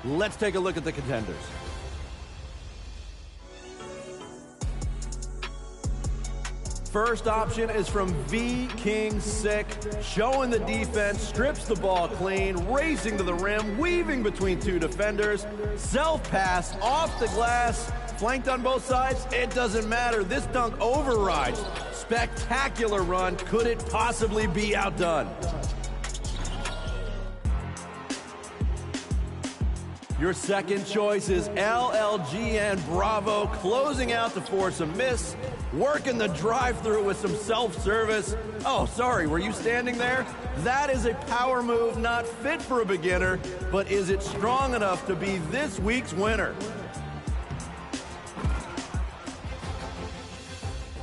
Let's take a look at the contenders. First option is from V. King Sick, showing the defense, strips the ball clean, racing to the rim, weaving between two defenders, self-pass, off the glass, flanked on both sides. It doesn't matter. This dunk overrides. Spectacular run. Could it possibly be outdone? Your second choice is LLGN Bravo, closing out to force a miss, working the drive-through with some self-service. Oh, sorry, were you standing there? That is a power move not fit for a beginner, but is it strong enough to be this week's winner?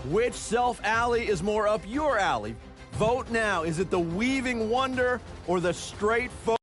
Which self-alley is more up your alley? Vote now. Is it the weaving wonder or the straight forward?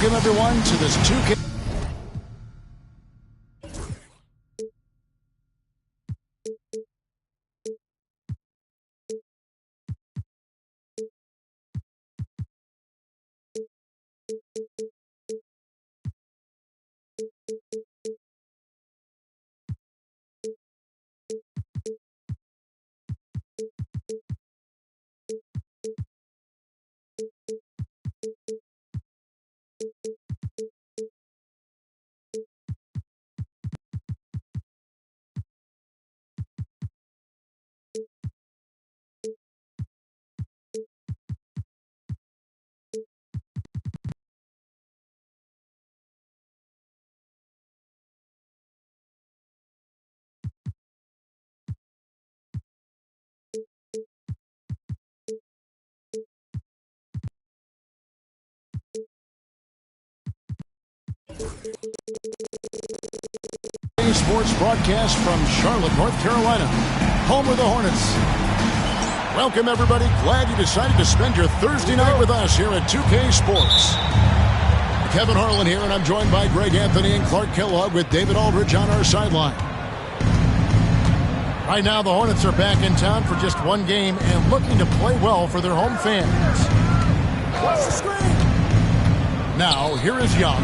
Welcome, everyone, to this 2K. Sports broadcast from Charlotte, North Carolina, home of the Hornets. Welcome, everybody. Glad you decided to spend your Thursday night with us here at 2K Sports. Kevin Harlan here, and I'm joined by Greg Anthony and Clark Kellogg with David Aldridge on our sideline. Right now, the Hornets are back in town for just one game and looking to play well for their home fans. Watch the screen. Now, here is Young.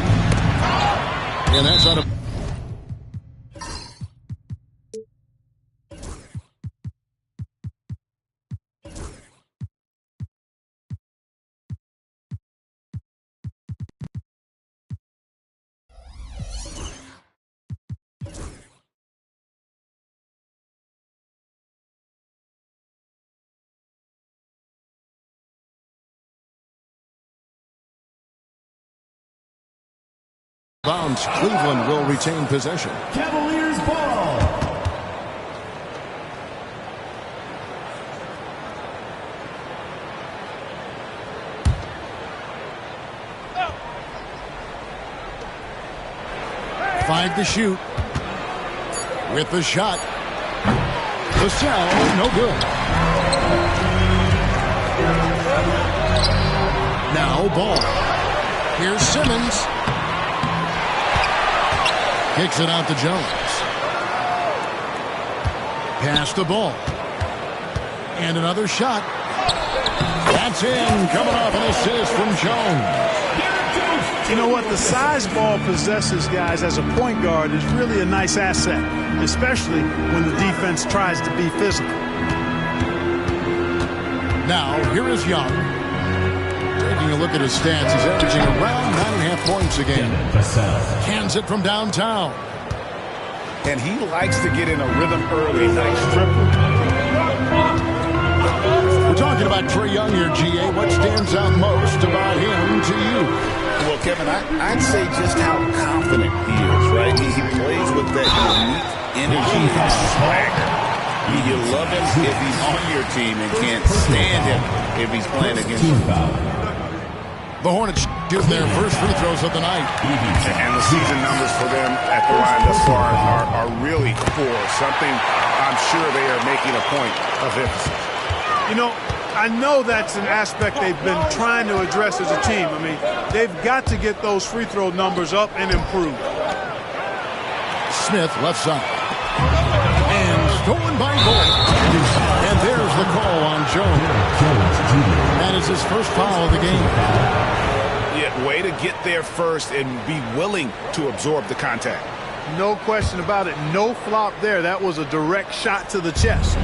And that's out of... bounds. Cleveland will retain possession. Cavaliers ball. Five to shoot. With the shot. Vassell, no good. Now Ball. Here's Simmons. Kicks it out to Jones. Pass the ball. And another shot. That's in. Coming off an assist from Jones. You know what? The size ball possesses, guys, as a point guard is really a nice asset, especially when the defense tries to be physical. Now, here is Young. Taking a look at his stats, he's averaging around 9.5 points a game. Cans it from downtown. And he likes to get in a rhythm early. Nice triple. We're talking about Trae Young here, GA. What stands out most about him to you? Well, Kevin, I'd say just how confident he is, right? He plays with that unique energy and swagger. You love him if he's on your team and can't stand him if he's playing against you. The Hornets shoot their first free throws of the night. And the season numbers for them at the line thus far are really poor. Something I'm sure they are making a point of emphasis. You know, I know that's an aspect they've been trying to address as a team. I mean, they've got to get those free throw numbers up and improve. Smith, left side. And stolen by Gold. And there's the call on Jones. That is his first foul of the game. Yeah, way to get there first and be willing to absorb the contact. No question about it. No flop there. That was a direct shot to the chest.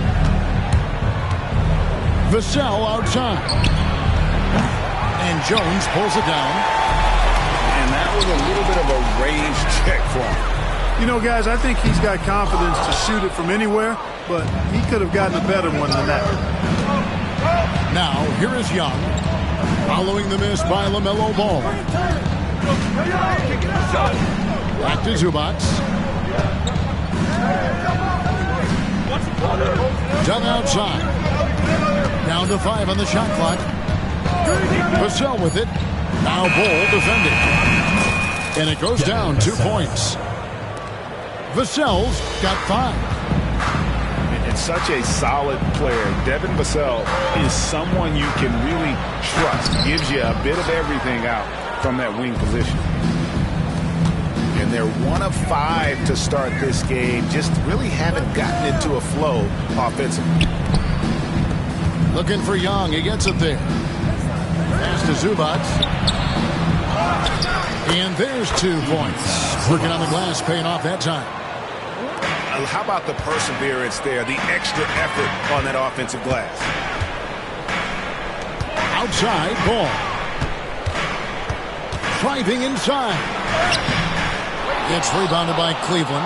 Vassell outside. And Jones pulls it down. And that was a little bit of a range check for him. You know, guys, I think he's got confidence to shoot it from anywhere, but he could have gotten a better one than that. Now, here is Young. Following the miss by LaMelo Ball. Back to Zubac. Dug outside. Down to 5 on the shot clock. Vassell with it. Now Ball defending. And it goes down 2 points. Vassell's got 5. And such a solid player. Devin Vassell is someone you can really trust. Gives you a bit of everything out from that wing position. And they're 1 of 5 to start this game. Just really haven't gotten into a flow offensively. Looking for Young. He gets it there. Pass to Zubac. And there's 2 points. Working on the glass, paying off that time. How about the perseverance there, the extra effort on that offensive glass? Outside, Ball. Driving inside. It's rebounded by Cleveland.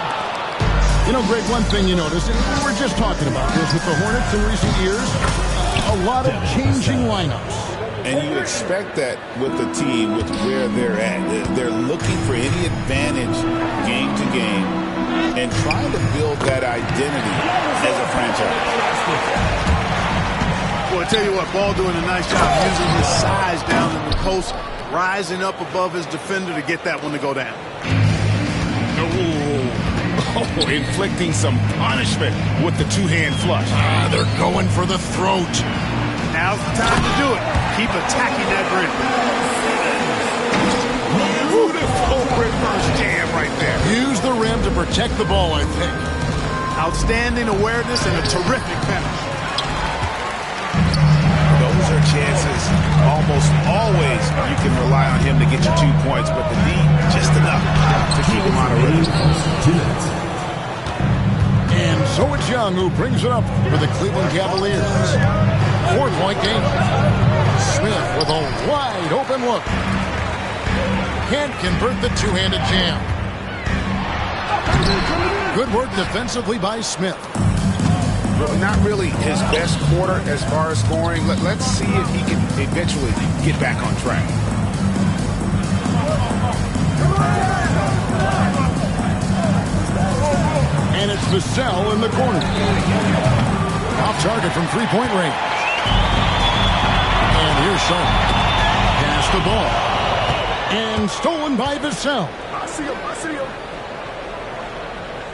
You know, Greg, one thing you notice, and we were just talking about this with the Hornets in recent years, a lot of changing lineups. And you expect that with the team, with where they're at. They're looking for any advantage game to game and trying to build that identity as a franchise. Well, I tell you what, Ball doing a nice job using his size down in the post, rising up above his defender to get that one to go down. Oh, inflicting some punishment with the two-hand flush. They're going for the throat. Now's the time to do it. Keep attacking that rim. Beautiful reverse jam right there. Use the rim to protect the ball, I think. Outstanding awareness and a terrific finish. Those are chances almost always you can rely on him to get you 2 points, but the D just enough to keep him on a rhythm. And so it's Young who brings it up for the Cleveland Cavaliers. 4-point game. Smith with a wide open look. Can't convert the two-handed jam. Good work defensively by Smith. Not really his best quarter as far as scoring. Let's see if he can eventually get back on track. And it's Vassell in the corner. Off target from three-point range. And here's Son. Pass the ball. And stolen by Vassell. I see him.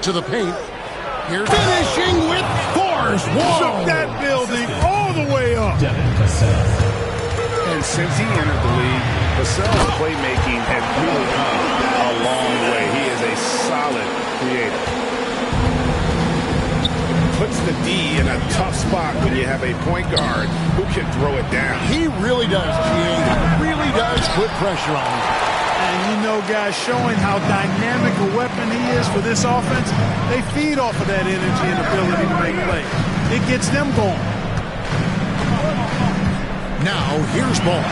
To the paint. Here's finishing with force. Shook that building all the way up. And since he entered the league, Vassell's playmaking has really come a long way. He is a solid creator. puts the D in a tough spot when you have a point guard who can throw it down. He really does, He really does put pressure on him. And you know, guys, showing how dynamic a weapon he is for this offense, they feed off of that energy and ability to make plays. It gets them going. Now, here's ball.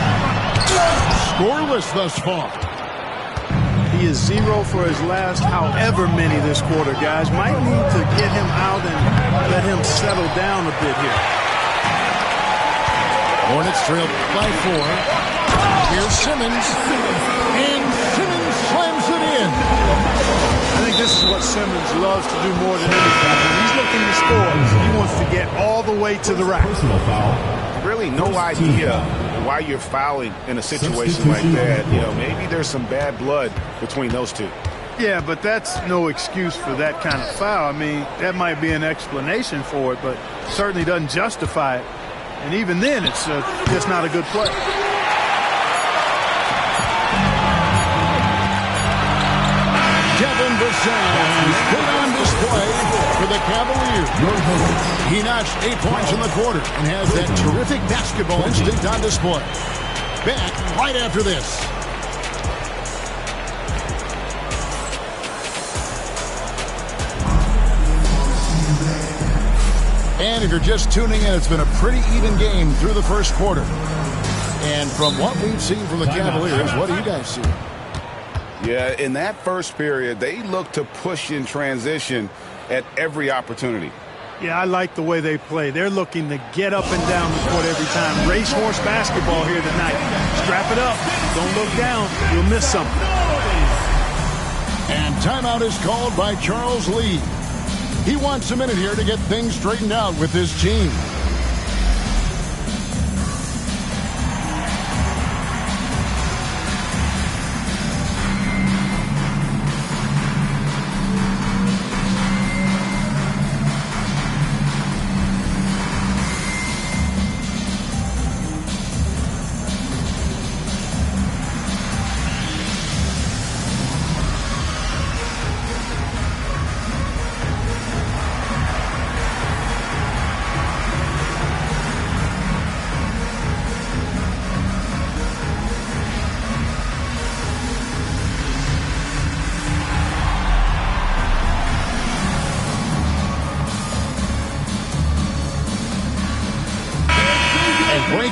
Scoreless thus far. He is 0 for his last however many this quarter, guys. Might need to get him out and let him settle down a bit here. Hornets trail by 4. Here's Simmons. And Simmons slams it in. I think this is what Simmons loves to do more than anything. When he's looking to score, he wants to get all the way to the rack. Really no idea why you're fouling in a situation like that. You know, maybe there's some bad blood between those two. Yeah, but that's no excuse for that kind of foul. I mean, that might be an explanation for it, but certainly doesn't justify it. And even then, it's just not a good play. Devin Vassell is put on display for the Cavaliers. He notched 8 points in the quarter and has that terrific basketball instinct on display. Back right after this. And if you're just tuning in, it's been a pretty even game through the first quarter. And from what we've seen from the Cavaliers, what do you guys see? Yeah, in that first period, they looked to push in transition at every opportunity. Yeah, I like the way they play. They're looking to get up and down the court every time. Racehorse basketball here tonight. Strap it up. Don't look down. You'll miss something. And timeout is called by Charles Lee. He wants a minute here to get things straightened out with his team.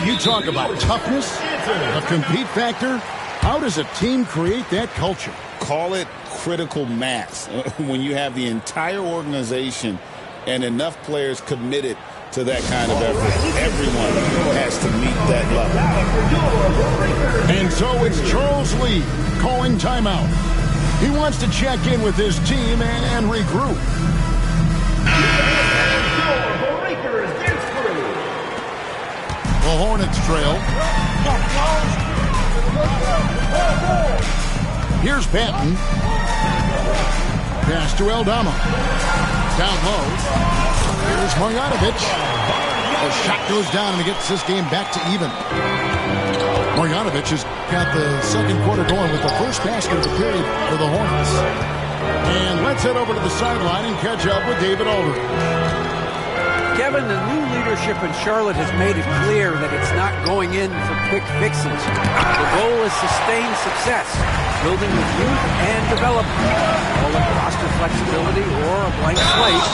You talk about toughness, a compete factor. How does a team create that culture? Call it critical mass. When you have the entire organization and enough players committed to that kind of effort, everyone has to meet that level. And so it's Charles Lee calling timeout. He wants to check in with his team and regroup. The Hornets trail. Here's Patton. Pass to Aldama. Down low. Here's Marjanovic. The shot goes down and he gets this game back to even. Marjanovic has got the second quarter going with the first basket of the period for the Hornets. And let's head over to the sideline and catch up with David Aldridge. Kevin, the new leadership in Charlotte has made it clear that it's not going in for quick fixes. The goal is sustained success, building with youth and development. Call it roster flexibility or a blank slate.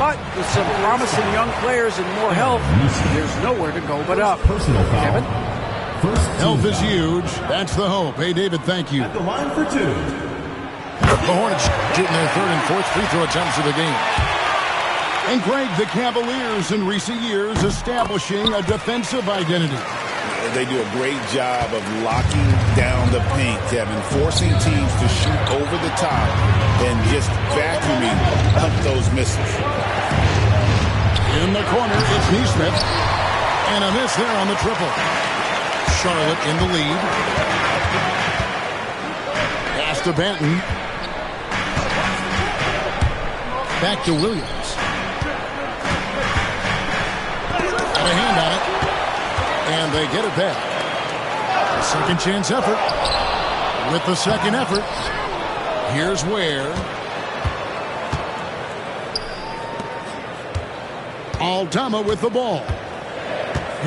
But with some promising young players and more health, there's nowhere to go but up. Kevin? Health is huge. That's the hope. Hey, David, thank you. At the line for two. The Hornets shooting their third and fourth free throw attempts of the game. And Greg, the Cavaliers in recent years establishing a defensive identity. They do a great job of locking down the paint, Kevin, forcing teams to shoot over the top and just vacuuming up those misses. In the corner, it's Nesmith. And a miss there on the triple. Charlotte in the lead. Pass to Benton. Back to Williams. Got a hand on it. And they get it back. A second chance effort. With the second effort, here's Ware. Aldama with the ball.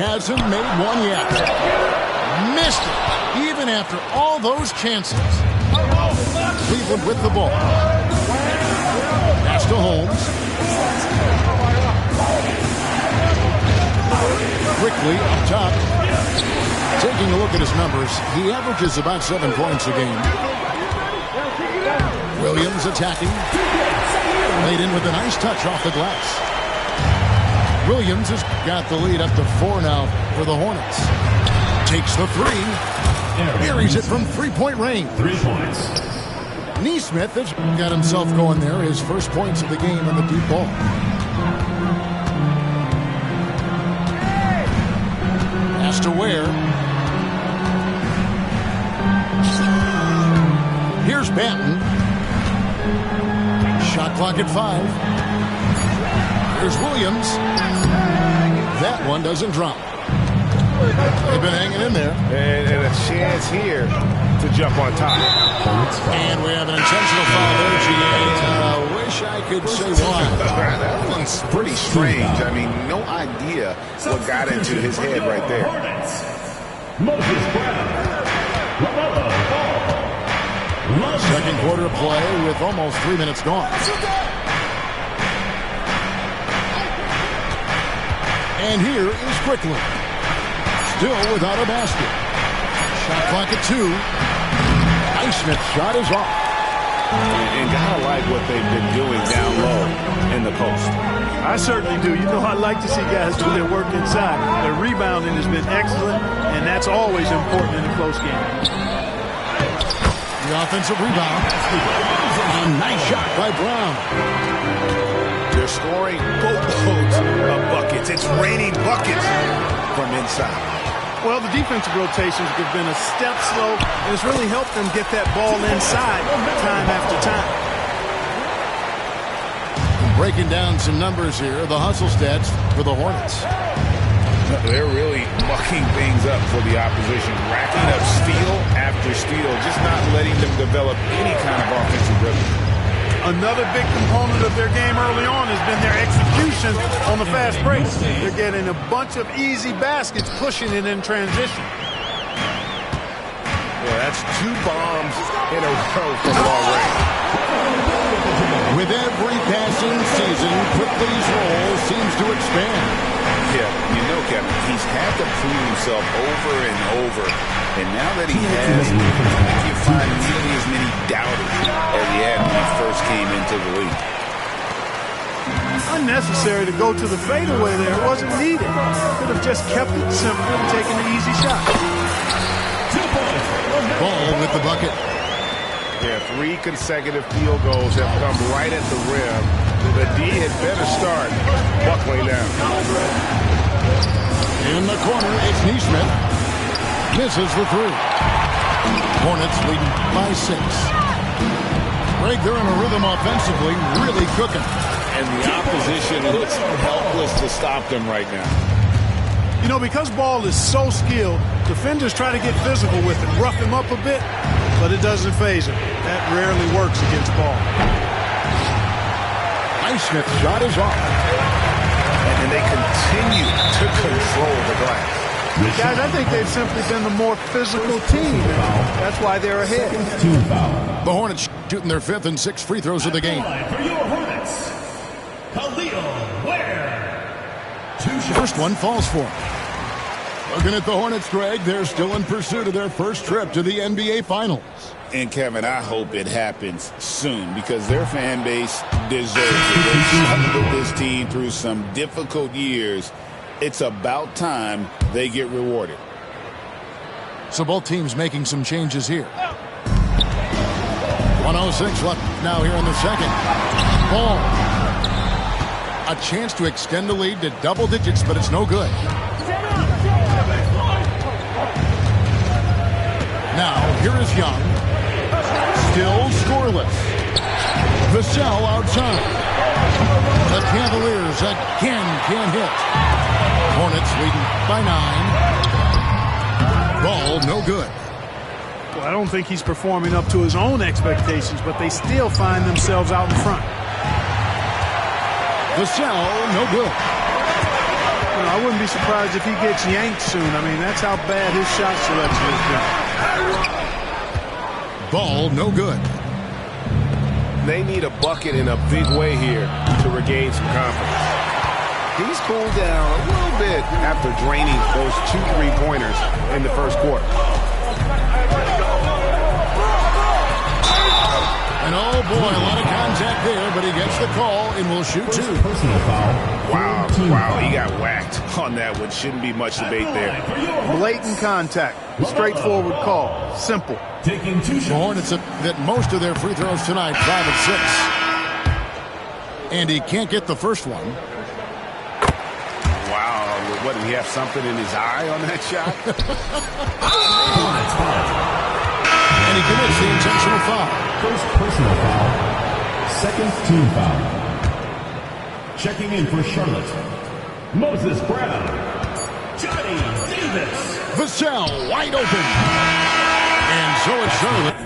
Hasn't made one yet. Missed it, even after all those chances. Cleveland with the ball. Pass to Holmes. Quickly up top. Taking a look at his numbers, he averages about 7 points a game. Williams attacking. Laid in with a nice touch off the glass. Williams has got the lead up to 4 now for the Hornets. Takes the 3. Buries it from 3-point range. 3 points. Neesmith has got himself going there. His first points of the game on the deep ball. Pass to Ware. Here's Banton. Shot clock at 5. Here's Williams. That one doesn't drop. They've been hanging in there. And a chance here to jump on top. And we have an intentional foul there, GA. Wish I could say why. That one's pretty strange. I mean, no idea what got into his head right there. Moses Brown. Second quarter play with almost 3 minutes gone. And here is Quickly. Still without a basket. Shot clock at 2. Highsmith's shot is off. And gotta like what they've been doing down low in the post. I certainly do. You know, I like to see guys do their work inside. Their rebounding has been excellent, and that's always important in a close game. The offensive rebound. A nice shot by Brown. They're scoring boatloads of buckets. It's raining buckets from inside. Well, the defensive rotations have been a step slow, and it's really helped them get that ball inside time after time. Breaking down some numbers here, the hustle stats for the Hornets. They're really mucking things up for the opposition, racking up steal after steal, just not letting them develop any kind of offensive rhythm. Another big component of their game early on has been their execution on the fast break. They're getting a bunch of easy baskets, pushing it in transition. Yeah, that's 2 bombs in a row from long range. With every passing season, Quickly's role seems to expand. Yeah, you know, Kevin, he's had to prove himself over and over. And now that he has, you find nearly as many doubters as he had when he first came into the league. Unnecessary to go to the fadeaway there. It wasn't needed. Could have just kept it simple and taken the easy shot. Ball with the bucket. Yeah, 3 consecutive field goals have come right at the rim. The D had better start buckling down. In the corner, it's Neesmith. Misses the 3. Hornets leading by 6. Greg, they're in a rhythm offensively, really cooking. And the opposition looks helpless to stop them right now. You know, because Ball is so skilled, defenders try to get physical with him, rough him up a bit, but it doesn't faze him. That rarely works against Ball. Highsmith's shot is off. And they continue to control the glass. Guys, I think they've simply been the more physical team. That's why they're ahead. The Hornets shooting their 5th and 6th free throws of the game. For your Hornets, Khalil Ware. 2 shots. First one falls for him. Looking at the Hornets, Greg, they're still in pursuit of their first trip to the NBA Finals. And, Kevin, I hope it happens soon because their fan base deserves it. They've struggled this team through some difficult years. It's about time they get rewarded. So both teams making some changes here. 1:06 left now here in the second. Ball. A chance to extend the lead to double digits, but it's no good. Now, here is Young. Still scoreless. Vassell outside. The Cavaliers again can't hit. Hornets leading by 9. Ball no good. Well, I don't think he's performing up to his own expectations, but they still find themselves out in front. Vassell no good. I wouldn't be surprised if he gets yanked soon. I mean, that's how bad his shot selection has been. Ball no good. They need a bucket in a big way here to regain some confidence. He's cooled down a little bit after draining those 2 3-pointers in the first quarter. And oh boy, a lot of contact there, but he gets the call and will shoot 2. Personal foul. Wow, he got whacked on that one. Shouldn't be much debate there. Blatant contact. Straightforward call. Simple. Taking 2 The shots. Hornets have hit most of their free throws tonight, 5 of 6. And he can't get the first one. Wow, what, did he have something in his eye on that shot? And he commits the intentional foul. First personal foul. Second team foul. Checking in for Charlotte, Moses Brown. Johnny Davis. Vassell wide open. And so it's Charlotte.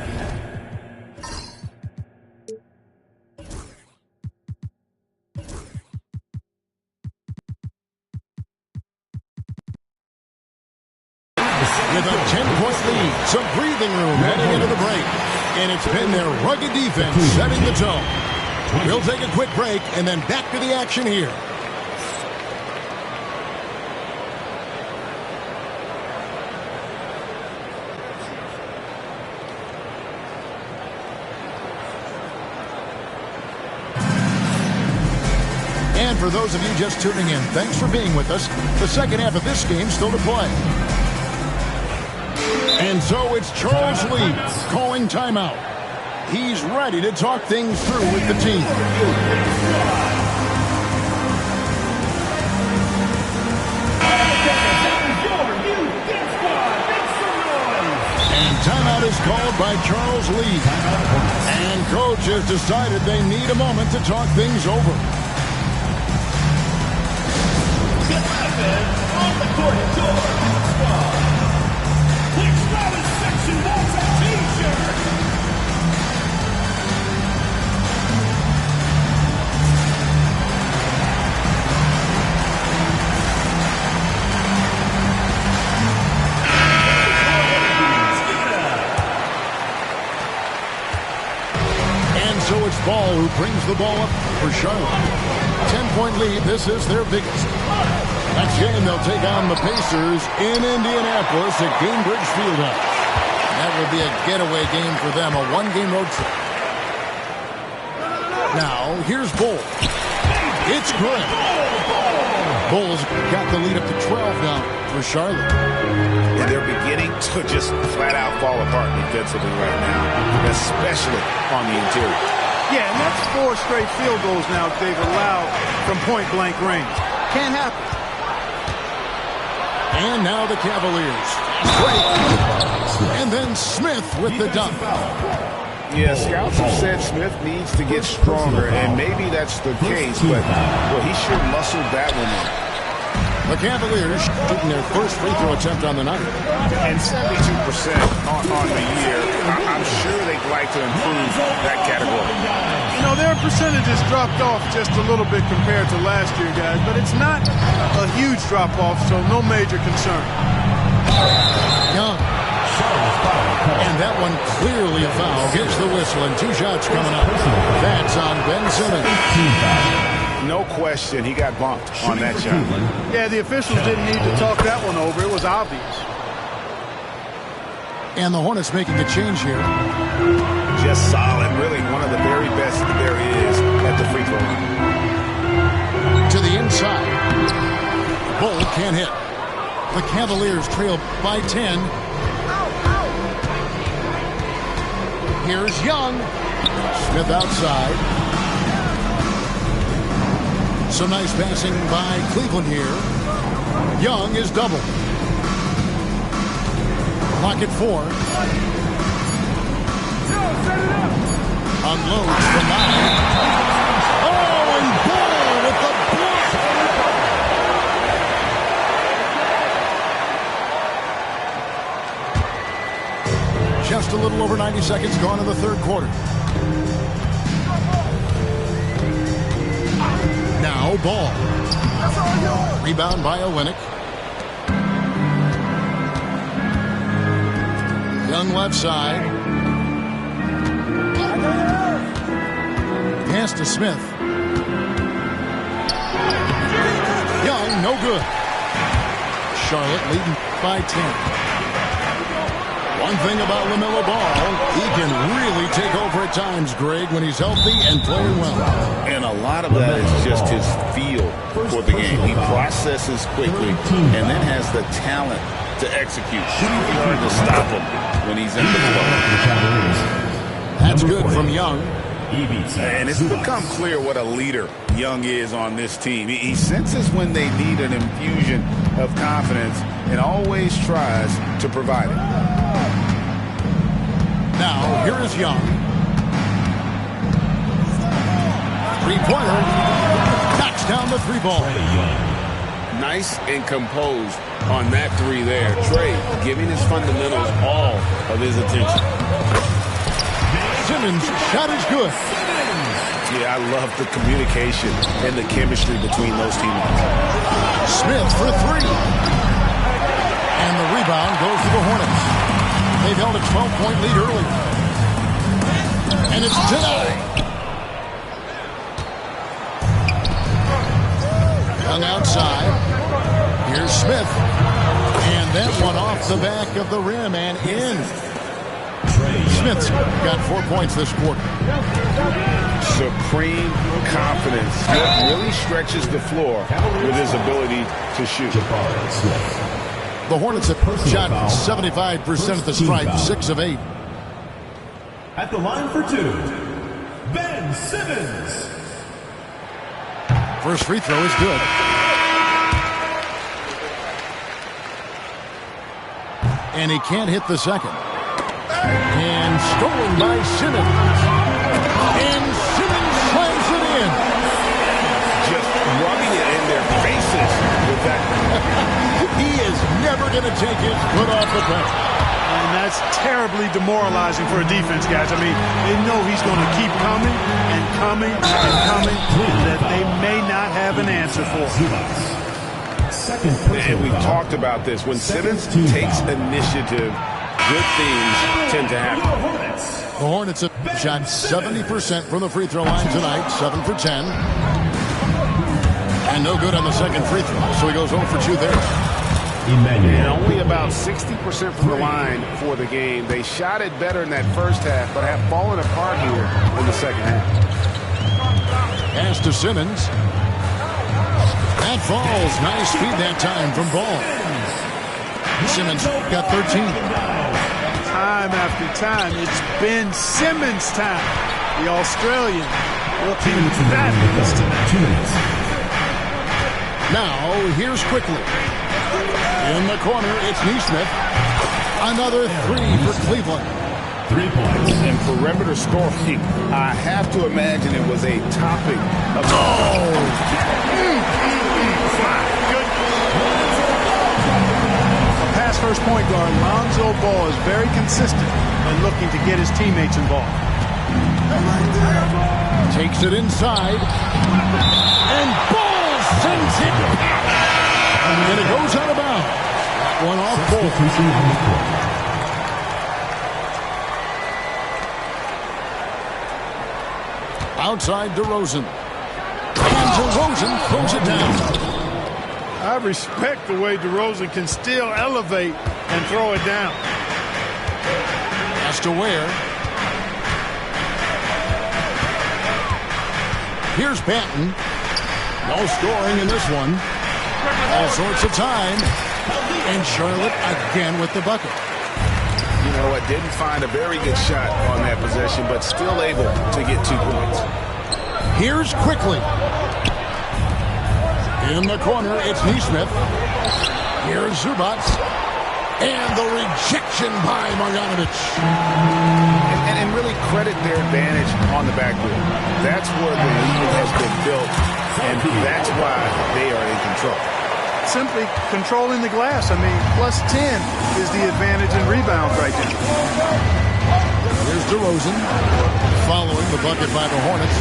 With a 10-point lead, some breathing room heading into the break. And it's been their rugged defense setting the tone. We'll take a quick break and then back to the action here. And for those of you just tuning in, thanks for being with us. The second half of this game still to play. And so it's Charles Lee calling timeout. He's ready to talk things through with the team. And timeout is called by Charles Lee. And coach has decided they need a moment to talk things over. On the court, Please grab his section wants a t-shirt. And so it's Ball who brings the ball up for Charlotte. 10-point lead. This is their biggest. Next game, they'll take on the Pacers in Indianapolis at Gainbridge Fieldhouse. That will be a getaway game for them, a one-game road trip. Now, here's Bull. It's good. Bull's got the lead up to 12 now for Charlotte. And they're beginning to just flat-out fall apart defensively right now, especially on the interior. Yeah, and that's 4 straight field goals now they've allowed from point-blank range. Can't happen. And now the Cavaliers. And then Smith with the dunk. Yeah, scouts have said Smith needs to get stronger, and maybe that's the case, but well, he sure muscled that one in. The Cavaliers shooting their first free throw attempt on the night. And 72% on the year. I'm sure they'd like to improve that category. You know, their percentages dropped off just a little bit compared to last year, guys, but it's not a huge drop-off, so no major concern. Young. And that one clearly a foul. Gets the whistle, and 2 shots coming up. That's on Ben Simmons. No question, he got bumped on that shot. Yeah, the officials didn't need to talk that one over. It was obvious. And the Hornets making a change here. Just solid, really one of the very best there is at the free throw line. To the inside. Bull can't hit. The Cavaliers trail by 10. Here's Young. Smith outside. Some nice passing by Cleveland here. Young is double. Clock at 4. Unloads from 9. Oh, and Ball with the block. Just a little over 90 seconds gone in the third quarter. Now Ball. Rebound by Olynyk. Young left side. Pass to Smith. Young, no good. Charlotte leading by 10. One thing about LaMelo Ball, he can really take over at times, Greg, when he's healthy and playing well. And a lot of that is just his feel for the game. He processes quickly and then has the talent to execute. It's hard to stop him when he's in the flow. That's good from Young. And it's become clear what a leader Young is on this team. He senses when they need an infusion of confidence and always tries to provide it. Now, here is Young. Three-pointer. Backs down the three ball. Nice and composed on that three there. Trey giving his fundamentals all of his attention. Simmons' shot is good. Yeah, I love the communication and the chemistry between those teammates. Smith for three. And the rebound goes to the Hornets. They've held a 12-point lead early. And it's denied. Young outside. Here's Smith. And that one off the back of the rim and in. Smith's got 4 points this quarter. Supreme confidence. Smith really stretches the floor with his ability to shoot. The Hornets have shot 75% at the stripe, 6 of 8. At the line for two, Ben Simmons. First free throw is good. And he can't hit the second. And stolen by Simmons. And Simmons slams it in. Just rubbing it in their faces with that. He is never going to take his foot off the pedal. And that's terribly demoralizing for a defense, guys. I mean, they know he's going to keep coming and coming and coming that they may not have an answer for. And we talked about this. When Simmons takes initiative, good things tend to happen. The Hornets have shot 70% from the free throw line tonight, 7 for 10. And no good on the second free throw, so he goes 0 for 2 there. And only about 60% from the line for the game. They shot it better in that first half, but have fallen apart here in the second half. Pass to Simmons. That falls. Nice feed that time from Ball. Simmons got 13. Time after time, it's Ben Simmons' time. The Australian looking fabulous tonight. Now, here's Quickly. In the corner, it's Nesmith. Another three for Cleveland. 3 points. And perimeter scoring, I have to imagine it was a topic of... Pass first point guard, Lonzo Ball is very consistent and looking to get his teammates involved. Takes it inside. And Ball sends it. And it goes out of bounds. That one off Ball. Outside DeRozan. And DeRozan throws it down. I respect the way DeRozan can still elevate and throw it down. Has to Ware. Here's Banton. No scoring in this one. All sorts of time. And Charlotte again with the bucket. You know what? Didn't find a very good shot on that possession, but still able to get 2 points. Here's Quickly. In the corner, it's Nesmith. Here's Zubac. And the rejection by Marjanovic. And really credit their advantage on the backboard. That's where the lead has been built, and that's why they are in control. Simply controlling the glass. I mean, plus 10 is the advantage in rebounds right now. Here's DeRozan. Following the bucket by the Hornets.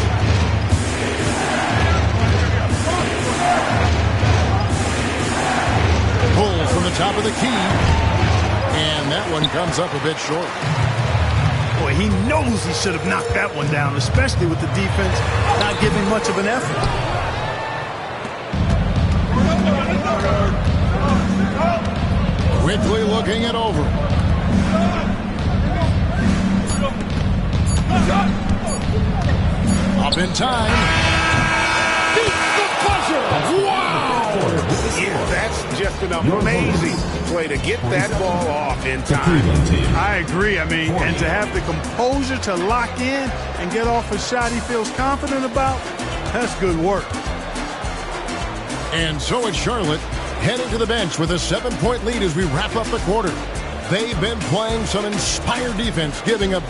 top of the key. And that one comes up a bit short. Boy, he knows he should have knocked that one down, especially with the defense not giving much of an effort. Quickly looking it over. Up in time. Beats the buzzer. Wow! Yeah, that's just an amazing play to get that ball off in time. I agree. I mean, and to have the composure to lock in and get off a shot he feels confident about, that's good work. And so it's Charlotte heading to the bench with a 7-point lead as we wrap up the quarter. They've been playing some inspired defense, giving up.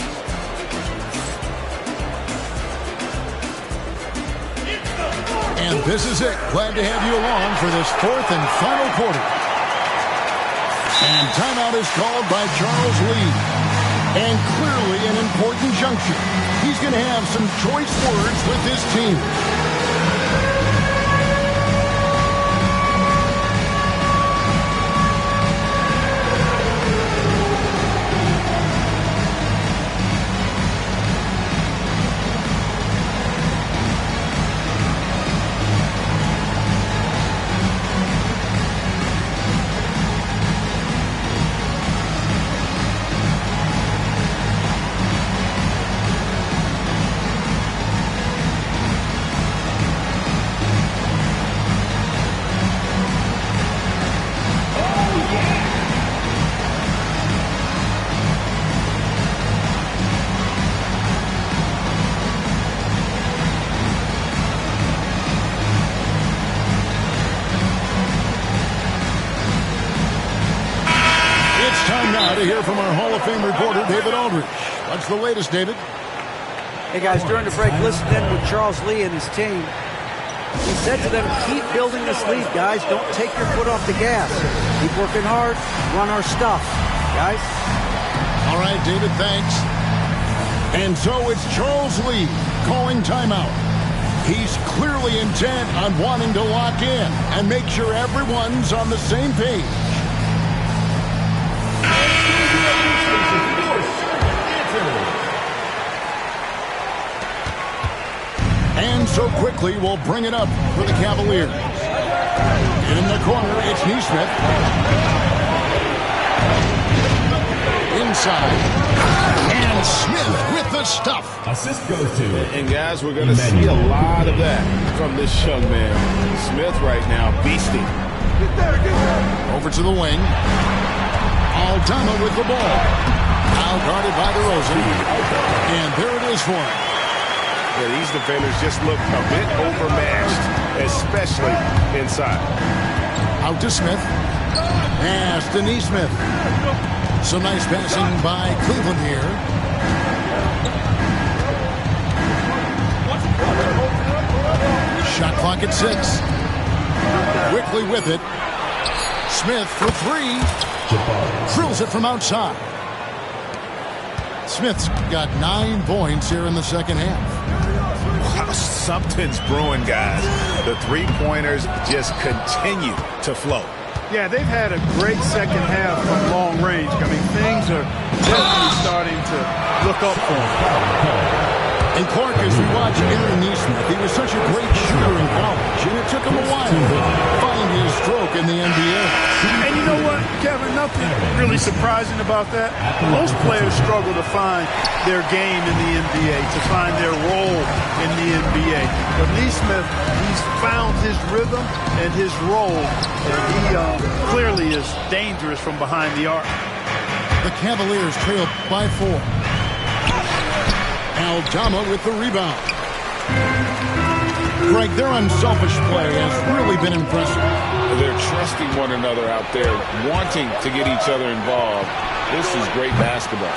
And this is it. Glad to have you along for this fourth and final quarter. And timeout is called by Charles Lee. And clearly an important juncture. He's going to have some choice words with his team. To hear from our Hall of Fame reporter, David Aldridge. What's the latest, David? Hey, guys, during the break, listen in with Charles Lee and his team. He said to them, keep building this lead, guys. Don't take your foot off the gas. Keep working hard. Run our stuff, guys. All right, David, thanks. And so it's Charles Lee calling timeout. He's clearly intent on wanting to lock in and make sure everyone's on the same page. And so quickly we'll bring it up for the Cavaliers. In the corner, it's Nesmith. Inside. And Smith with the stuff. Assist goes to. And guys, we're going to see a lot of that from this young man. Smith right now beasting. Get there. Over to the wing. Aldama with the ball. Now guarded by DeRozan. And there it is for him. Yeah, these defenders just look a bit overmatched, especially inside. Out to Smith. Pass to Nesmith. Some nice passing by Cleveland here. Shot clock at 6. Quickly with it. Smith for 3. Drills it from outside. Smith's got 9 points here in the second half. Wow, something's brewing, guys. The three-pointers just continue to flow. Yeah, they've had a great second half from long range. I mean, things are definitely starting to look up for them. And Clark, as we watch Aaron Nesmith, he was such a great shooter in college, and it took him a while to find his stroke in the NBA. And you know what, Kevin, nothing really surprising about that. Most players struggle to find their game in the NBA, to find their role in the NBA. But Nesmith, he's found his rhythm and his role, and he clearly is dangerous from behind the arc. The Cavaliers trail by 4. Aldama with the rebound. Greg, their unselfish play has really been impressive. They're trusting one another out there, wanting to get each other involved. This is great basketball.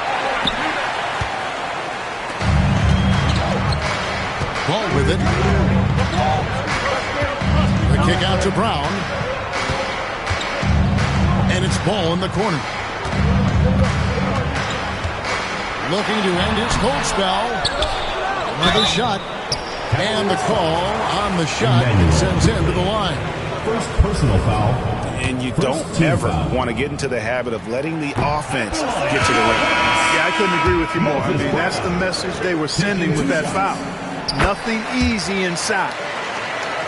Ball with it. The kick out to Brown. And it's Ball in the corner. Looking to end his cold spell. Another shot. And the call on the shot sends him to the line. first personal foul. And you don't ever want to get into the habit of letting the offense get to the rim. Yeah, I couldn't agree with you more. I mean, that's the message they were sending with that foul. Nothing easy inside.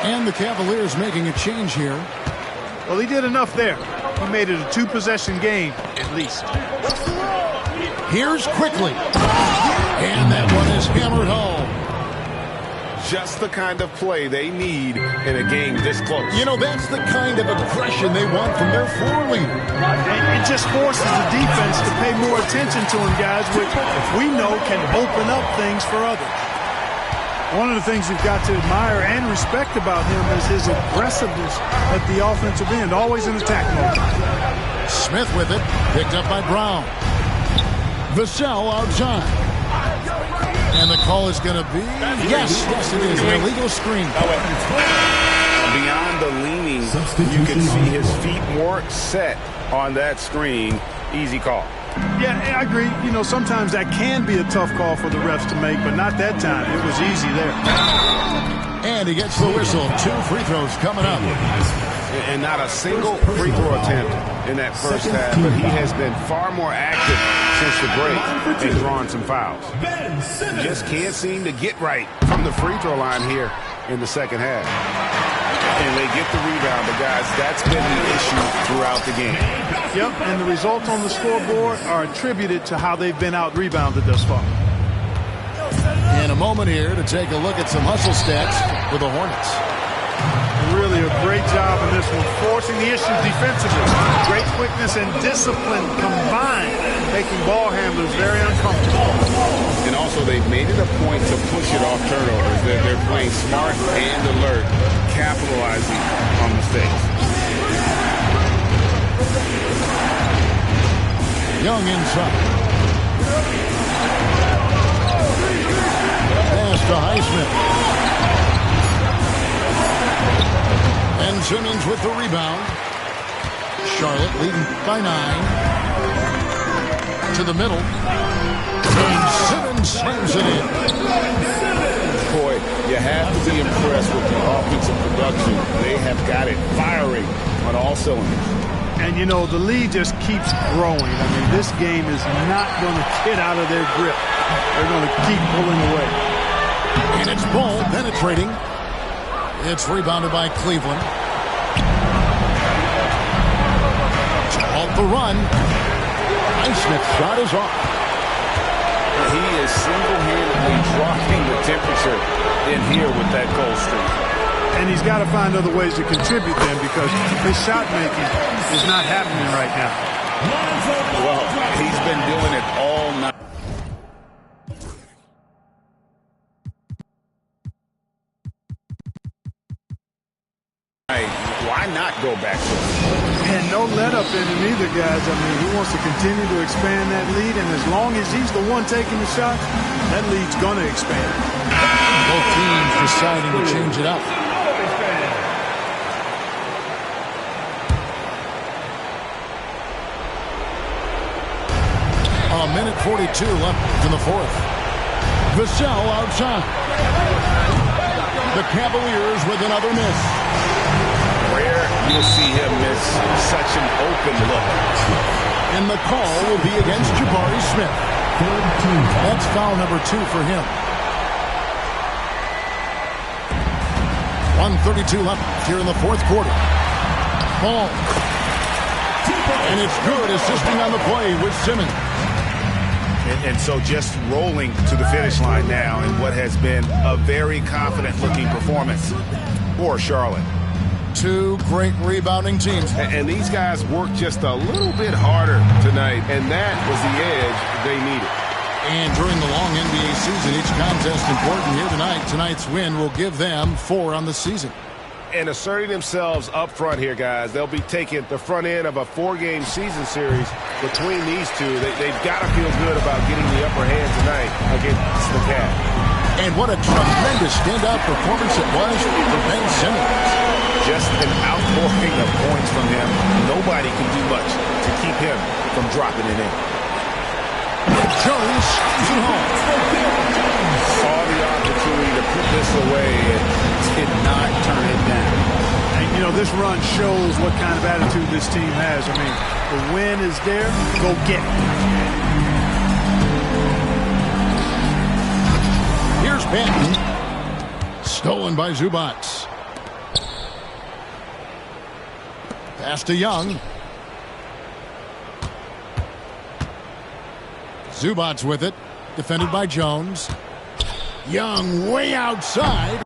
And the Cavaliers making a change here. Well, he did enough there. He made it a 2-possession game, at least. Here's quickly. And that one is hammered home. Just the kind of play they need in a game this close. You know, that's the kind of aggression they want from their floor leader. And it just forces the defense to pay more attention to him, guys, which we know can open up things for others. One of the things you've got to admire and respect about him is his aggressiveness at the offensive end, always in attack mode. Smith with it, picked up by Brown. Vassell outside. And the call is going to be, yes, it is, an illegal screen. Beyond the leaning, you can see his feet more set on that screen. Easy call. Yeah, I agree. You know, sometimes that can be a tough call for the refs to make, but not that time. It was easy there. And he gets the whistle. 2 free throws coming up. And not a single free throw attempt in that first half, but he has been far more active since the break and drawn some fouls. He just can't seem to get right from the free throw line here in the second half. And they get the rebound, but guys, that's been the issue throughout the game. Yep, and the results on the scoreboard are attributed to how they've been out-rebounded thus far. In a moment here to take a look at some hustle stats for the Hornets. Really a great job in this one, forcing the issue defensively. Great quickness and discipline combined, making ball handlers very uncomfortable. And also, they've made it a point to push it off turnovers. They're playing smart and alert, capitalizing on mistakes. Young inside. Pass to Highsmith. Ben Simmons with the rebound. Charlotte leading by 9. To the middle. And Simmons slams it in. Boy, you have to be impressed with the offensive production. They have got it firing on all cylinders. And, you know, the lead just keeps growing. I mean, this game is not going to get out of their grip. They're going to keep pulling away. And it's Ball penetrating. It's rebounded by Cleveland. To halt the run. Highsmith's shot is off. He is single-handedly dropping the temperature in here with that goal streak. And he's got to find other ways to contribute then, because his shot making is not happening right now. Well, he's been doing it all night. Why not go back to it? And no let up in him either, guys. I mean, he wants to continue to expand that lead, and as long as he's the one taking the shot, that lead's going to expand. Both teams deciding to change it up. A minute 42 left in the fourth. Vassell outside. The Cavaliers with another miss. Rare you'll see him miss such an open look. And the call will be against Jabari Smith. That's foul number 2 for him. 1:32 left here in the fourth quarter. Ball. And it's good, assisting on the play with Simmons. And so just rolling to the finish line now in what has been a very confident-looking performance for Charlotte. 2 great rebounding teams. And these guys worked just a little bit harder tonight, and that was the edge they needed. And during the long NBA season, each contest important here tonight. Tonight's win will give them 4 on the season. And asserting themselves up front here, guys. They'll be taking the front end of a 4-game season series between these two. They've got to feel good about getting the upper hand tonight against the Cavs. And what a tremendous standout performance it was for Ben Simmons. Just an outpouring of points from him. Nobody can do much to keep him from dropping it in. Jones slams it home. Saw the opportunity to put this away and did not turn it down. And, you know, this run shows what kind of attitude this team has. I mean, the win is there. Go get it. Here's Benton. Stolen by Zubats. Pass to Young. Zubats with it. Defended by Jones. Young way outside.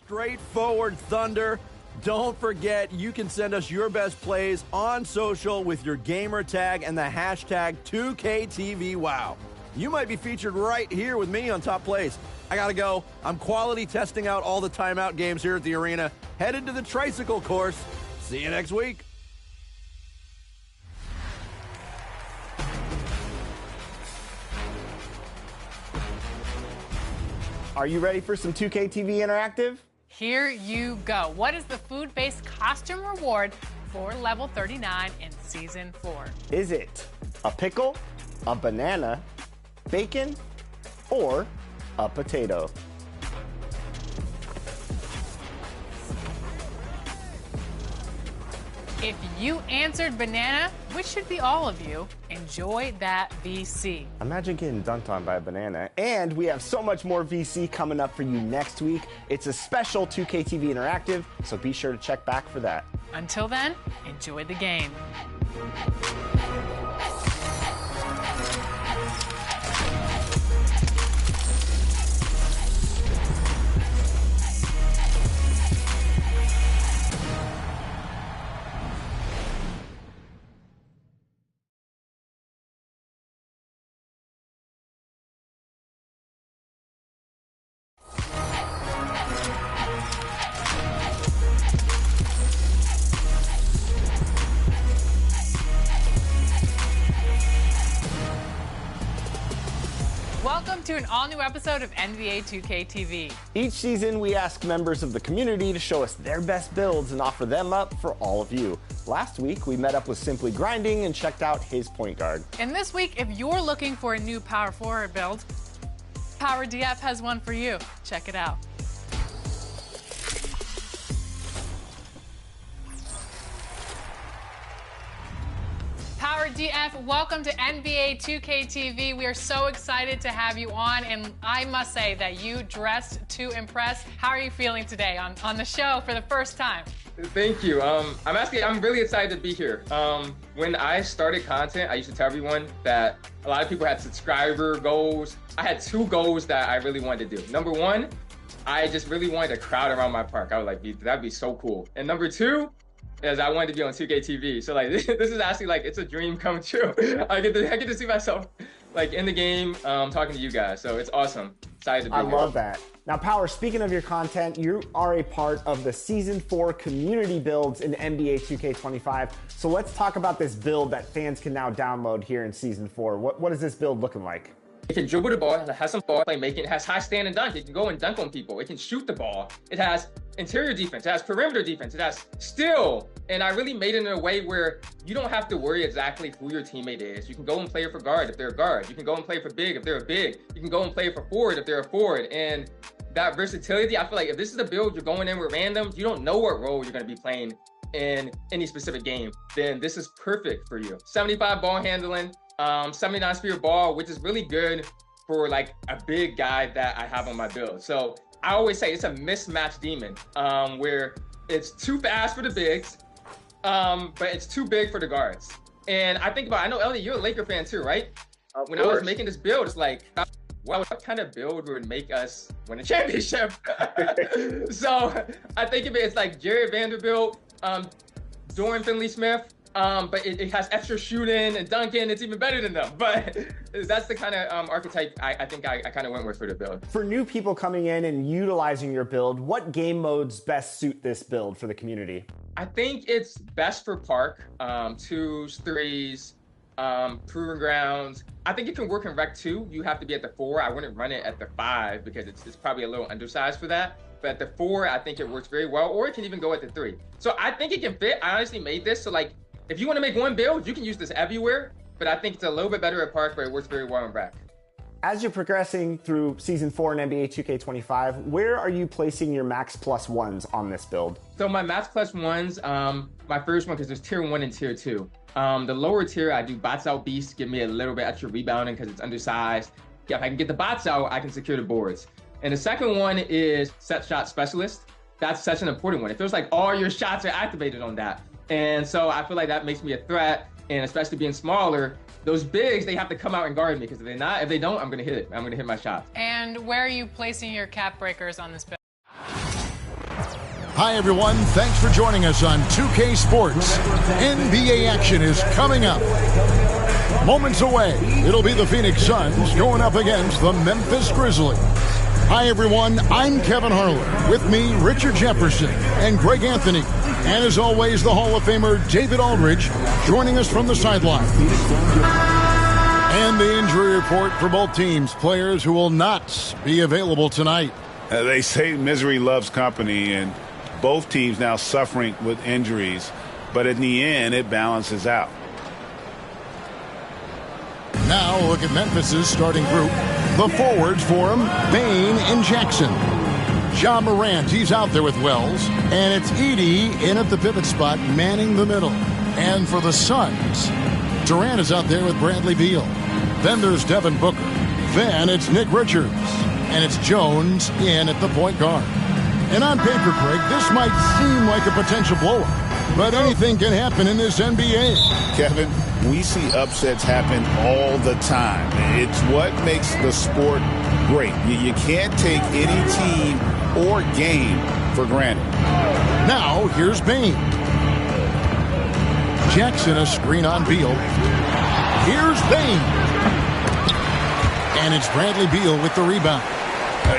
Straightforward Thunder. Don't forget, you can send us your best plays on social with your gamer tag and the hashtag 2KTVWow. You might be featured right here with me on Top Plays. I gotta go. I'm quality testing out all the timeout games here at the arena. Headed to the tricycle course. See you next week. Are you ready for some 2KTV Interactive? Here you go. What is the food-based costume reward for level 39 in season 4? Is it a pickle, a banana, bacon, or a potato? If you answered banana, which should be all of you, enjoy that VC. Imagine getting dunked on by a banana. And we have so much more VC coming up for you next week. It's a special 2KTV Interactive, so be sure to check back for that. Until then, enjoy the game. to an all-new episode of NBA 2K TV. Each season, we ask members of the community to show us their best builds and offer them up for all of you. Last week, we met up with Simply Grinding and checked out his point guard. And this week, if you're looking for a new power forward build, Power DF has one for you. Check it out. Power DF, welcome to NBA 2K TV. We are so excited to have you on, and I must say that you dressed to impress. How are you feeling today on the show for the first time? Thank you. I'm really excited to be here. When I started content, I used to tell everyone that a lot of people had subscriber goals. I had 2 goals that I really wanted to do. Number 1, I just really wanted to crowd around my park. I was like, that'd be so cool. And number 2, is I wanted to be on 2K TV. So like, this is actually like, it's a dream come true. I get to see myself like in the game, talking to you guys. So it's awesome. Excited to be here. I love that. Now, Power, speaking of your content, you are a part of the Season 4 community builds in NBA 2K25. So let's talk about this build that fans can now download here in Season 4. What is this build looking like? It can dribble the ball, it has some ball playmaking, it has high stand and dunk, it can go and dunk on people, it can shoot the ball, it has interior defense, it has perimeter defense, it has steal, and I really made it in a way where you don't have to worry exactly who your teammate is. You can go and play for guard if they're a guard, you can go and play for big if they're a big, you can go and play for forward if they're a forward, and that versatility, I feel like if this is a build you're going in with randoms, you don't know what role you're going to be playing in any specific game, then this is perfect for you. 75 ball handling, 79 speed ball, which is really good for like a big guy that I have on my build. So I always say it's a mismatch demon, where it's too fast for the bigs, but it's too big for the guards. And I think about, I know Elliot, you're a Laker fan too, right? When I was making this build, it's like, what kind of build would make us win a championship? So I think of it, it's like Jared Vanderbilt, Dorian Finney-Smith, but it has extra shooting and dunking. It's even better than them. But that's the kind of archetype I think I kind of went with for the build. For new people coming in and utilizing your build, what game modes best suit this build for the community? I think it's best for park, 2s, 3s, proving grounds. I think it can work in Rec 2. You have to be at the 4. I wouldn't run it at the 5 because it's probably a little undersized for that. But at the 4, I think it works very well, or it can even go at the 3. So I think it can fit. I honestly made this so like, if you want to make one build, you can use this everywhere, but I think it's a little bit better at park, but it works very well in Rec. As you're progressing through Season 4 in NBA 2K25, where are you placing your max plus ones on this build? So my max plus ones, my first one, because there's tier 1 and tier 2. The lower tier, I do bots out beast, give me a little bit extra rebounding because it's undersized. Yeah, if I can get the bots out, I can secure the boards. And the second one is set shot specialist. That's such an important one. It feels like all your shots are activated on that. And so I feel like that makes me a threat, and especially being smaller, those bigs, they have to come out and guard me, because if they don't, I'm gonna hit it. I'm gonna hit my shot. And where are you placing your cap breakers on this build? Hi, everyone. Thanks for joining us on 2K Sports. NBA action is coming up. Moments away, it'll be the Phoenix Suns going up against the Memphis Grizzlies. Hi, everyone. I'm Kevin Harlan. With me, Richard Jefferson and Greg Anthony. And as always, the Hall of Famer David Aldridge joining us from the sideline. And the injury report for both teams, players who will not be available tonight. They say misery loves company, and both teams now suffering with injuries. But in the end, it balances out. Now look at Memphis's starting group. The forwards for him, Bane and Jackson. Ja Morant, he's out there with Wells. And it's Edey in at the pivot spot, manning the middle. And for the Suns, Durant is out there with Bradley Beal. Then there's Devin Booker. Then it's Nick Richards. And it's Jones in at the point guard. And on paper, Craig, this might seem like a potential blowout. But anything can happen in this NBA. Kevin, we see upsets happen all the time. It's what makes the sport great. You can't take any team or game for granted. Now, here's Bane. Jackson, a screen on Beal. Here's Bane. And it's Bradley Beal with the rebound.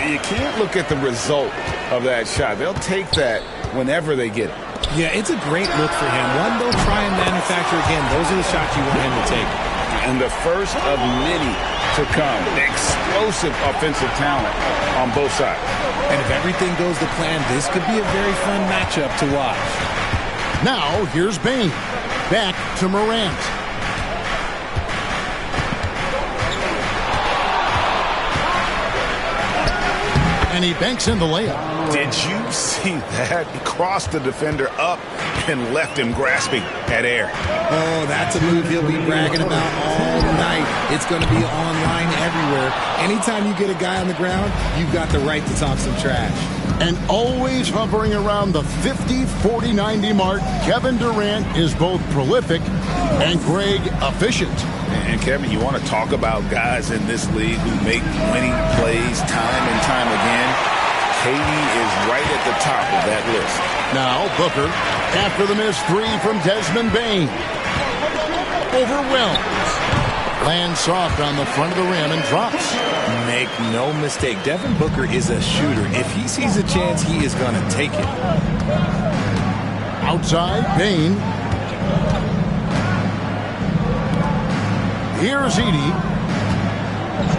You can't look at the result of that shot. They'll take that whenever they get it. Yeah, it's a great look for him. One they'll try and manufacture again. Those are the shots you want him to take. And the first of many to come. Explosive offensive talent on both sides. And if everything goes to plan, this could be a very fun matchup to watch. Now, here's Bane. Back to Morant. And he banks in the layup. Did you see that? He crossed the defender up and left him grasping at air. Oh, that's a move he'll be bragging about all night. It's going to be online everywhere. Anytime you get a guy on the ground, you've got the right to talk some trash. And always hovering around the 50, 40, 90 mark, Kevin Durant is both prolific and, Greg, efficient. And Kevin, you want to talk about guys in this league who make winning plays time and time again? KD is right at the top of that list. Now Booker, after the missed three from Desmond Bane. Overwhelmed. Lands soft on the front of the rim and drops. Make no mistake, Devin Booker is a shooter. If he sees a chance, he is going to take it. Outside, Bane. Here's Edey.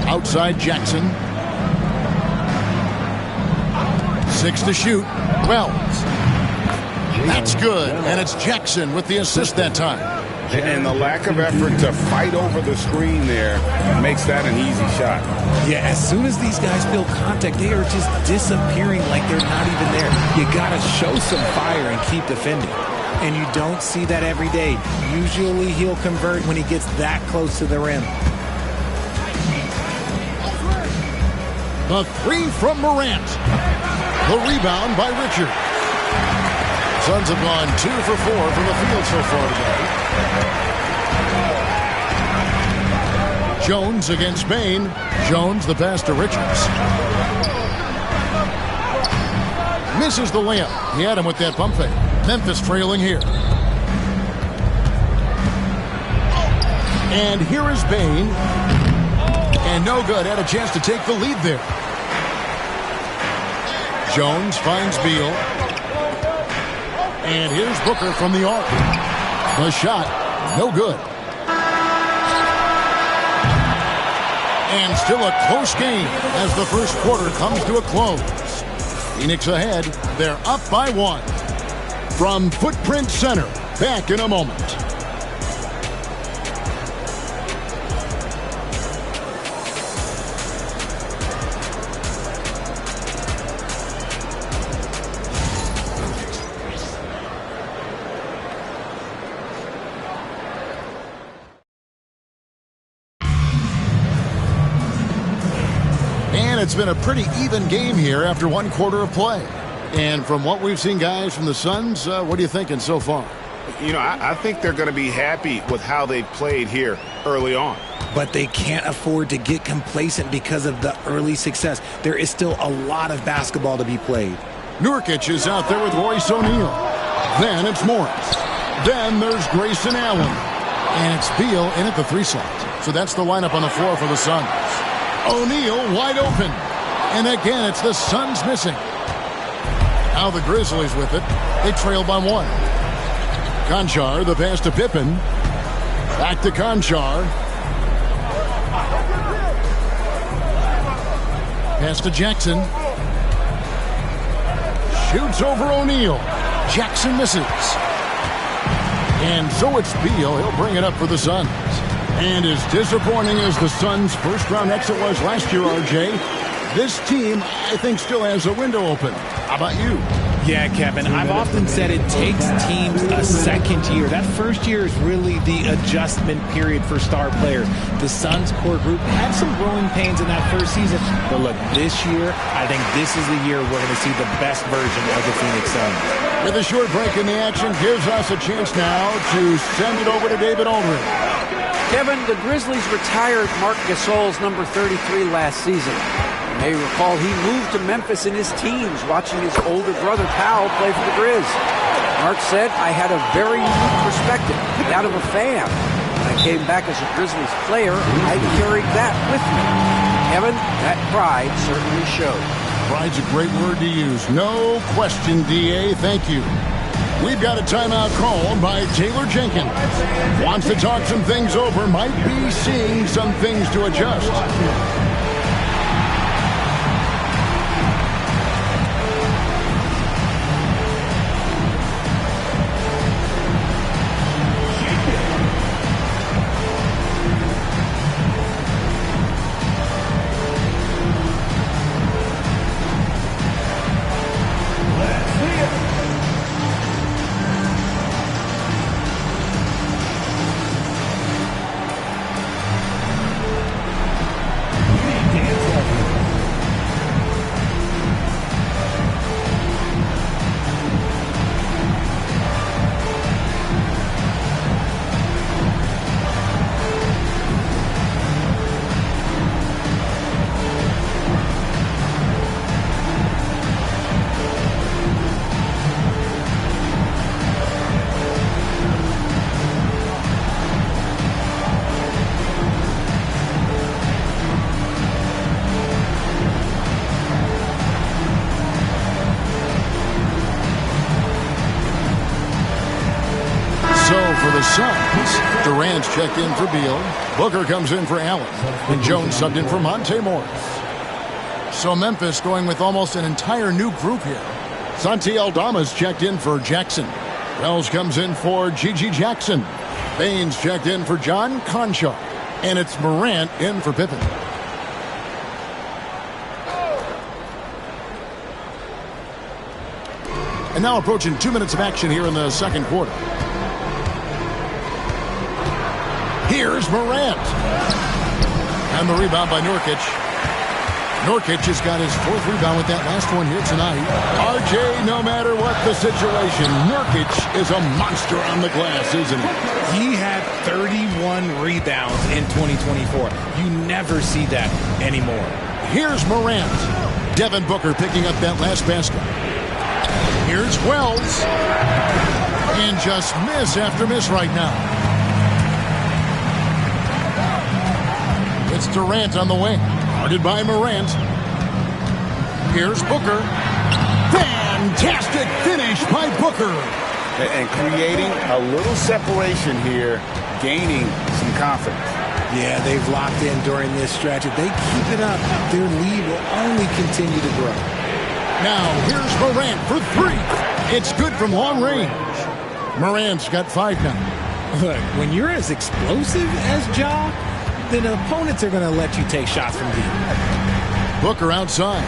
Outside, Jackson. 6 to shoot. Wells. That's good. And it's Jackson with the assist that time. And the lack of effort to fight over the screen there makes that an easy shot. Yeah, as soon as these guys feel contact, they are just disappearing like they're not even there. You got to show some fire and keep defending. And you don't see that every day. Usually he'll convert when he gets that close to the rim. The three from Morant. The rebound by Richard. Suns have gone 2 for 4 from the field so far today. Jones against Bane. Jones the pass to Richards. Misses the layup. He had him with that pump fake. Memphis trailing here. And here is Bane. And no good. Had a chance to take the lead there. Jones finds Beal. And here's Booker from the arc. The shot, no good. And still a close game as the first quarter comes to a close. Phoenix ahead. They're up by 1. From Footprint Center, back in a moment. It's been a pretty even game here after 1 quarter of play. And from what we've seen, guys, from the Suns, what are you thinking so far? You know, I think they're going to be happy with how they've played here early on. But they can't afford to get complacent because of the early success. There is still a lot of basketball to be played. Nurkic is out there with Royce O'Neal. Then it's Morris. Then there's Grayson Allen. And it's Beal in at the 3 slot. So that's the lineup on the floor for the Suns. O'Neal wide open. And again, it's the Suns missing. Now the Grizzlies with it. They trail by 1. Conchar, the pass to Pippen. Back to Conchar. Pass to Jackson. Shoots over O'Neal. Jackson misses. And so it's Beal. He'll bring it up for the Suns. And as disappointing as the Suns' first-round exit was last year, RJ, this team, I think, still has a window open. How about you? Yeah, Kevin, I've often said it takes teams a second year. That first year is really the adjustment period for star players. The Suns core group had some growing pains in that first season. But look, this year, I think this is the year we're going to see the best version of the Phoenix Suns. With a short break in the action, gives us a chance now to send it over to David Aldridge. Kevin, the Grizzlies retired Marc Gasol's number 33 last season. You may recall he moved to Memphis in his teens, watching his older brother Powell play for the Grizz. Marc said, I had a very unique perspective, that of a fan. When I came back as a Grizzlies player, I carried that with me. Kevin, that pride certainly showed. Pride's a great word to use. No question, D.A. Thank you. We've got a timeout called by Taylor Jenkins. Wants to talk some things over, might be seeing some things to adjust. For the Suns, Durant's checked in for Beal. Booker comes in for Allen. And Jones subbed in for Monte Morris. So Memphis going with almost an entire new group here. Santi Aldama's checked in for Jackson. Wells comes in for Gigi Jackson. Baines checked in for John Conchar. And it's Morant in for Pippen. And now approaching 2 minutes of action here in the second quarter. Here's Morant. And the rebound by Nurkic. Nurkic has got his 4th rebound with that last one here tonight. RJ, no matter what the situation, Nurkic is a monster on the glass, isn't he? He had 31 rebounds in 2024. You never see that anymore. Here's Morant. Devin Booker picking up that last basket. Here's Wells. And just miss after miss right now. It's Durant on the wing. Guarded by Morant. Here's Booker. Fantastic finish by Booker. And creating a little separation here, gaining some confidence. Yeah, they've locked in during this stretch. If they keep it up, their lead will only continue to grow. Now, here's Morant for 3. It's good from long range. Morant's got 5 now. Look, when you're as explosive as Ja, then opponents are going to let you take shots from deep. Booker outside.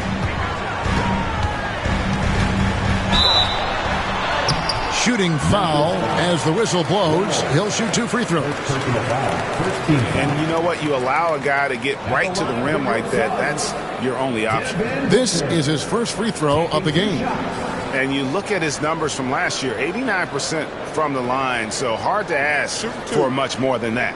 Shooting foul as the whistle blows. He'll shoot 2 free throws. And you know what? You allow a guy to get right to the rim like that. That's your only option. This is his first free throw of the game. And you look at his numbers from last year, 89% from the line. So hard to ask for much more than that.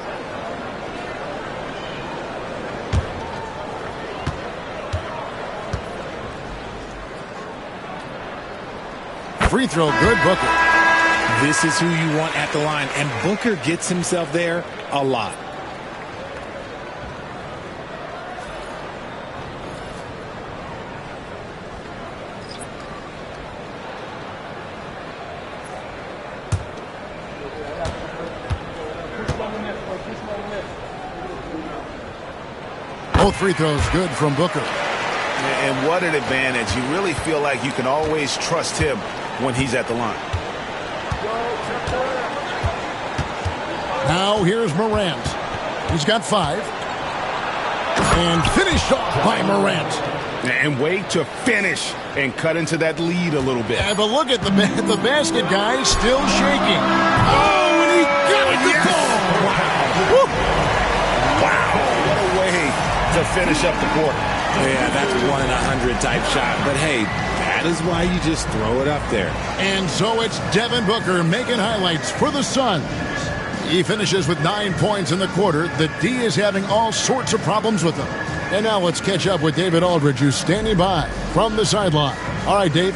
Free throw good, Booker. This is who you want at the line, and Booker gets himself there a lot. Both free throws good from Booker. And what an advantage. You really feel like you can always trust him when he's at the line. Now here's Morant. He's got 5. And finished off by Morant. And wait to finish and cut into that lead a little bit. Yeah, but look at the basket, guys, still shaking. Oh, and he got it to go. Wow, what a way to finish up the quarter. Yeah, that's 1 in 100 type shot. But hey, that is why you just throw it up there. And so it's Devin Booker making highlights for the Suns. He finishes with 9 points in the quarter. The D is having all sorts of problems with him. And now let's catch up with David Aldridge, who's standing by from the sideline. All right, Dave.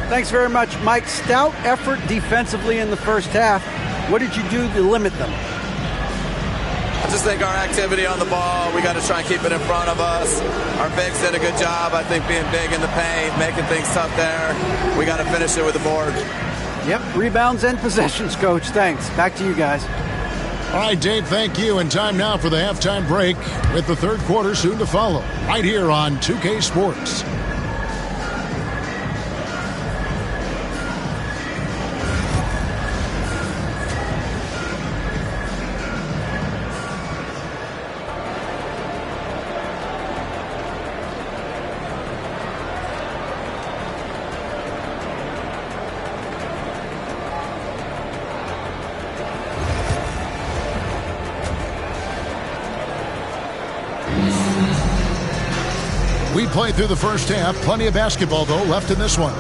Thanks very much, Mike. Stout effort defensively in the first half. What did you do to limit them? I just think our activity on the ball, we got to try and keep it in front of us. Our bigs did a good job, I think, being big in the paint, making things tough there. We got to finish it with the board. Yep, rebounds and possessions, Coach. Thanks. Back to you guys. All right, Dave, thank you. And time now for the halftime break with the third quarter soon to follow right here on 2K Sports. We played through the first half. Plenty of basketball, though, left in this one.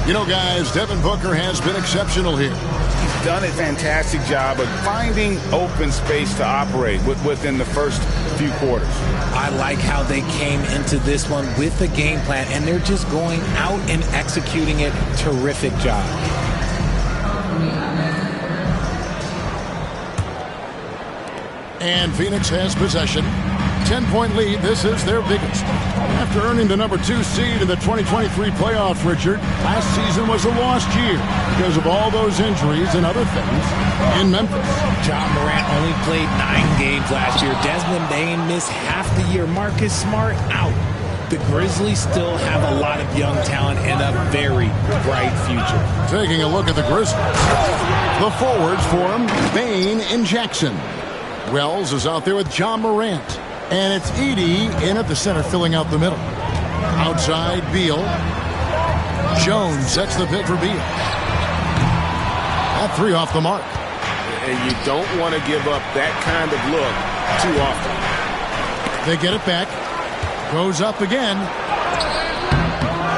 You know, guys, Devin Booker has been exceptional here. He's done a fantastic job of finding open space to operate within the first few quarters. I like how they came into this one with a game plan, and they're just going out and executing it. Terrific job. And Phoenix has possession. 10-point lead. This is their biggest. After earning the number 2 seed in the 2023 playoffs, Richard, last season was a lost year because of all those injuries and other things in Memphis. Ja Morant only played 9 games last year. Desmond Bane missed half the year. Marcus Smart out. The Grizzlies still have a lot of young talent and a very bright future. Taking a look at the Grizzlies. The forwards for them, Bane and Jackson. Wells is out there with Ja Morant. And it's Edey in at the center, filling out the middle. Outside, Beal. Jones sets the pick for Beal. That 3 off the mark. And you don't want to give up that kind of look too often. They get it back. Goes up again.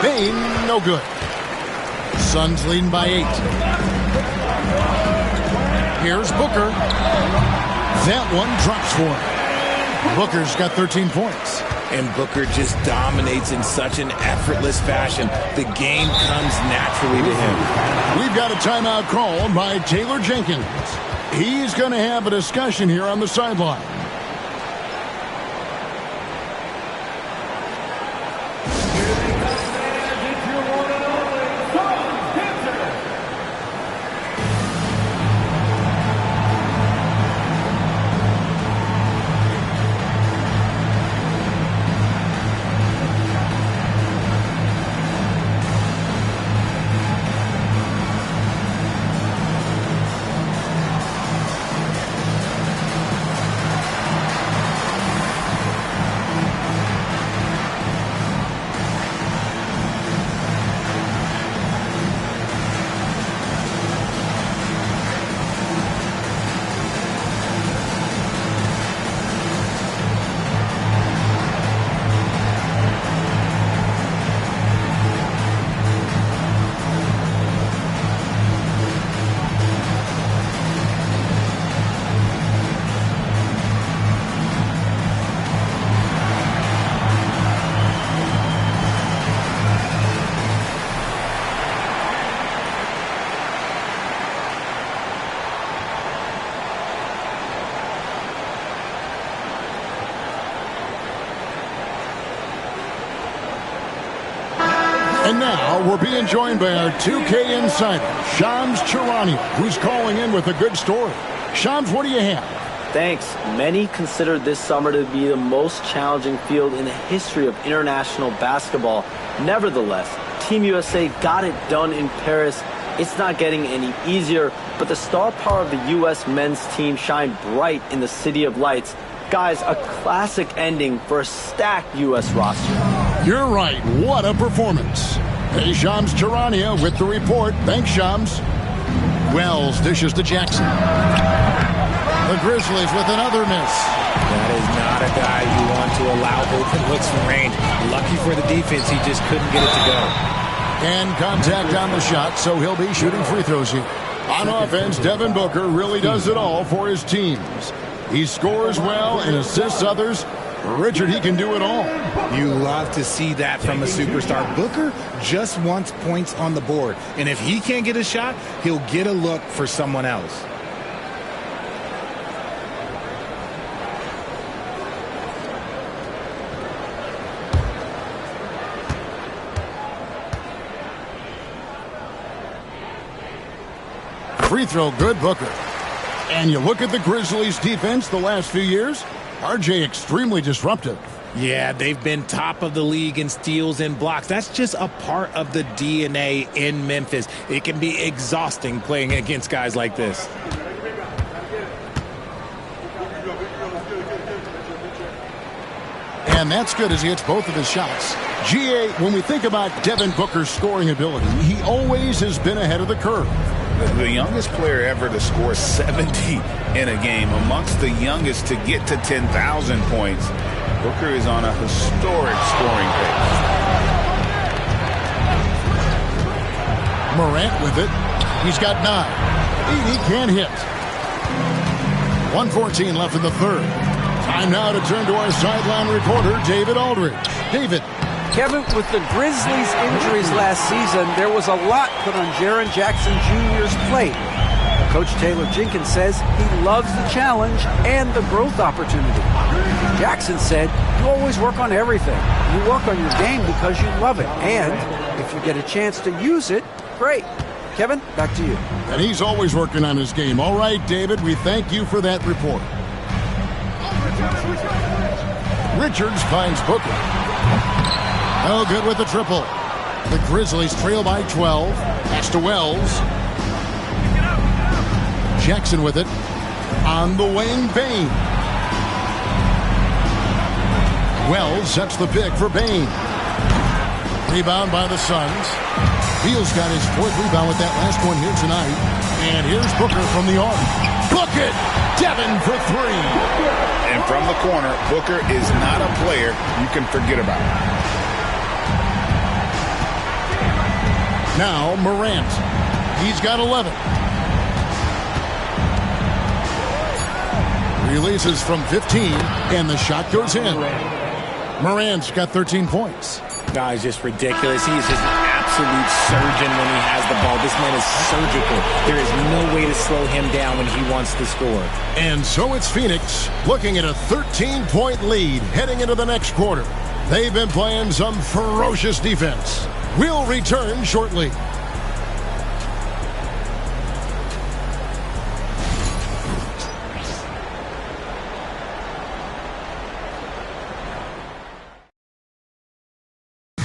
Bane, no good. Suns leading by 8. Here's Booker. That one drops for him. Booker's got 13 points. And Booker just dominates in such an effortless fashion. The game comes naturally to him. We've got a timeout called by Taylor Jenkins. He's going to have a discussion here on the sideline. And now we're being joined by our 2K insider, Shams Charania, who's calling in with a good story. Shams, what do you have? Thanks. Many consider this summer to be the most challenging field in the history of international basketball. Nevertheless, Team USA got it done in Paris. It's not getting any easier, but the star power of the U.S. men's team shined bright in the City of Lights. Guys, a classic ending for a stacked U.S. roster. You're right. What a performance. Hey, Shams Charania with the report. Thanks, Shams. Wells dishes to Jackson. The Grizzlies with another miss. That is not a guy you want to allow open looks from range. Lucky for the defense, he just couldn't get it to go. And contact on the shot, so he'll be shooting free throws here. On offense, Devin Booker really does it all for his teams. He scores well and assists others. Richard, he can do it all. You love to see that from a superstar. Booker just wants points on the board. And if he can't get a shot, he'll get a look for someone else. Free throw good, Booker. And you look at the Grizzlies' defense the last few years, RJ extremely disruptive. Yeah, they've been top of the league in steals and blocks. That's just a part of the DNA in Memphis. It can be exhausting playing against guys like this. And that's good as he hits both of his shots. GA, when we think about Devin Booker's scoring ability, he always has been ahead of the curve. The youngest player ever to score 70 in a game, amongst the youngest to get to 10,000 points. Booker is on a historic scoring pace. Morant with it. He's got 9. He can't hit. 1:14 left in the third. Time now to turn to our sideline reporter, David Aldridge. David. Kevin, with the Grizzlies' injuries last season, there was a lot put on Jaren Jackson Jr.'s plate. Coach Taylor Jenkins says he loves the challenge and the growth opportunity. Jackson said, you always work on everything. You work on your game because you love it. And if you get a chance to use it, great. Kevin, back to you. And he's always working on his game. All right, David, we thank you for that report. Richards finds Booker. Oh, good with the triple. The Grizzlies trail by 12. Pass to Wells. Jackson with it. On the wing, Bane. Wells sets the pick for Bane. Rebound by the Suns. Beal's got his 4th rebound with that last one here tonight. And here's Booker from the arc. Book it! Devin for 3. And from the corner, Booker is not a player you can forget about. Now Morant. He's got 11. Releases from 15, and the shot goes in. Morant's got 13 points. No, he's just ridiculous. He's just an absolute surgeon when he has the ball. This man is surgical. There is no way to slow him down when he wants to score. And so it's Phoenix looking at a 13-point lead heading into the next quarter. They've been playing some ferocious defense. We'll return shortly.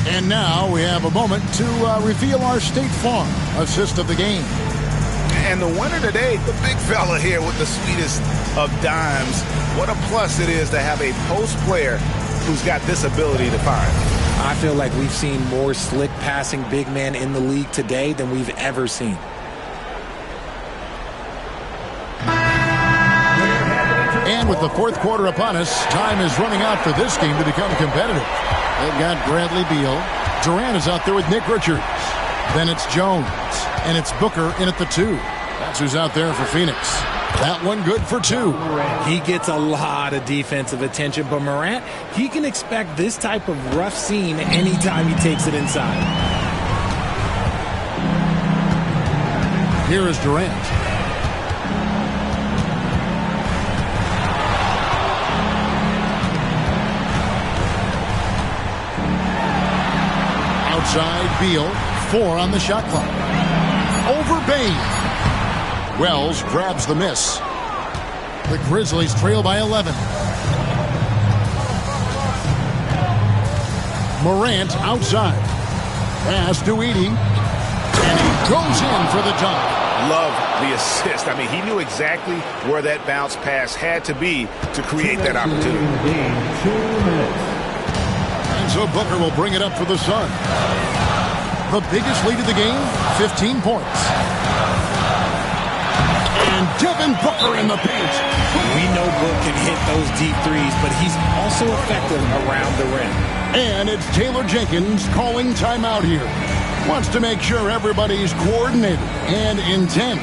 And now we have a moment to reveal our State Farm assist of the game. And the winner today, the big fella here with the sweetest of dimes. What a plus it is to have a post player who's got this ability to find. I feel like we've seen more slick passing big men in the league today than we've ever seen. And with the 4th quarter upon us, time is running out for this game to become competitive. They've got Bradley Beal. Durant is out there with Nick Richards. Then it's Jones. And it's Booker in at the 2. That's who's out there for Phoenix. That one good for 2. He gets a lot of defensive attention, but Morant, he can expect this type of rough scene anytime he takes it inside. Here is Durant. Outside Beal, 4 on the shot clock. Over Bane. Wells grabs the miss. The Grizzlies trail by 11. Morant outside. Pass to Edey. And he goes in for the dunk. Love the assist. I mean, he knew exactly where that bounce pass had to be to create that opportunity. And so Booker will bring it up for the Suns. The biggest lead of the game, 15 points. And Devin Booker in the paint. We know Book can hit those deep threes, but he's also effective around the rim. And it's Taylor Jenkins calling timeout here. Wants to make sure everybody's coordinated and intent.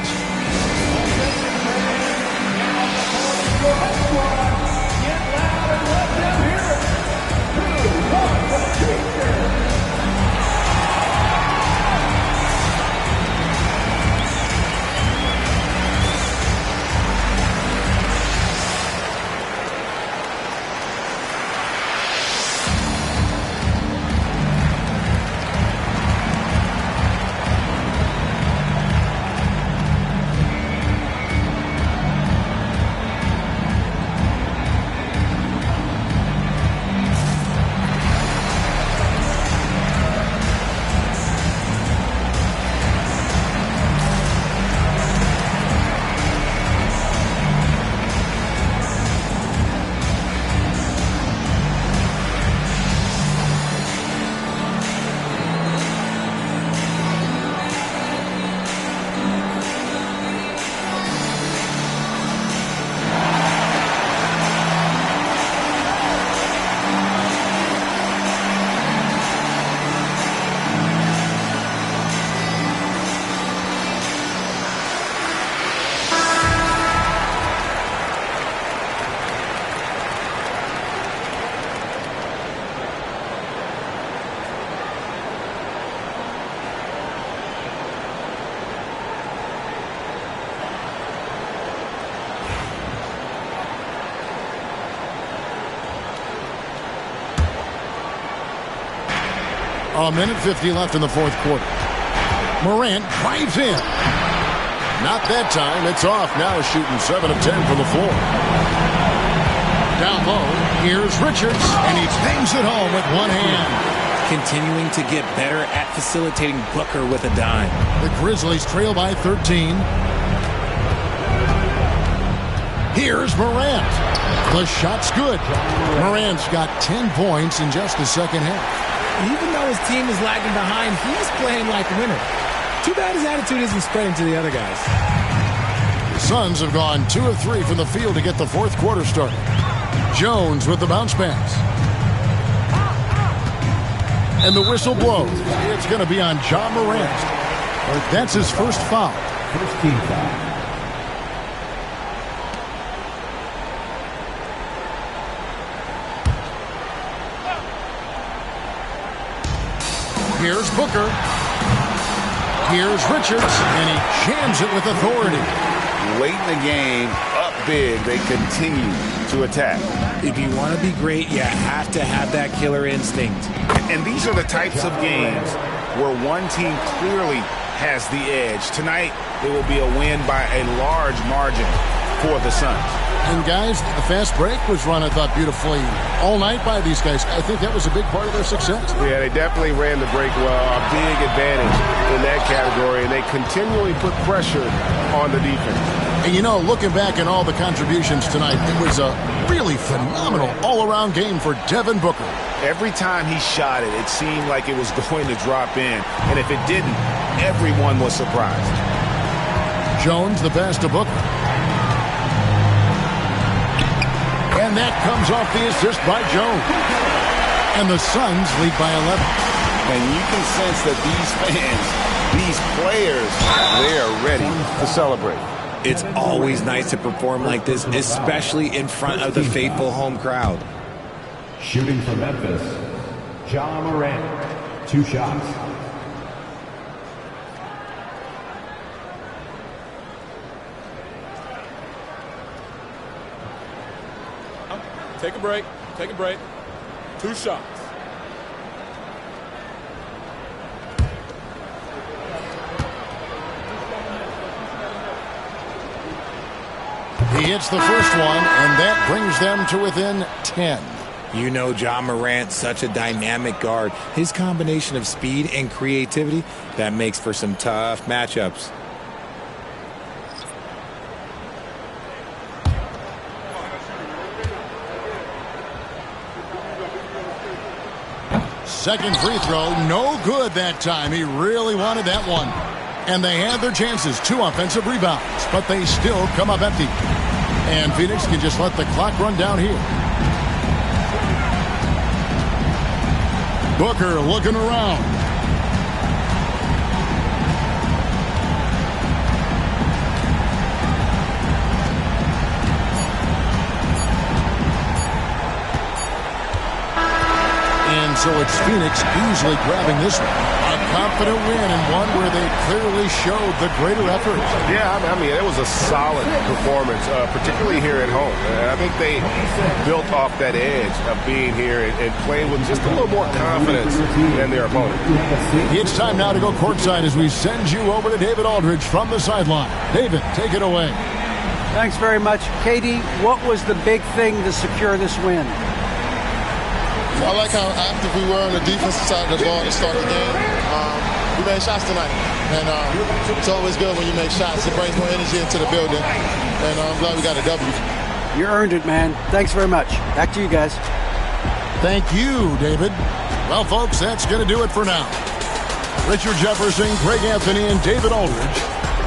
1:50 left in the fourth quarter. Morant drives in. Not that time. It's off now, shooting 7 of 10 from the floor. Down low, here's Richards, and he bangs it home with one hand. Continuing to get better at facilitating Booker with a dime. The Grizzlies trail by 13. Here's Morant. The shot's good. Morant's got 10 points in just the second half. Even though his team is lagging behind, he's playing like a winner. Too bad his attitude isn't spreading to the other guys. The Suns have gone 2 of 3 from the field to get the fourth quarter started. Jones with the bounce pass. And the whistle blows. It's going to be on Ja Morant. That's his first foul. First team foul. Here's Booker. Here's Richards, and he jams it with authority. Late in the game, up big, they continue to attack. If you want to be great, you have to have that killer instinct. And these are the types of games where one team clearly has the edge. Tonight, it will be a win by a large margin for the Suns. And guys, the fast break was run, I thought, beautifully all night by these guys. I think that was a big part of their success. Yeah, they definitely ran the break well. A big advantage in that category, and they continually put pressure on the defense. And you know, looking back at all the contributions tonight, it was a really phenomenal all-around game for Devin Booker. Every time he shot it, it seemed like it was going to drop in. And if it didn't, everyone was surprised. Jones, the pass to Booker. And that comes off the assist by Jones. And the Suns lead by 11. And you can sense that these fans, these players, they are ready to celebrate. It's always nice to perform like this, especially in front of the faithful home crowd. Shooting for Memphis, Ja Morant. 2 shots. Take a break. Take a break. 2 shots. He hits the first one, and that brings them to within 10. You know Ja Morant, such a dynamic guard. His combination of speed and creativity, that makes for some tough matchups. Second free throw, no good that time. He really wanted that one. And they had their chances, 2 offensive rebounds, but they still come up empty. And Phoenix can just let the clock run down here. Booker looking around. And so it's Phoenix easily grabbing this one. A confident win and one where they clearly showed the greater effort. Yeah, I mean, it was a solid performance, particularly here at home. And I think they built off that edge of being here and playing with just a little more confidence than their opponent. It's time now to go courtside as we send you over to David Aldridge from the sideline. David, take it away. Thanks very much. KD, what was the big thing to secure this win? I like how active we were on the defensive side of the ball to start the game. We made shots tonight, and it's always good when you make shots. It brings more energy into the building, and I'm glad we got a W. You earned it, man. Thanks very much. Back to you guys. Thank you, David. Well, folks, that's going to do it for now. Richard Jefferson, Greg Anthony, and David Aldridge.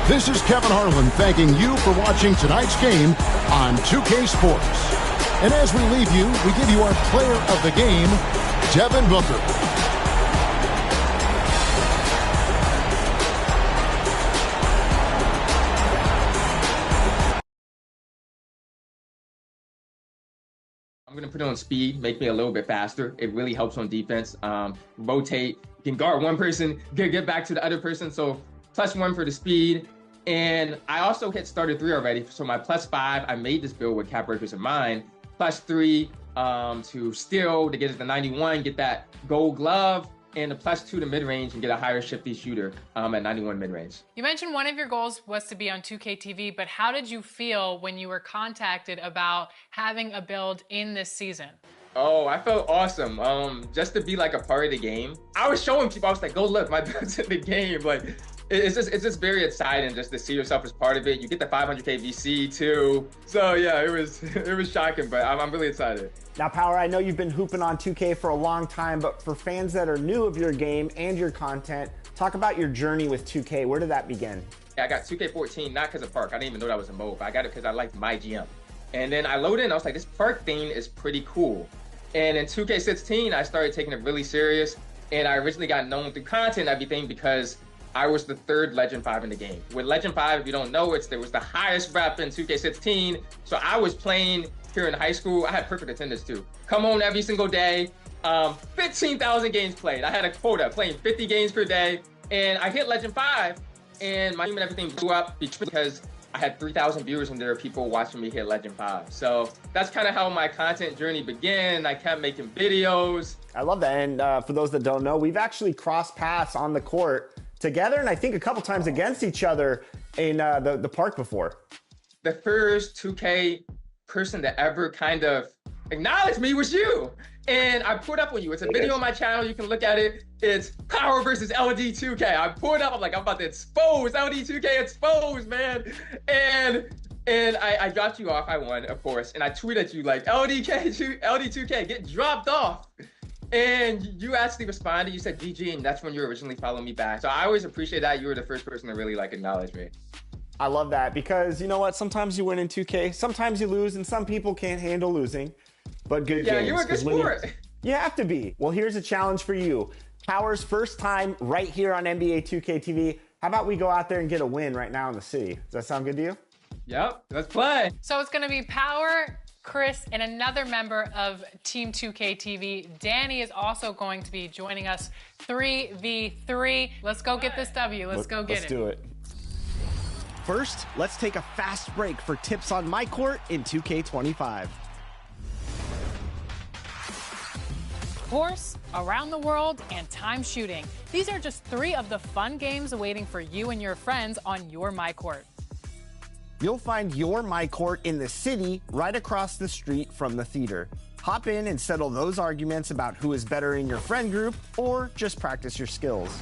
This is Kevin Harlan thanking you for watching tonight's game on 2K Sports. And as we leave you, we give you our player of the game, Devin Booker. I'm going to put it on speed, make me a little bit faster. It really helps on defense. Rotate, you can guard one person, get back to the other person. So +1 for the speed. And I also hit starter 3 already. So my +5, I made this build with cap breakers in mind. +3 to steal, to get it to 91, get that gold glove. and a +2 to mid-range and get a higher shifty shooter at 91 mid-range. You mentioned one of your goals was to be on 2K TV, but how did you feel when you were contacted about having a build in this season? Oh, I felt awesome. Just to be like a part of the game. I was showing people, I was like, go look, my build's in the game. Like, it's just very exciting just to see yourself as part of it. You get the 500K VC too. So yeah, it was shocking, but I'm really excited. Now, Power, I know you've been hooping on 2K for a long time, but for fans that are new of your game and your content, talk about your journey with 2K. Where did that begin? I got 2K14, not because of Park. I didn't even know that was a mode, but I got it because I liked my GM. And then I loaded in, I was like, this Park thing is pretty cool. And in 2K16, I started taking it really serious. And I originally got known through content and everything because I was the 3rd Legend 5 in the game. With Legend 5, if you don't know, there was the highest rep in 2K16. So I was playing here in high school. I had perfect attendance too. Come on every single day. 15,000 games played. I had a quota, playing 50 games per day. And I hit Legend 5 and my team and everything blew up because I had 3,000 viewers and there were people watching me hit Legend 5. So that's kind of how my content journey began. I kept making videos. I love that. And for those that don't know, we've actually crossed paths on the court together, and I think a couple times against each other in the park before. The first 2K person to ever kind of acknowledge me was you. And I put up on you. It's a video on my channel. You can look at it. It's Power versus LD2K. I put up. I'm like, I'm about to expose LD2K. Expose, man. And I dropped you off. I won, of course. And I tweeted you like, LD2K, get dropped off. And you actually responded. You said GG, and that's when you originally followed me back. So I always appreciate that. You were the first person to really like acknowledge me. I love that because you know what? Sometimes you win in 2K, sometimes you lose, and some people can't handle losing. But good games. Yeah, you're a good sport. You have to be. Well, here's a challenge for you. Power's first time right here on NBA 2K TV. How about we go out there and get a win right now in the city? Does that sound good to you? Yep, let's play. So it's going to be Power, Chris, and another member of Team 2K TV. Danny is also going to be joining us 3v3. Let's go get this W. Let's get it. Let's do it. First, let's take a fast break for tips on my court in 2K25. Course, Around the World, and Time Shooting. These are just 3 of the fun games awaiting for you and your friends on your MyCourt. You'll find your MyCourt in the city right across the street from the theater. Hop in and settle those arguments about who is better in your friend group, or just practice your skills.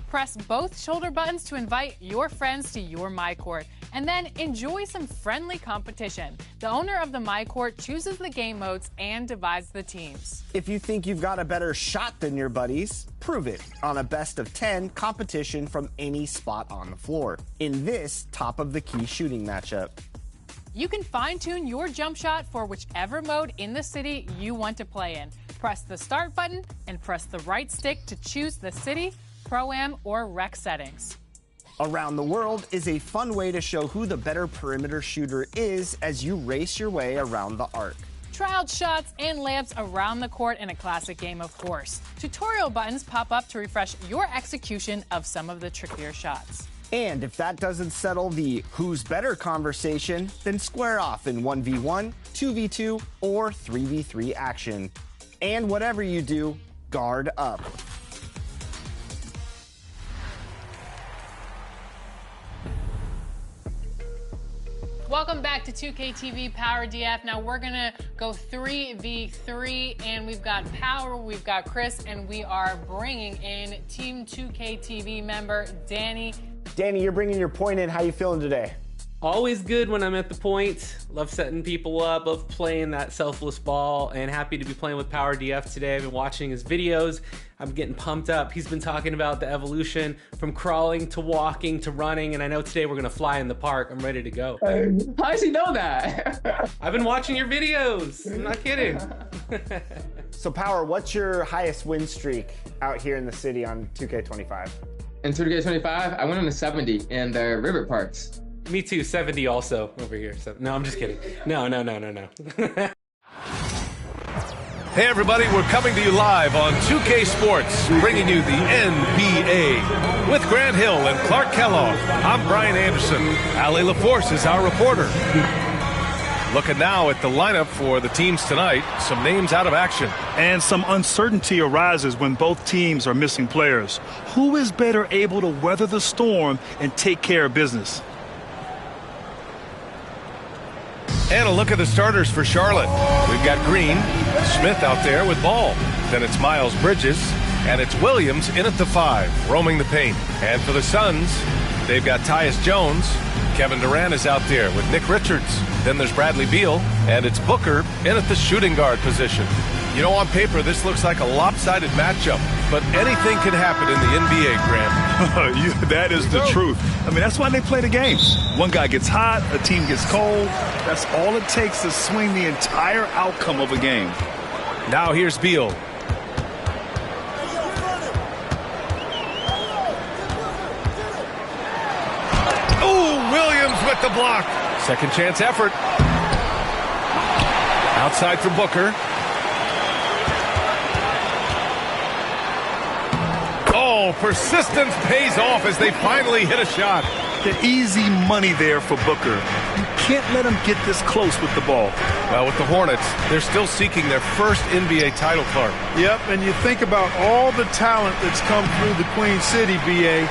Press both shoulder buttons to invite your friends to your MyCourt, and then enjoy some friendly competition. The owner of the MyCourt chooses the game modes and divides the teams. If you think you've got a better shot than your buddies, prove it on a best of 10 competition from any spot on the floor in this top of the key shooting matchup. You can fine-tune your jump shot for whichever mode in the city you want to play in. Press the start button and press the right stick to choose the city, Pro-Am, or Rec settings. Around the World is a fun way to show who the better perimeter shooter is as you race your way around the arc. Try out shots and layups around the court in a classic game, of course. Tutorial buttons pop up to refresh your execution of some of the trickier shots. And if that doesn't settle the who's better conversation, then square off in 1v1, 2v2, or 3v3 action. And whatever you do, guard up. Welcome back to 2K TV Power DF. Now we're gonna go 3v3, and we've got Power, we've got Chris, and we are bringing in Team 2K TV member Danny. Danny, you're bringing your point in. How you feeling today? Always good when I'm at the point. Love setting people up, love playing that selfless ball, and happy to be playing with Power DF today. I've been watching his videos. I'm getting pumped up. He's been talking about the evolution from crawling to walking to running, and I know today we're gonna fly in the park. I'm ready to go. How does he know that? I've been watching your videos. I'm not kidding. So Power, what's your highest win streak out here in the city on 2K25? In 2K25, I went on a 70 in the River Parks. Me too, 70 also over here. So, no, I'm just kidding. No. Hey everybody, we're coming to you live on 2K Sports, bringing you the NBA. With Grant Hill and Clark Kellogg, I'm Brian Anderson. Allie LaForce is our reporter. Looking now at the lineup for the teams tonight, some names out of action. And some uncertainty arises when both teams are missing players. Who is better able to weather the storm and take care of business? And a look at the starters for Charlotte. We've got Green, Smith out there with ball. Then it's Miles Bridges, and it's Williams in at the 5, roaming the paint. And for the Suns, they've got Tyus Jones. Kevin Durant is out there with Nick Richards. Then there's Bradley Beal, and it's Booker in at the shooting guard position. You know, on paper, this looks like a lopsided matchup, but anything can happen in the NBA, Grant. That is the truth. I mean, that's why they play the games. One guy gets hot, a team gets cold. That's all it takes to swing the entire outcome of a game. Now here's Beal. Oh, Williams with the block. Second chance effort. Outside for Booker. Oh, persistence pays off as they finally hit a shot. The easy money there for Booker. You can't let him get this close with the ball. Well, with the Hornets, they're still seeking their first NBA title, Clark. Yep, and you think about all the talent that's come through the Queen City, BA.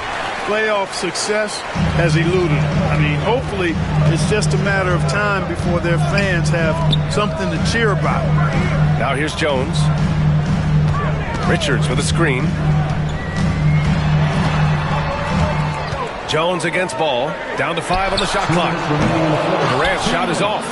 Playoff success has eluded them. I mean, hopefully it's just a matter of time before their fans have something to cheer about. Now here's Jones. Richards with a screen. Jones against Ball. Down to 5 on the shot clock. Durant's shot is off.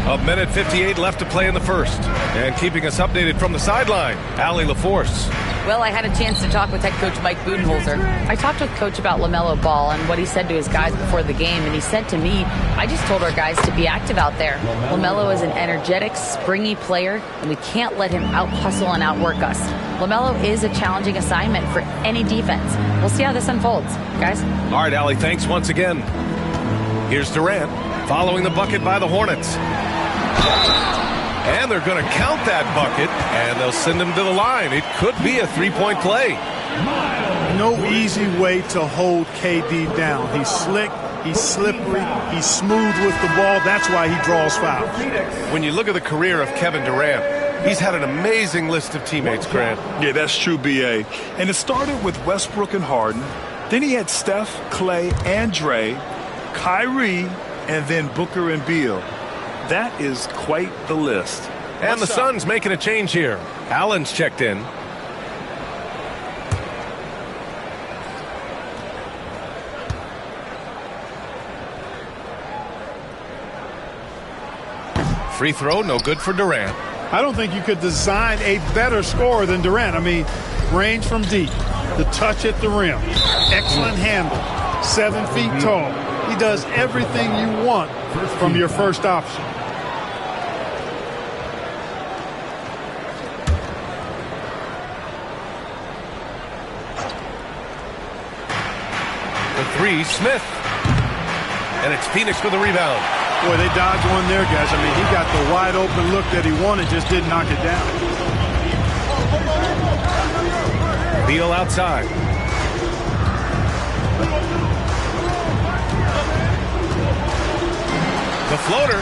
A minute 58 left to play in the first. And keeping us updated from the sideline, Allie LaForce. Well, I had a chance to talk with head coach Mike Budenholzer. I talked with coach about LaMelo Ball and what he said to his guys before the game, and he said to me, I just told our guys to be active out there. LaMelo is an energetic, springy player, and we can't let him out-hustle and outwork us. LaMelo is a challenging assignment for any defense. We'll see how this unfolds, guys. All right, Allie, thanks once again. Here's Durant following the bucket by the Hornets. And they're going to count that bucket, and they'll send him to the line. It could be a three-point play. No easy way to hold KD down. He's slick, he's slippery, he's smooth with the ball. That's why he draws fouls. When you look at the career of Kevin Durant, he's had an amazing list of teammates, Grant. Yeah, that's true, B.A. And it started with Westbrook and Harden. Then he had Steph, Clay, and Dre, Kyrie, and then Booker and Beal. That is quite the list. And the Suns making a change here. Allen's checked in. Free throw, no good for Durant. I don't think you could design a better scorer than Durant. I mean, range from deep, the touch at the rim, excellent handle, 7 feet tall. He does everything you want from your first option. The 3, Smith. And it's Phoenix with the rebound. Boy, they dodged one there, guys. I mean, he got the wide open look that he wanted, just didn't knock it down. Beal outside. The floater.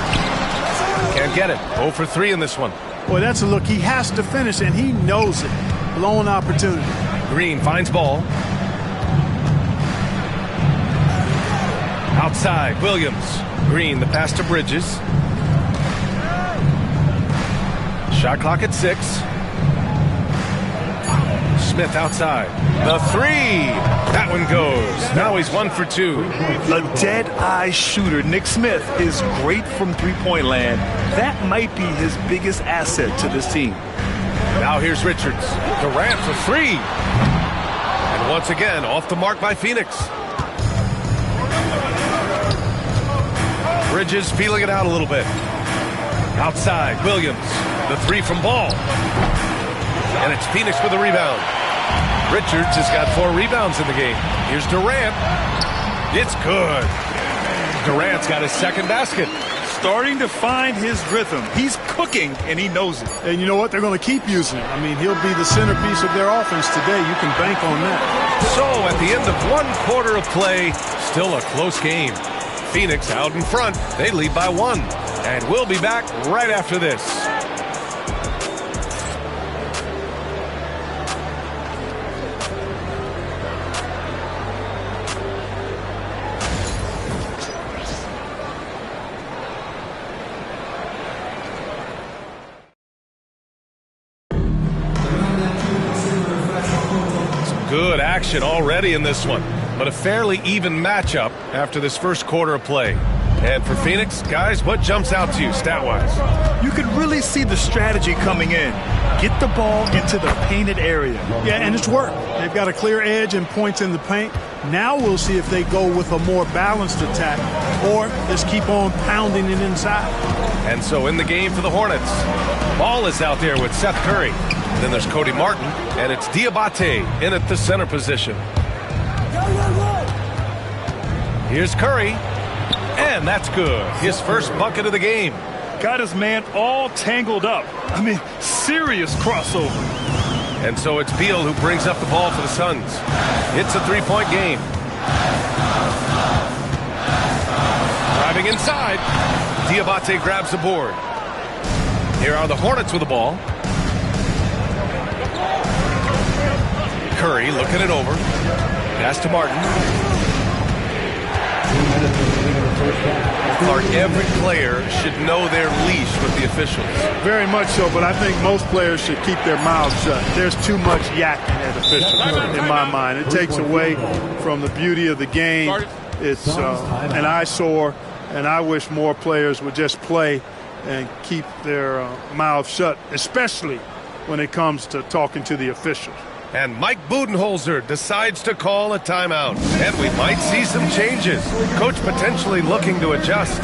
Can't get it. 0 for 3 in this one. Boy, that's a look he has to finish, and he knows it. Blown opportunity. Green finds Ball. Outside, Williams. Green, the pass to Bridges. Shot clock at 6. Smith outside. The 3. That one goes. Now he's 1 for 2. A dead-eye shooter. Nick Smith is great from three-point land. That might be his biggest asset to this team. Now here's Richards. Durant for 3. And once again, off the mark by Phoenix. Bridges feeling it out a little bit. Outside, Williams. The 3 from Ball. And it's Phoenix with the rebound. Richards has got 4 rebounds in the game. Here's Durant. It's good. Durant's got his second basket. Starting to find his rhythm. He's cooking, and he knows it. And you know what? They're going to keep using him. I mean, he'll be the centerpiece of their offense today. You can bank on that. So, at the end of 1 quarter of play, still a close game. Phoenix out in front. They lead by 1. And we'll be back right after this. Good action already in this one, but a fairly even matchup after this first quarter of play. And for Phoenix, guys, what jumps out to you stat-wise? You can really see the strategy coming in. Get the ball into the painted area. Yeah, and it's worked. They've got a clear edge and points in the paint. Now we'll see if they go with a more balanced attack or just keep on pounding it inside. And so in the game for the Hornets, Ball is out there with Seth Curry. Then there's Cody Martin, and it's Diabate in at the center position. Here's Curry, and that's good. His first bucket of the game. Got his man all tangled up. I mean, serious crossover. And so it's Beal who brings up the ball for the Suns. It's a three-point game. Driving inside, Diabate grabs the board. Here are the Hornets with the ball. Curry looking it over. Pass to Martin. Clark, every player should know their leash with the officials. Very much so, but I think most players should keep their mouths shut. There's too much yakking at officials in my mind. It takes away from the beauty of the game. It's an eyesore, and I wish more players would just play and keep their mouths shut, especially when it comes to talking to the officials. And Mike Budenholzer decides to call a timeout. And we might see some changes. Coach potentially looking to adjust.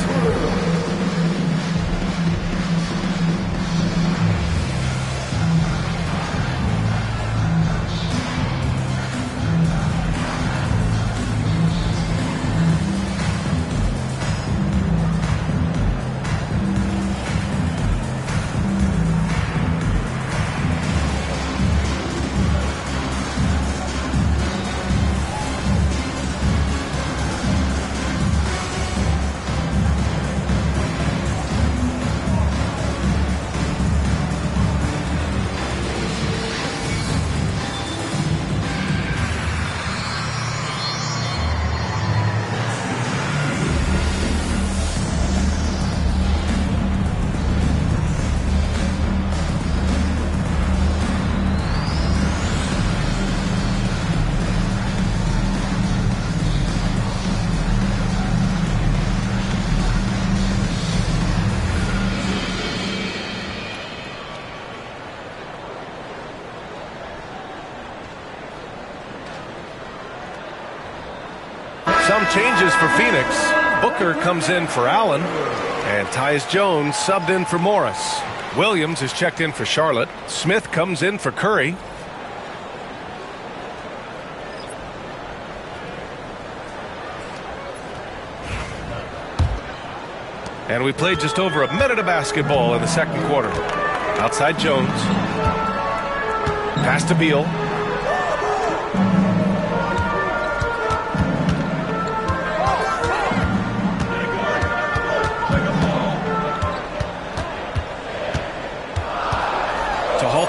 Some changes for Phoenix. Booker comes in for Allen, and Tyus Jones subbed in for Morris. Williams is checked in for Charlotte. Smith comes in for Curry. And we played just over a minute of basketball in the second quarter. Outside Jones. Pass to Beal.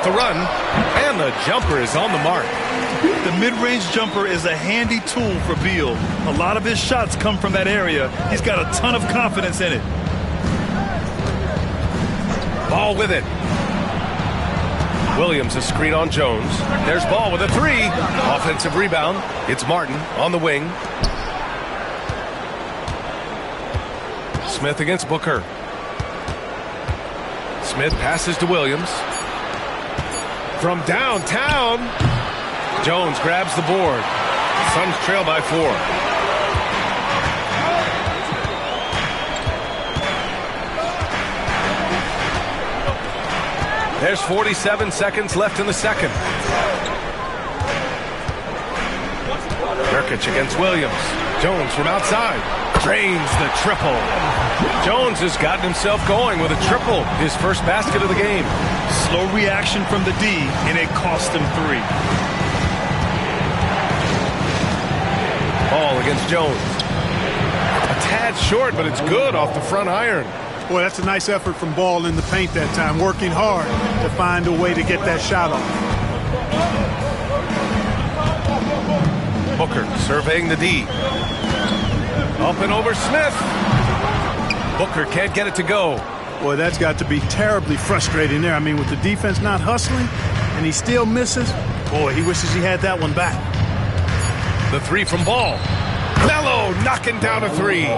The run, and the jumper is on the mark. The mid-range jumper is a handy tool for Beal. A lot of his shots come from that area. He's got a ton of confidence in it. Ball with it. Williams a screen on Jones. There's Ball with a three. Offensive rebound. It's Martin on the wing. Smith against Booker. Smith passes to Williams. From downtown, Jones grabs the board. Suns trail by 4. There's 47 seconds left in the second. Nurkic against Williams. Jones from outside. Drains the triple. Jones has gotten himself going with a triple. His first basket of the game. Slow reaction from the D, and it cost him 3. Ball against Jones. A tad short, but it's good off the front iron. Boy, that's a nice effort from Ball in the paint that time, working hard to find a way to get that shot off. Booker surveying the D. Up and over Smith. Booker can't get it to go. Boy, that's got to be terribly frustrating there. I mean, with the defense not hustling and he still misses, boy, he wishes he had that one back. The three from Ball. Melo knocking down a three.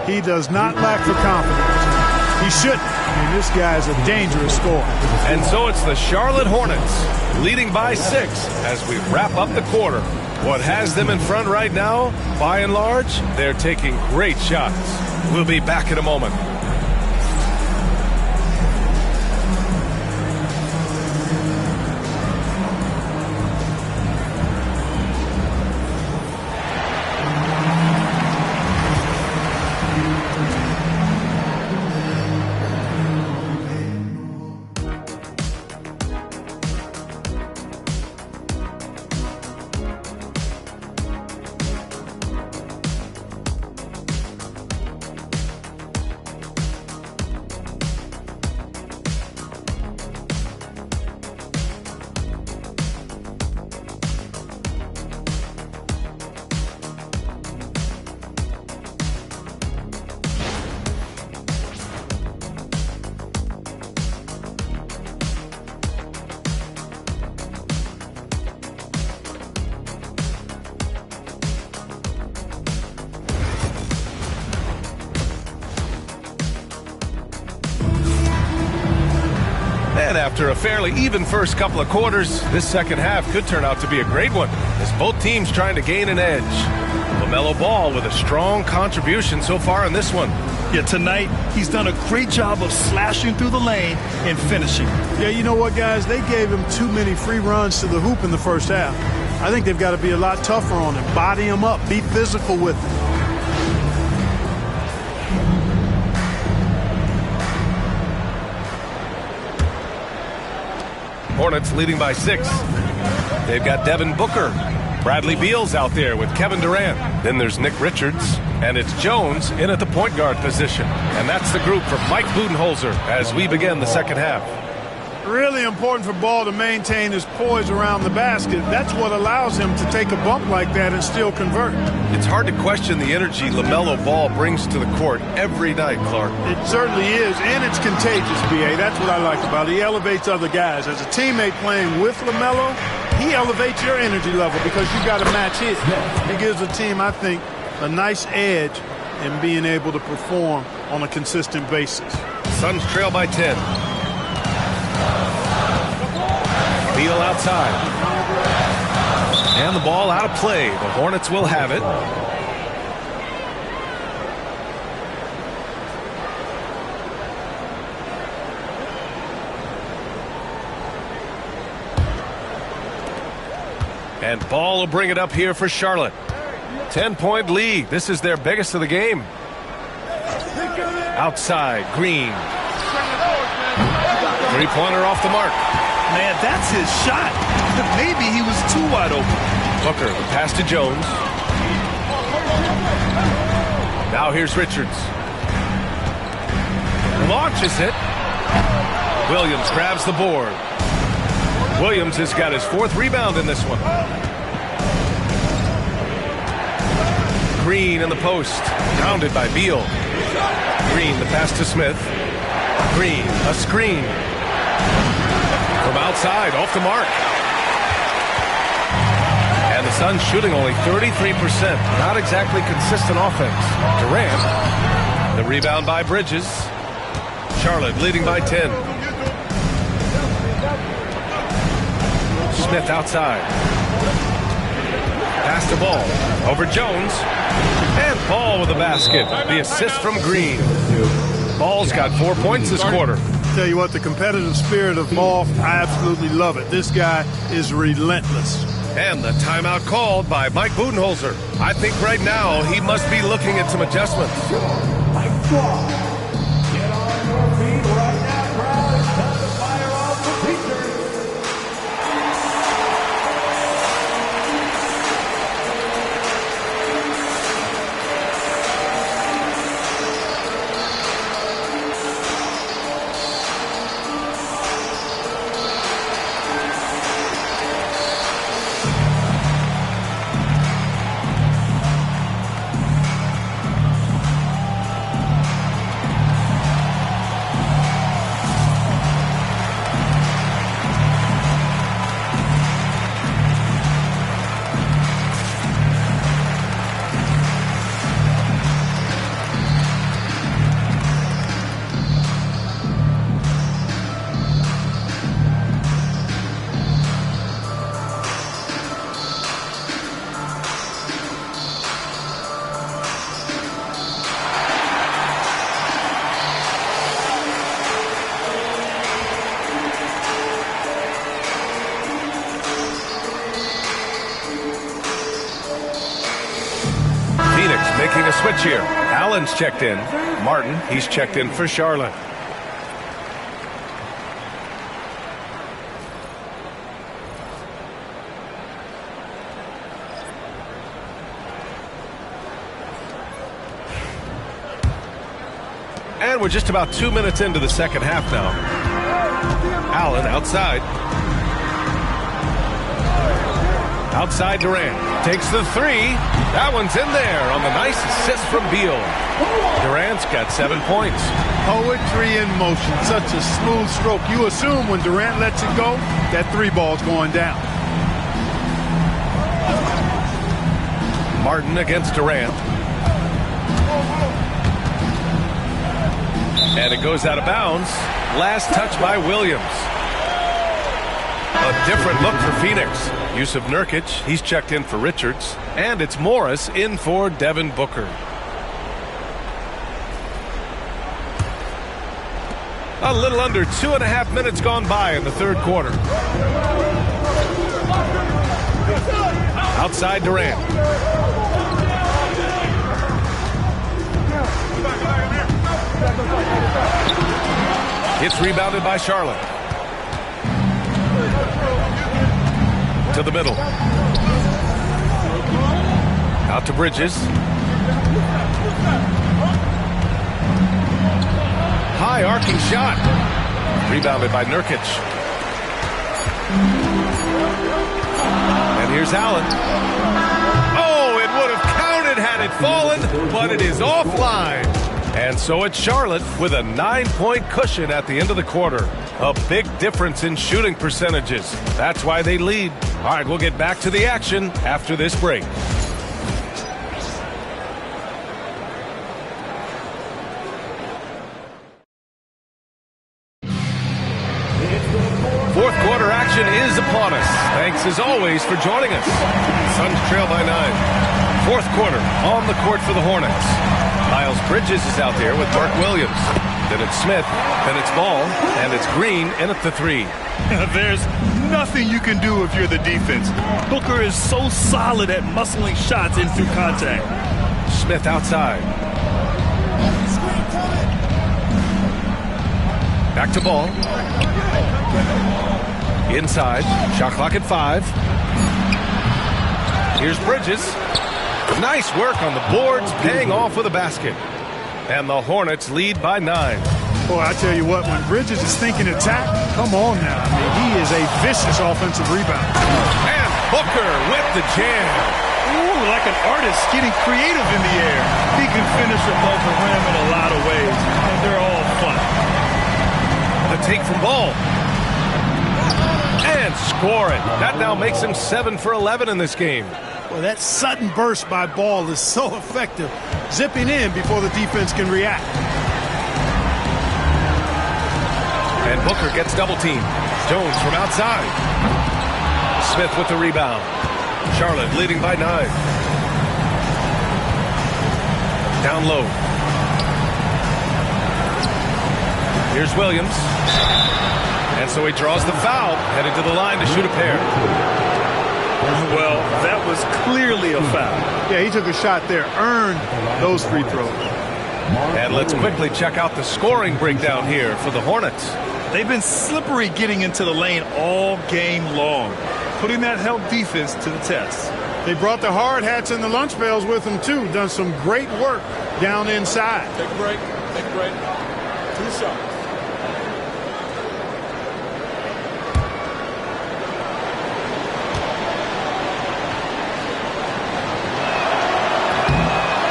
He does not lack for confidence. He shouldn't. I mean, this guy's a dangerous scorer. And so it's the Charlotte Hornets leading by 6 as we wrap up the quarter. What has them in front right now, by and large, they're taking great shots. We'll be back in a moment. And after a fairly even first couple of quarters, this second half could turn out to be a great one, as both teams trying to gain an edge. LaMelo Ball with a strong contribution so far in this one. Yeah, tonight he's done a great job of slashing through the lane and finishing. Yeah, you know what, guys? They gave him too many free runs to the hoop in the first half. I think they've got to be a lot tougher on him. Body him up. Be physical with him. Hornets leading by 6. They've got Devin Booker. Bradley Beal's out there with Kevin Durant. Then there's Nick Richards. And it's Jones in at the point guard position. And that's the group for Mike Budenholzer as we begin the second half. Really important for Ball to maintain his poise around the basket. That's what allows him to take a bump like that and still convert. It's hard to question the energy LaMelo Ball brings to the court every night, Clark. It certainly is, and it's contagious, B.A. That's what I like about it. He elevates other guys. As a teammate playing with LaMelo, he elevates your energy level because you got to match his. He gives the team, I think, a nice edge in being able to perform on a consistent basis. Suns trail by 10. Beal outside. And the ball out of play. The Hornets will have it. And Ball will bring it up here for Charlotte. 10-point lead. This is their biggest of the game. Outside, Green. Three-pointer off the mark. Man, that's his shot. Maybe he was too wide open. Booker, the pass to Jones. Now here's Richards. Launches it. Williams grabs the board. Williams has got his 4th rebound in this one. Green in the post. Pounded by Beal. Green, the pass to Smith. Green, a screen. From outside, off the mark. And the Suns shooting only 33%. Not exactly consistent offense. Durant, the rebound by Bridges. Charlotte leading by 10. Smith outside. Pass to Ball. Over Jones. And Ball with the basket. The assist from Green. Ball's got 4 points this quarter. Tell you what, the competitive spirit of Ball, I absolutely love it. This guy is relentless. And the timeout called by Mike Budenholzer. I think right now he must be looking at some adjustments. making a switch here. Allen's checked in. Martin, he's checked in for Charlotte. And we're just about 2 minutes into the second half now. Allen outside. Outside Durant. Takes the three. That one's in there on the nice assist from Beal. Durant's got 7 points. Poetry in motion. Such a smooth stroke. You assume when Durant lets it go, that three ball's going down. Martin against Durant. And it goes out of bounds. Last touch by Williams. A different look for Phoenix. Yusuf Nurkic, he's checked in for Richards. And it's Morris in for Devin Booker. A little under 2.5 minutes gone by in the third quarter. Outside Durant. It's rebounded by Charlotte. To the middle. Out to Bridges. High arcing shot. Rebounded by Nurkic. And here's Allen. Oh, it would have counted had it fallen, but it is offline. And so it's Charlotte with a 9-point cushion at the end of the quarter. A big difference in shooting percentages. That's why they lead. All right, we'll get back to the action after this break. Fourth quarter action is upon us. Thanks as always for joining us. Suns trail by 9. Fourth quarter on the court for the Hornets. Miles Bridges is out there with Mark Williams. Then it's Smith, then it's Ball, and it's Green in at the three. There's nothing you can do if you're the defense. Booker is so solid at muscling shots in through contact. Smith outside. Back to Ball. Inside. Shot clock at 5. Here's Bridges. Nice work on the boards, paying off with a basket. And the Hornets lead by 9. Boy, I tell you what, when Bridges is thinking attack, come on now. I mean, he is a vicious offensive rebounder. And Booker with the jam. Ooh, like an artist getting creative in the air. He can finish above the rim in a lot of ways, and they're all fun. The take from Ball. And score it. That now makes him 7 for 11 in this game. Well, that sudden burst by Ball is so effective, zipping in before the defense can react. And Booker gets double teamed. Jones from outside. Smith with the rebound. Charlotte leading by 9. Down low. Here's Williams. And so he draws the foul, headed to the line to shoot a pair. Well, that was clearly a foul. Yeah, he took a shot there, earned those free throws. And let's quickly check out the scoring breakdown here for the Hornets. They've been slippery getting into the lane all game long, putting that help defense to the test. They brought the hard hats and the lunch pails with them, too. Done some great work down inside. Take a break. Take a break. 2 shots.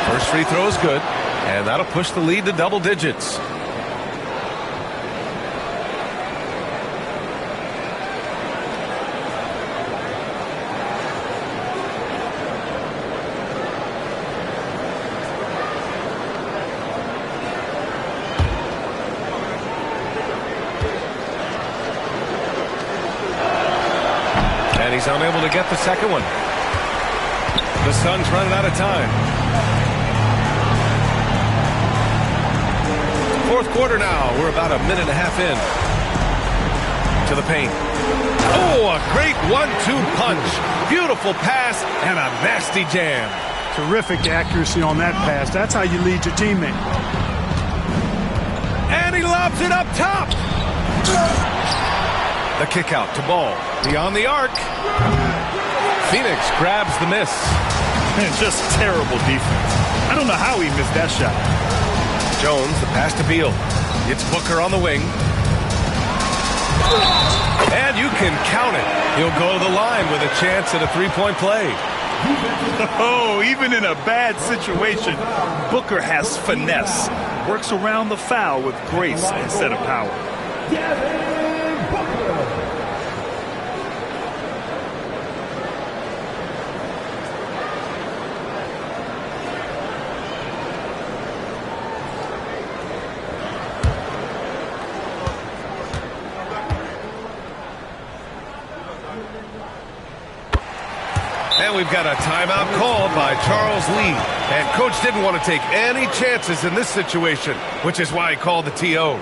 First free throw is good, and that'll push the lead to double digits. And he's unable to get the second one. The Suns running out of time. Fourth quarter now. We're about a minute and a half in to the paint. Oh, a great 1-2 punch. Beautiful pass and a nasty jam. Terrific accuracy on that pass. That's how you lead your teammate. And he lobs it up top. The kick out to Ball. Beyond the arc. Phoenix grabs the miss. And just terrible defense. I don't know how he missed that shot. Jones, the pass to Beal. It's Booker on the wing. And you can count it. He'll go to the line with a chance at a three-point play. Oh, even in a bad situation, Booker has finesse. Works around the foul with grace instead of power. And we've got a timeout called by Charles Lee. And Coach didn't want to take any chances in this situation, which is why he called the TO.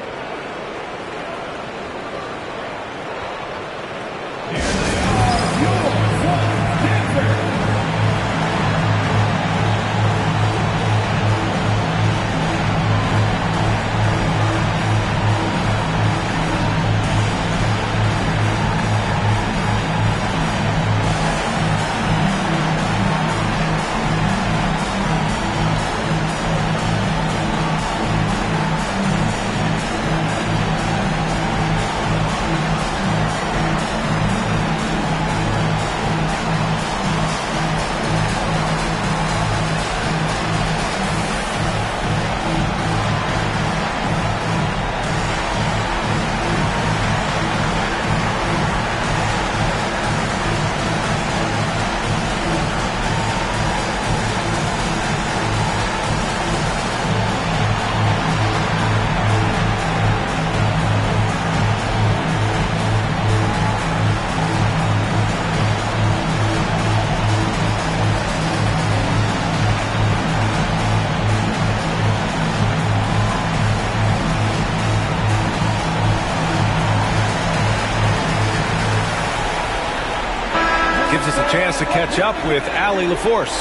Gives us a chance to catch up with Allie LaForce.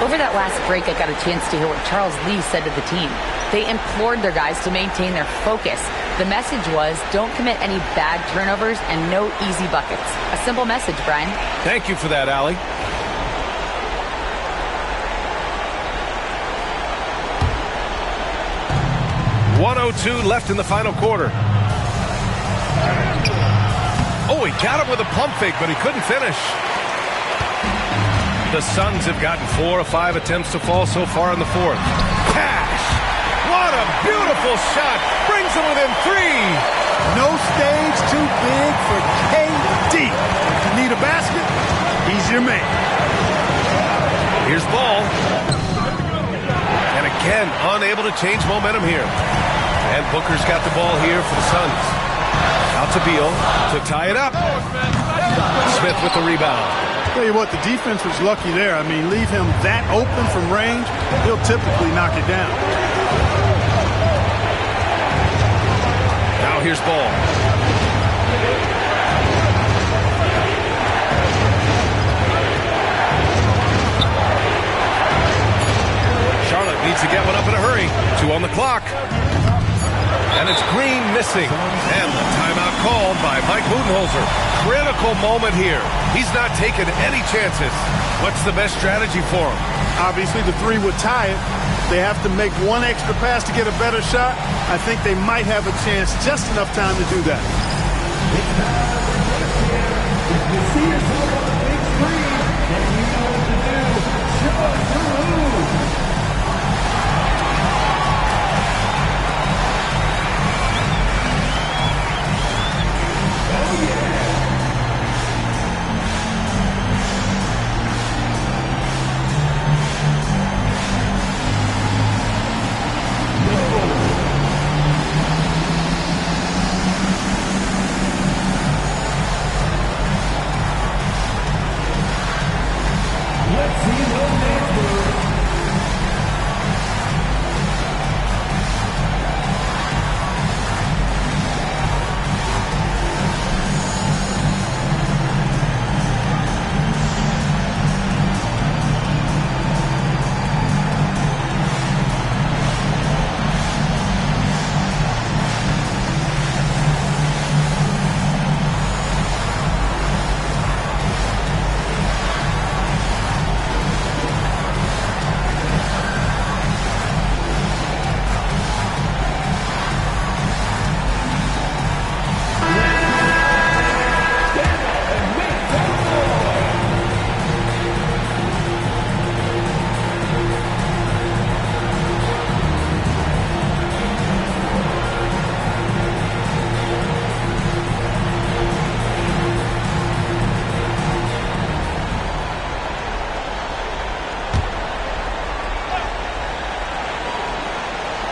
Over that last break, I got a chance to hear what Charles Lee said to the team. They implored their guys to maintain their focus. The message was, don't commit any bad turnovers and no easy buckets. A simple message, Brian. Thank you for that, Allie. .102 left in the final quarter. Oh, he got him with a pump fake, but he couldn't finish. The Suns have gotten 4 of 5 attempts to fall so far in the fourth. Cash! What a beautiful shot! Brings them within 3. No stage too big for KD. If you need a basket, he's your man. Here's Ball. And again, unable to change momentum here. And Booker's got the ball here for the Suns. Out to Beal to tie it up. Smith with the rebound. Tell you what, the defense was lucky there. I mean, leave him that open from range, he'll typically knock it down. Now here's Ball. Charlotte needs to get one up in a hurry. 2 on the clock. And it's Green missing. And the timeout called by Mike Budenholzer. Critical moment here. He's not taking any chances. What's the best strategy for him? Obviously, the 3 would tie it. They have to make one extra pass to get a better shot. I think they might have a chance, just enough time to do that. If you see yourself on the big screen, then you know what to do. Show us the move.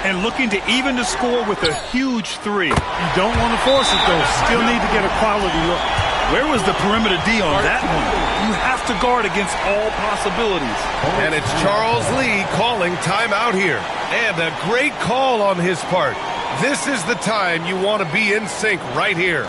and looking to even the score with a huge three. You don't want to force it, though. Still need to get a quality look. Where was the perimeter D on that one? You have to guard against all possibilities. And it's Charles Lee calling timeout here. And a great call on his part. This is the time you want to be in sync right here.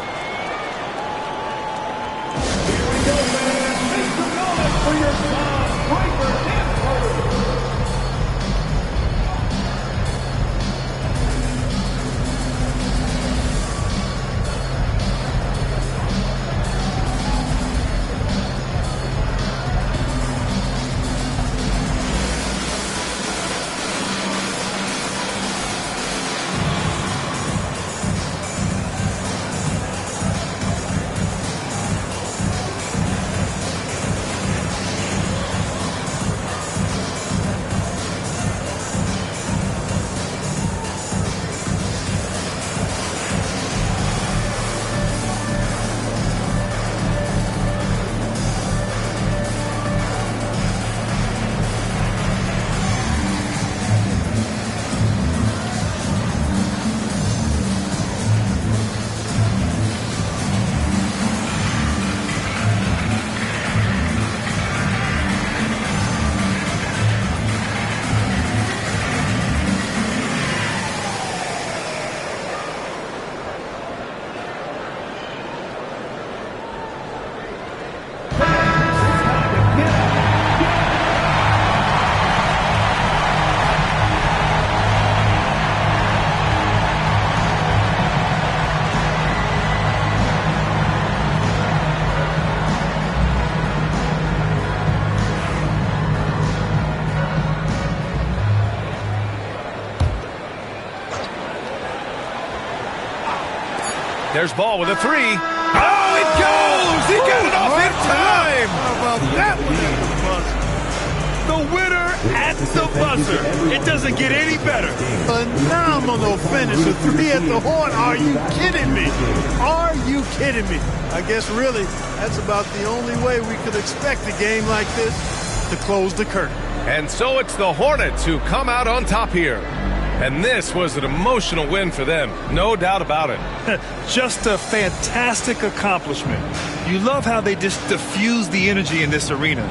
There's Ball with a three. Oh, it goes! He got it off in time! How about that one at the buzzer? The winner at the buzzer. It doesn't get any better. Phenomenal finish. A three at the horn. Are you kidding me? Are you kidding me? I guess really that's about the only way we could expect a game like this to close the curtain. And so it's the Hornets who come out on top here. And this was an emotional win for them, no doubt about it. Just a fantastic accomplishment. You love how they just diffuse the energy in this arena.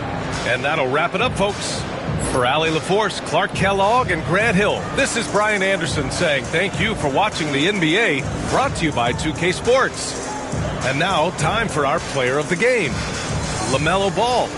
And that'll wrap it up, folks. For Allie LaForce, Clark Kellogg, and Grant Hill, this is Brian Anderson saying thank you for watching the NBA, brought to you by 2K Sports. And now, time for our player of the game, LaMelo Ball.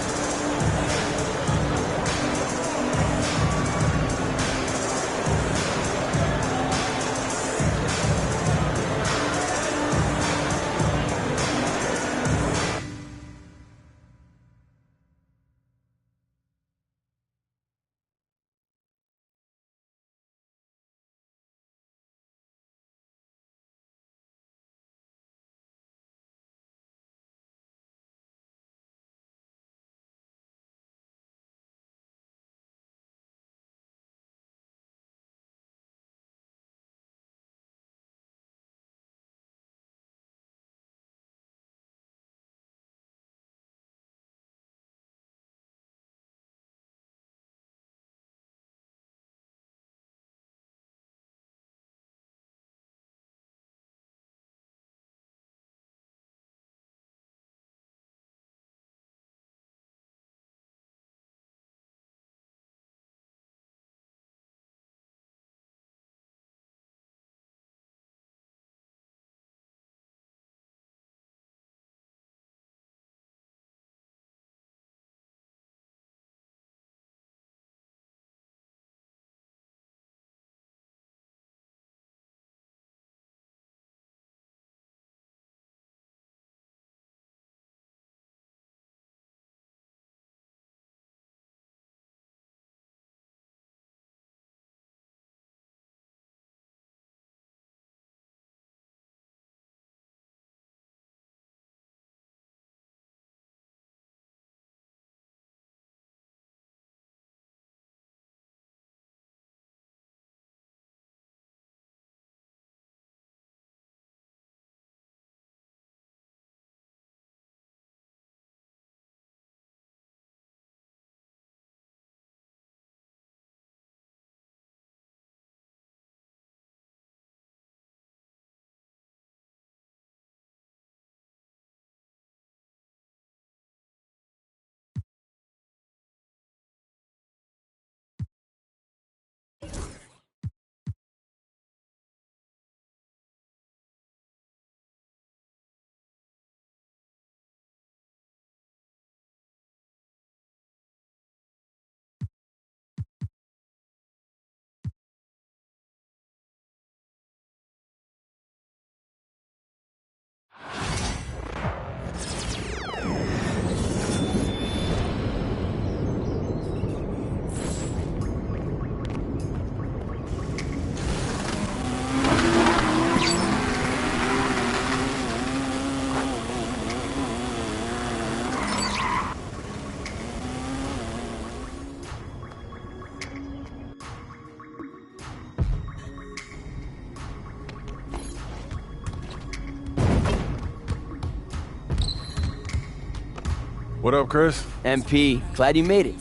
What up, Chris? MP, glad you made it.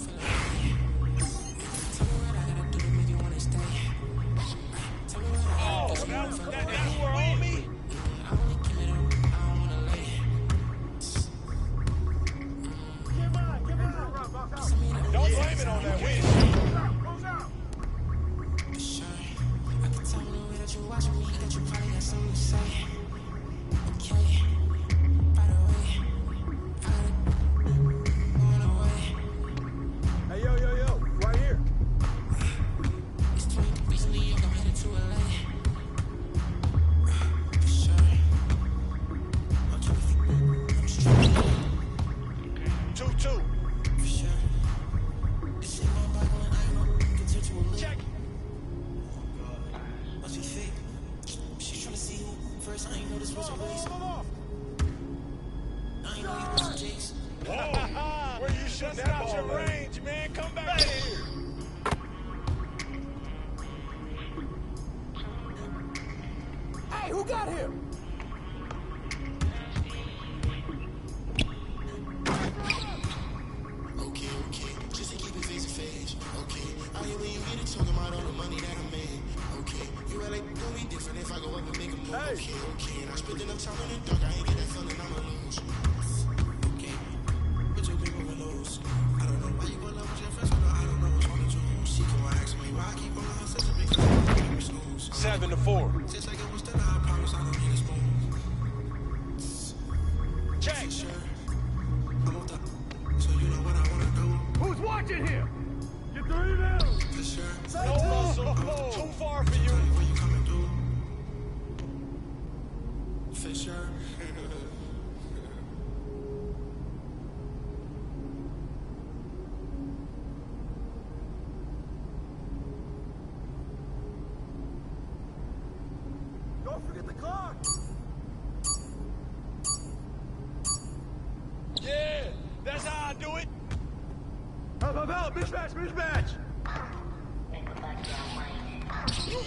Mismatch!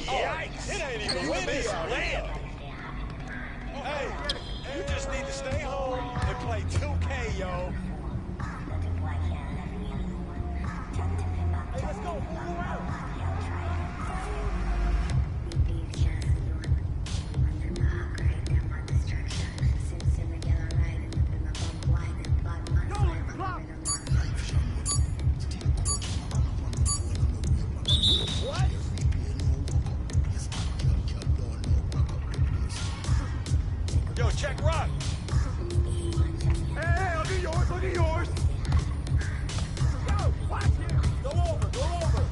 Yikes! It ain't even win this land. Hey, you just need to stay home and play 2K, yo. Hey, let's go. Move around. Check rock. Hey, look at yours, look at yours. Yo, watch it. Go over, go over.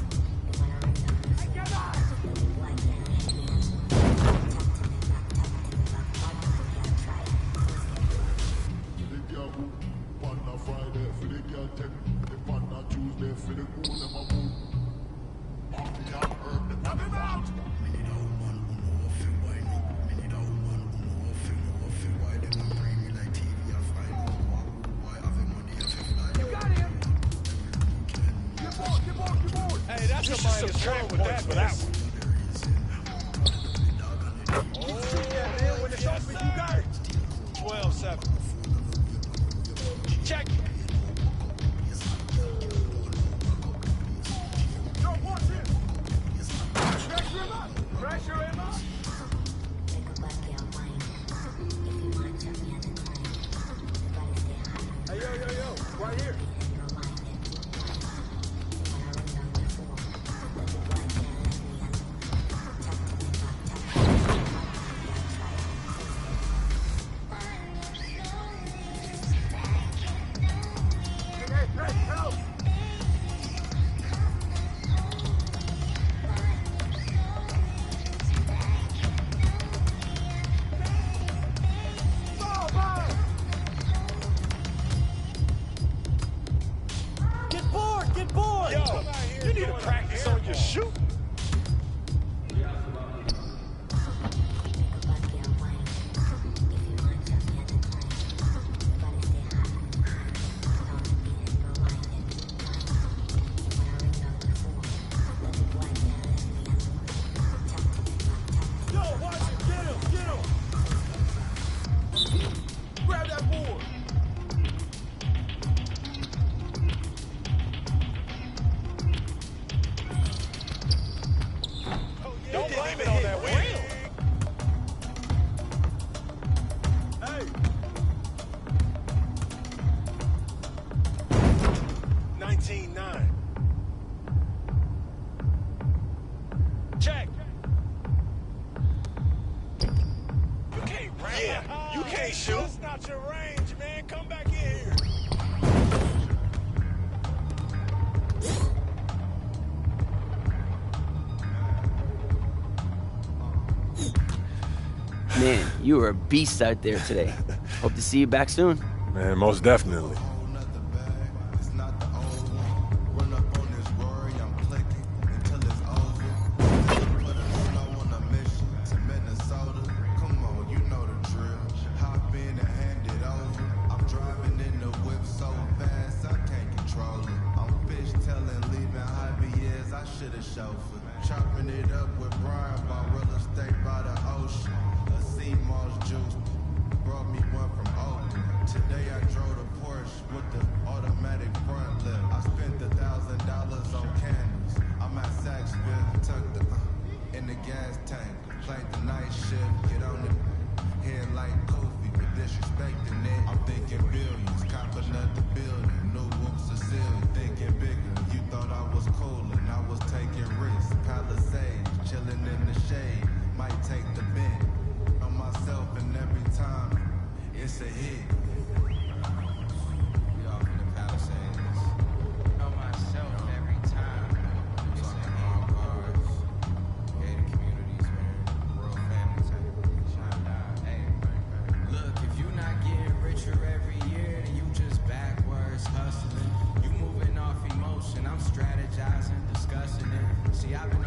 Hey, get on. Hey, that's a minus one with that for that one. Oh, yeah, man, when it's open, you got it. 12-7. Check. No, watch it. Pressure him up. Pressure him up. Hey, yo, right here. out your range, man. Come back in here. Man, you were a beast out there today. Hope to see you back soon. Man, most definitely. Chopping it up with Brian by real estate by the ocean. A sea moss juice brought me one from Oakland. Today I drove the Porsche with the automatic front lift. I spent $1,000 on candles. I'm at Saxville, tucked in the gas tank. Played the night shift, get on the head like Kofi for disrespecting it. I'm thinking billions, copping up the building. New whoops Cecilia, thinking bigger. You thought I was cool and I was taking risks. Palisades, chilling in the shade. Might take the bend on myself, and every time it's a hit. We off in the Palisades. On myself every time. It's a hit. Cars, gated communities, man. World family type. Hey, look, if you not getting richer every year, then you just backwards hustling. You moving off emotion. I'm strategizing, discussing it. See, I've been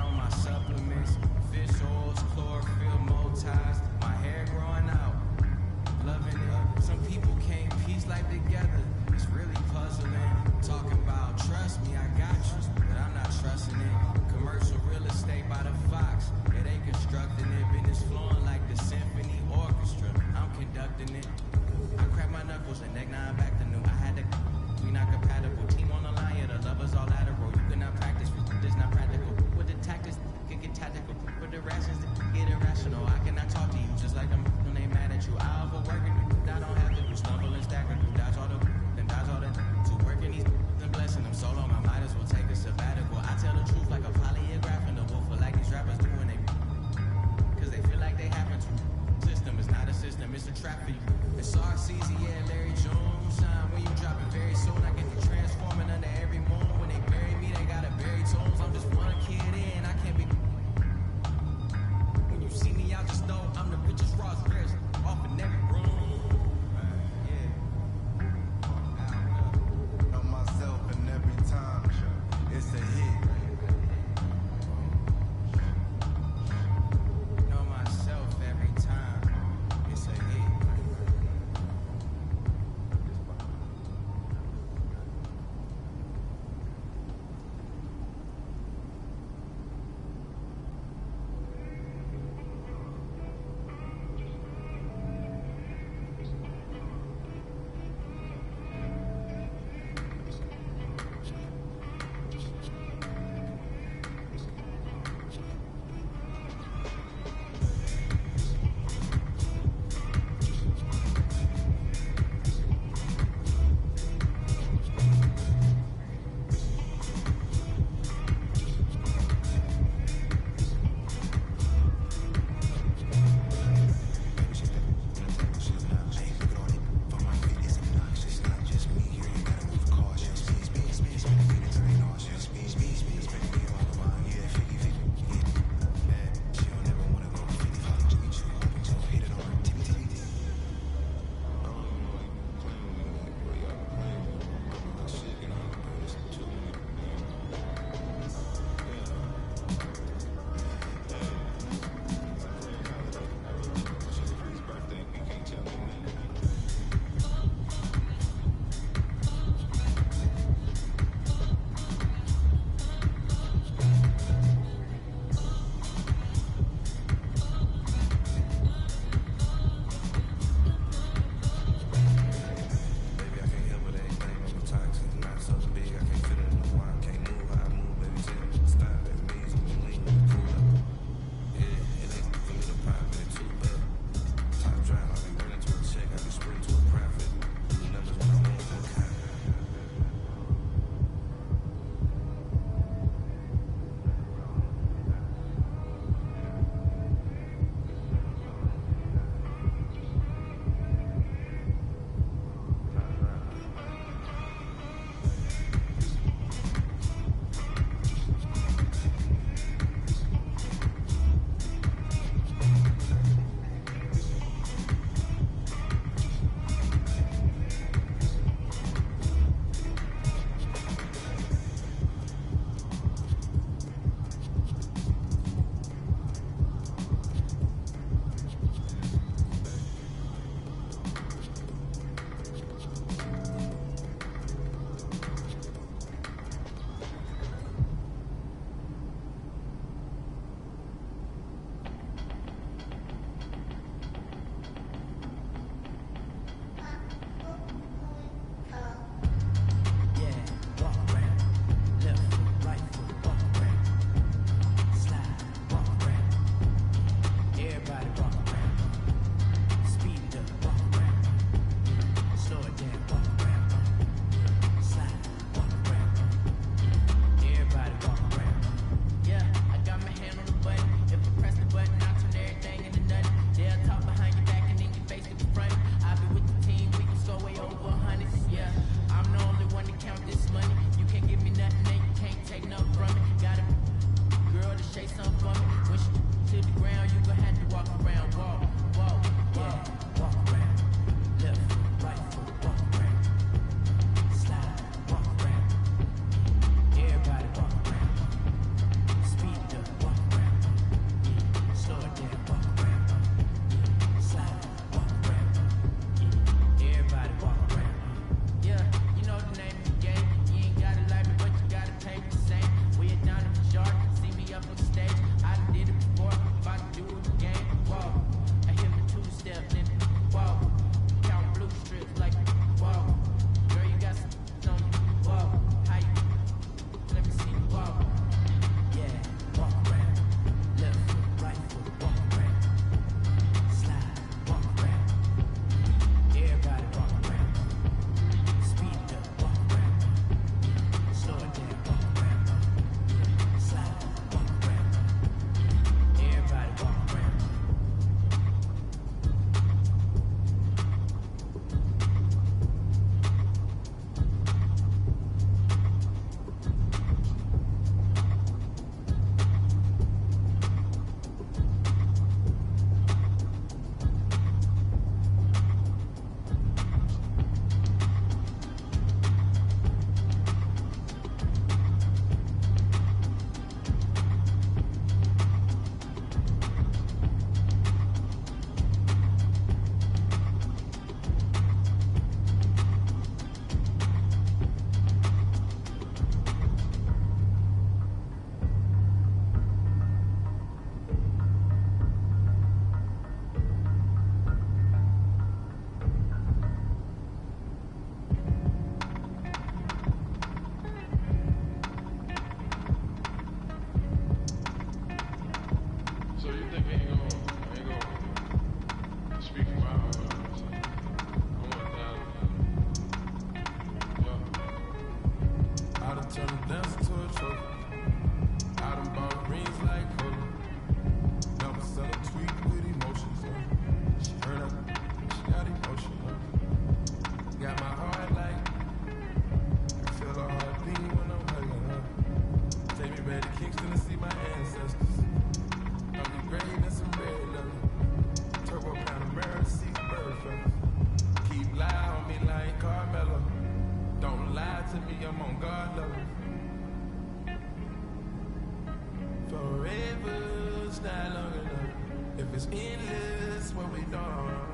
it's endless, what we done.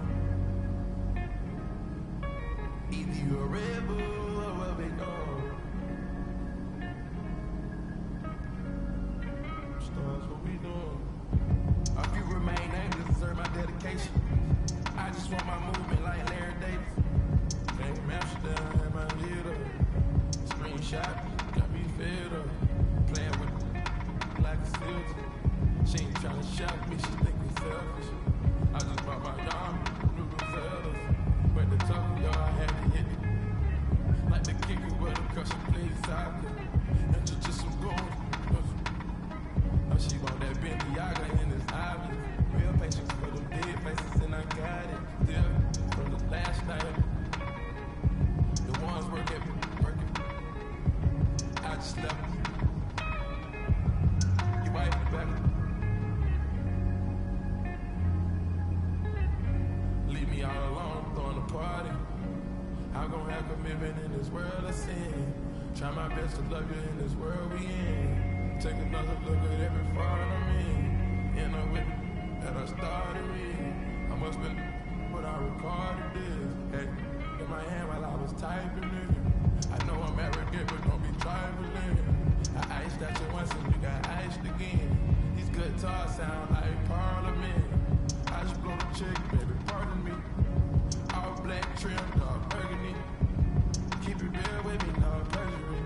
Either you a rebel or what we done. Stars, what we doing? A few remain nameless, deserve my dedication. I just want my movement like Larry Davis. Came from Amsterdam, had my lid up. Screenshot, got me fed up. Playing with like a silver. She ain't tryna shock me, she think we selfish. I just bought my yarn, new Rosellas. When the top of y'all, I had to hit it. Like the kicker with a crush and play soccer. And just some gold. Oh, she want that Bentley Yaga and it's obvious. Real patience for them dead faces and I got it. Still, from the last night. The ones working. I just left. You wipe the back. Leave me all alone, throwing a party. I'm gonna have commitment in this world of sin. Try my best to love you in this world we in. Take another look at every fraud I'm in. End up with that I started with. I must been what I recorded this. Hey, in my hand while I was typing it. I know I'm arrogant, but don't be trifling. I iced at you once and you got iced again. These guitars sound like Parliament. I just blow the chick, baby, pardon me. All black trim, dog, burgundy. Keep it real with me, no perjury.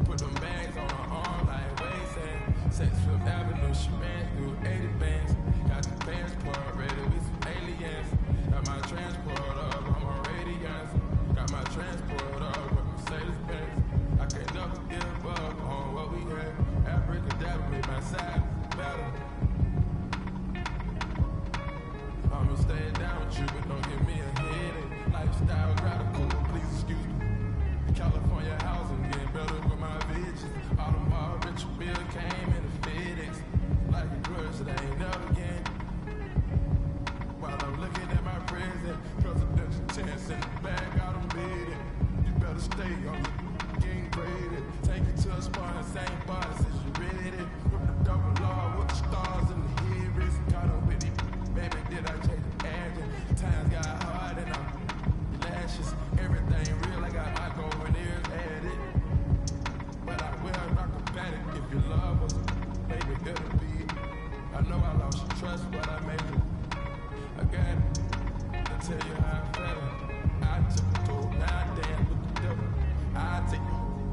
Put them bags on her arm like waistband. Sex Fifth Avenue, she ran through 80 bands. Got the passport ready with some aliens. Got my transport up, I'm on radiance. Got my transport up with Mercedes-Benz. I can't never give up on what we had. Abracadabra made my side better. I'ma stay down with you, but don't give me a headache. Lifestyle radical, please excuse me. California housing, getting better with my bitches. Audemars, Richard Mille came in the FedEx. Like a grudge that I ain't never again. While I'm looking at my present, presidential chance in the bag, got them beating. You better stay on the game graded. Take it to a spot, same body, since you ready. With the double law, with the stars and the heroes. Caught up with it. Baby, did I change the agent? Times got hard and I'm lashes. Everything real, I got my golden ears added. But I will not combat it if you love us. Baby, it'll be. I know I lost your trust, but I made it. I got it. To tell you how I felt. I took a toll, now I dance with the devil. I take a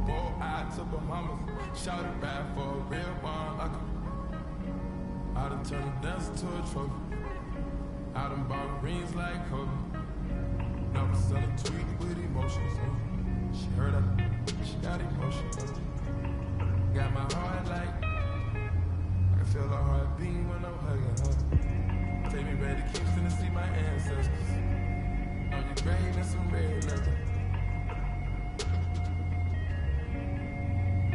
boy, I took a mama's. Shout it back for a real one. I done turned a dancer to a trophy. I done bought rings like Kobe. Never sell a tweet with emotions. She heard I, she got emotions. Got my heart like, I can feel her heart beating when I'm hugging her. Take me back to Kingston to see my ancestors. On your grave and some red leather.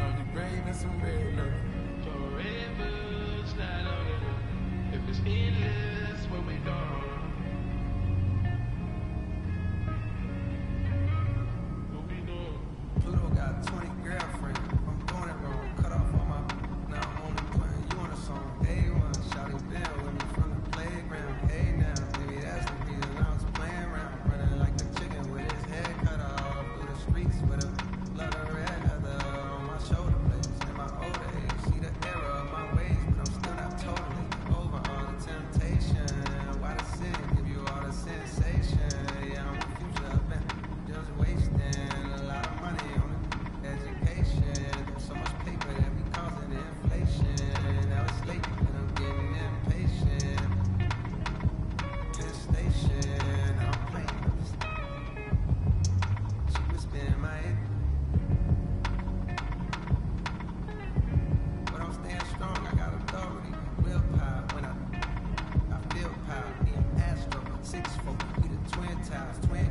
On your grave and some red leather. Forever, it's not on it. If it's endless, what we done. What we doing? Pluto got 20 girlfriends. I'm doing it wrong. Cut off all my. Now I'm only putting you on a song. Day one, shawty been with me from the playground. Hey now, maybe that's the reason I was playing around. Running like a chicken with his head cut off. Through the streets with a lot of red leather on my shoulder blades. In my older age, see the error of my ways, but I'm still not totally over all the temptation. Why the sin give you all the sensation? Yeah, I'm the future of it. Just wasting a lot of money on education. There's so much paper that we causing inflation. Now it's late and I'm getting impatient. Penn Station, I'm playing. She was spinning my head. But I'm staying strong, I got authority, willpower. When I feel power, me and Astro, 6'4", we the twin towers, twin.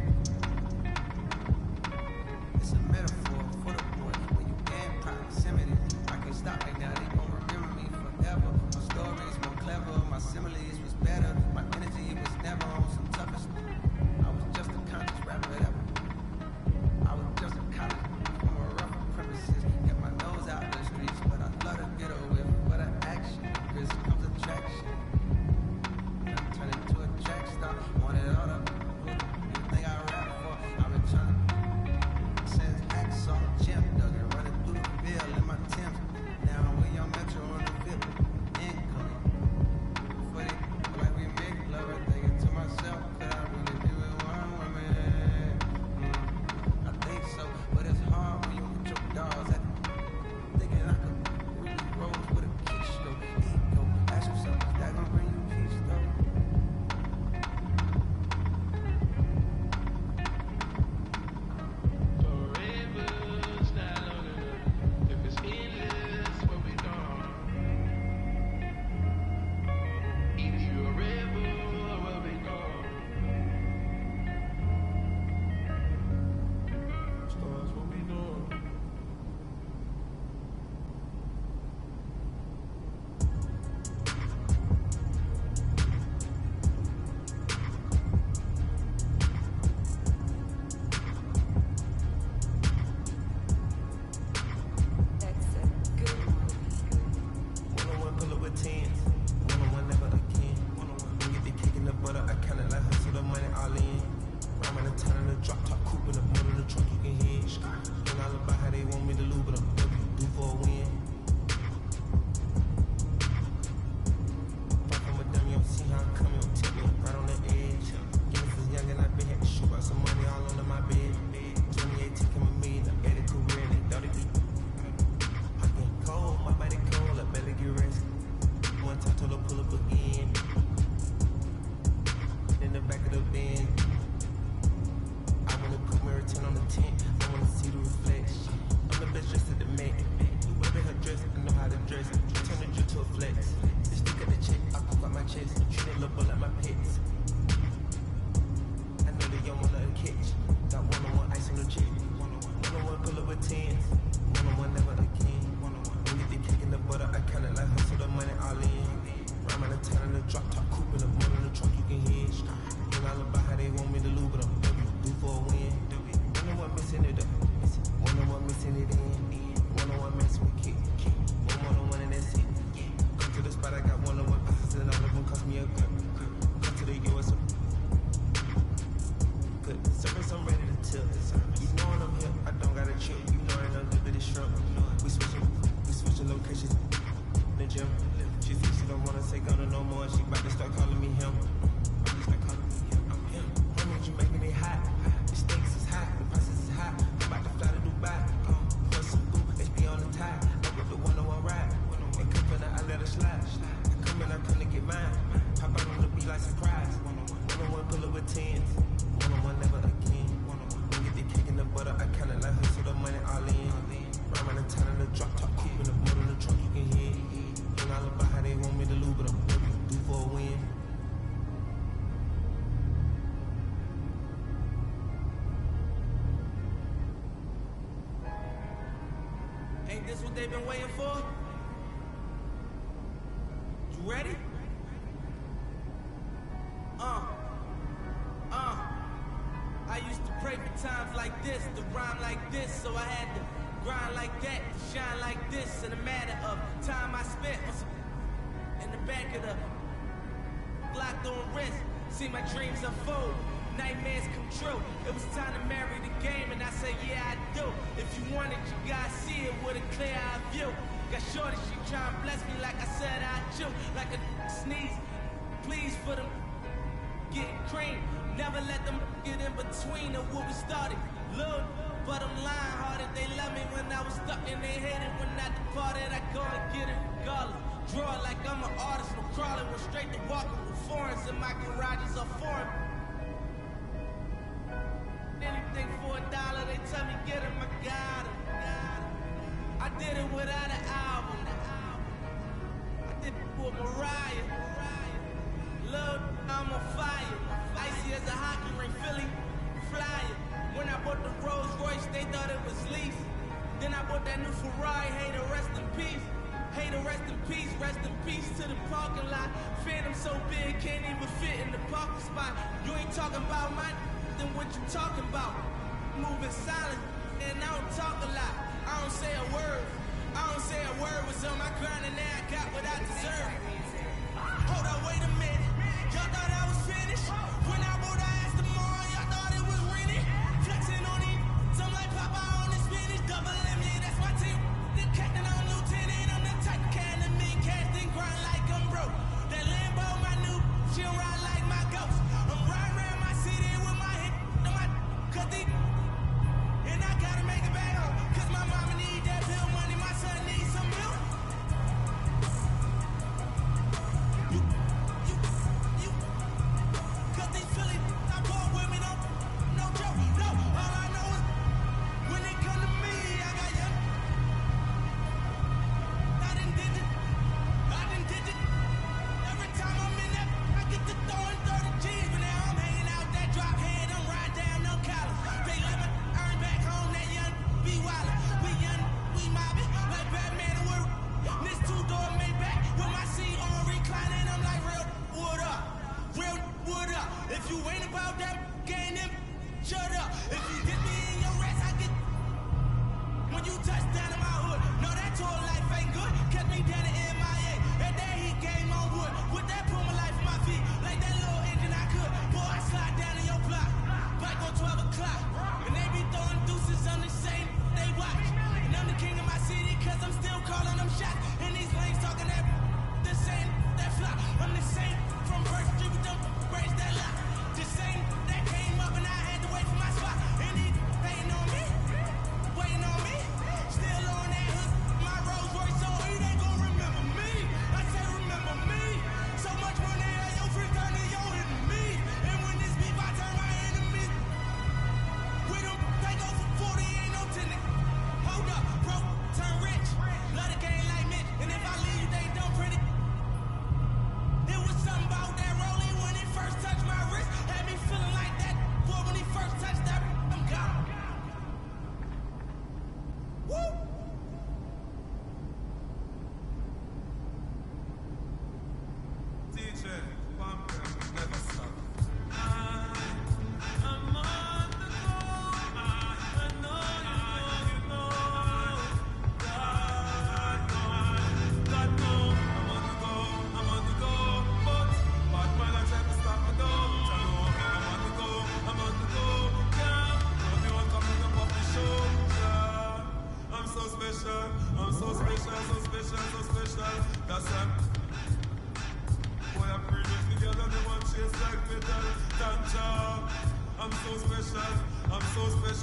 It's a metaphor for the boys when you in proximity. I can't stop right now, they gon' remember me forever. My stories more clever, my similes was better. My energy was never on some toughest. I was just a conscious rapper ever. I was just a college from a rough premises. Kept my nose out the streets, but I love to get away with action. Risk comes attraction. And I I got one-on-one passes and all of them cost me a grip. Come to the US. Good service, I'm ready to tilt. You know when I'm here, I don't got a chip. You know I know a little bit of shrimp. We switching locations. The gym. She thinks she don't wanna take on her no more. She about to start calling me him. I'm him. Homie, you making it hot. The stakes is high, the prices is high. I'm about to fly to Dubai. Put some boo, HB on the tie. I whip the 101 ride. And come in, I let her slide. I come in, I come to get mine. Hop out on the beat like surprise. 101 pull up with 10s. 101 never again. Don't get the cake in the butter. I count it like her, so the money all in. Rhyme on the town in the drop top. Keep in the motor in the trunk, you can hear. Ain't all about how they want me to lose, but I'm do for a win. Ain't this what they've been waiting for? You ready? I used to pray for times like this, to rhyme like this, so I had to grind like that, to shine like this. In a matter of time I spent in the back of the locked on wrist, see my dreams unfold, nightmares come true. It was time to marry the game, and I said, yeah, I do. If you want it, you gotta see it with a clear eye view. Got shorty, she tryna bless me like I said I do. Like a sneeze, please for them getting cream. Never let them get in between of what we started. Look, but I'm lying hearted. They love me when I was stuck and they hated when I departed. I go and get it regardless. Draw it like I'm an artist. No crawling, went straight to walking with foreigns in my garages are foreign. Anything for $1, they tell me get him, I got him. I did it without an album. I did it with Mariah. Love, I'm on fire. Icy as a hockey ring, Philly, flyer. When I bought the Rolls Royce, they thought it was lease. Then I bought that new Ferrari, hey, to rest in peace. Hey, to rest in peace to the parking lot. Phantom so big, can't even fit in the parking spot. You ain't talking about my then what you talking about? Moving silent, and I don't talk a lot. I don't say a word. Was on my grind and now I got what I deserve. Hold up, wait a minute. Y'all thought I was finished? When I bought the ass tomorrow, y'all thought it was rented? Flexing on these, some like Papa on the spinach. Double M, yeah, that's my team. The captain on lieutenant, I'm the type of cat that me casting grind like I'm broke. That Lambo, my new, she'll ride like my ghost. I'm riding around my city with my hit on my cutty. And I gotta make it back home, cause my mama need that bill money, my son needs some milk.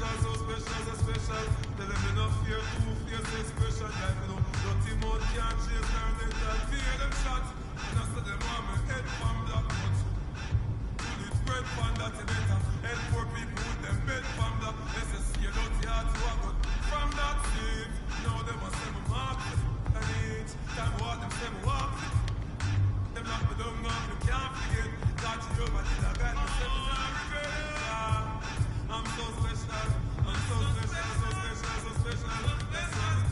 special, so special, so special. Tell them enough fear, two-faced expression. Like, you know, dirty mouth can't chase their mental. Fear them shots. And I said them want my head from black much. Bullet bread from that better. Help poor people with them bed from black. Let's just see a dirty heart to a gut. From that seat, now them a say me mark. And each time I walk, them say me walk. Them lock me down now, me can't forget. Got you over, did I got me, say me not regret it. I'm so special, I'm so special, so special, so special. That's right.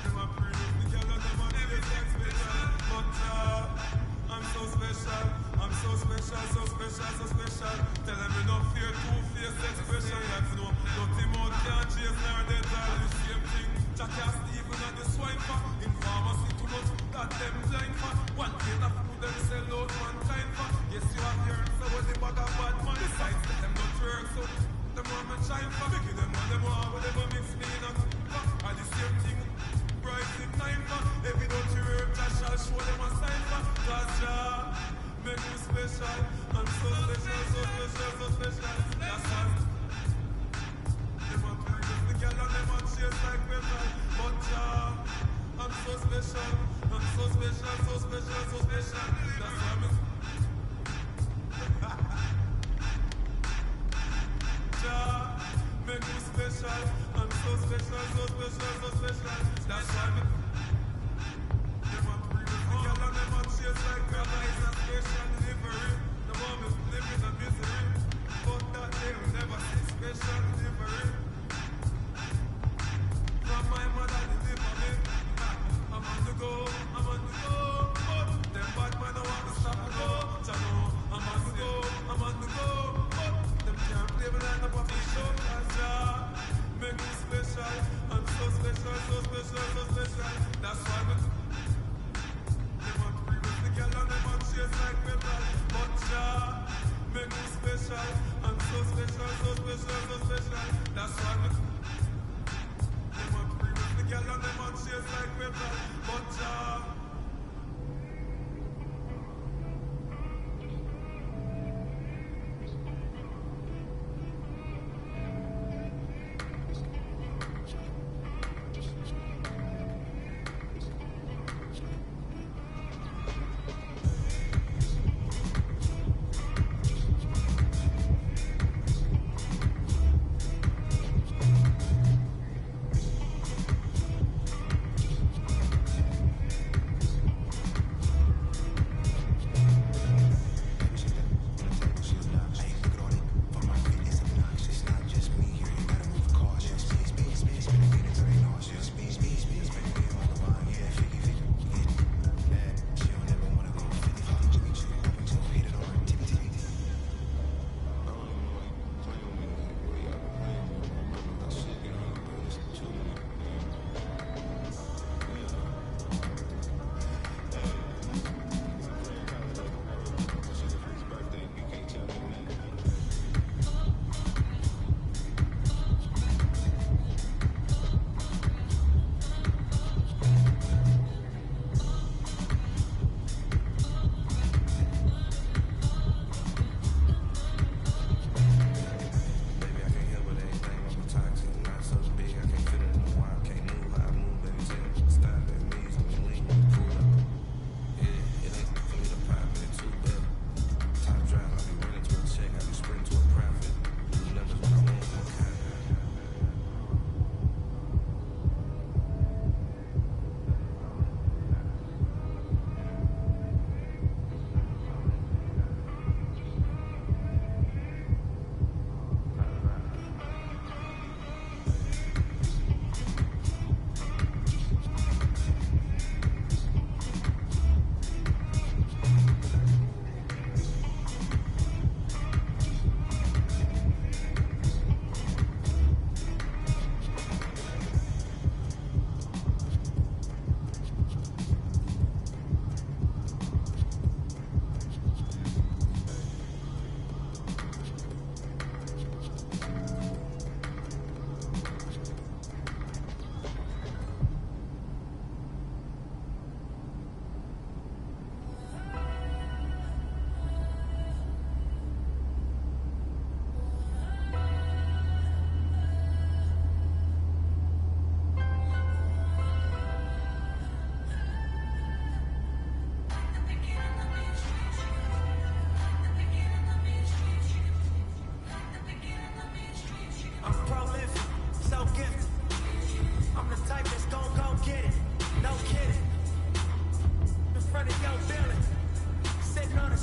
Them a pray with me, girl, and them a chase like special. But I'm so special, I'm so special, so special, so special. Tell them me no fear, two-faced expression. Like you know, dirty mouth can't chase nor dead. All the same thing. Jackass Stephen and the swine for. In pharmacy too much, that them blind for. One plate of food them sell out mankind for. Yes, you have heard, so what the bag of bad man. Besides, them not work, so them want me shine for. Making them want them want, whatever mix me in a for. And the same thing, bright in time for. Every dirty word, Josh shall show them a sign for. Cause make me special. I'm so special, so special, so special. That's all. Them want to use the girl and them want chase like metal. But I'm so special. I'm so special, so special, so special. That's why I'm make me special. I'm so special, so special, so special. That's why I'm them want to use the girl and them want chase like metal. It's a special delivery. The mom is living in misery. But that they will never see special delivery. From my mother deliver me. I'm on the go, I'm on the go. But them bad man don't want to stop the go. I'm on the go, I'm on the go. But them can't play me like a puppy show. Make me special. I'm so special, so special, so special. That's why they want to be with the girl and they want to chase like metal. But make me special. I'm so special, so special, so special. That's why they want to be with the girl and they want to chase like metal. But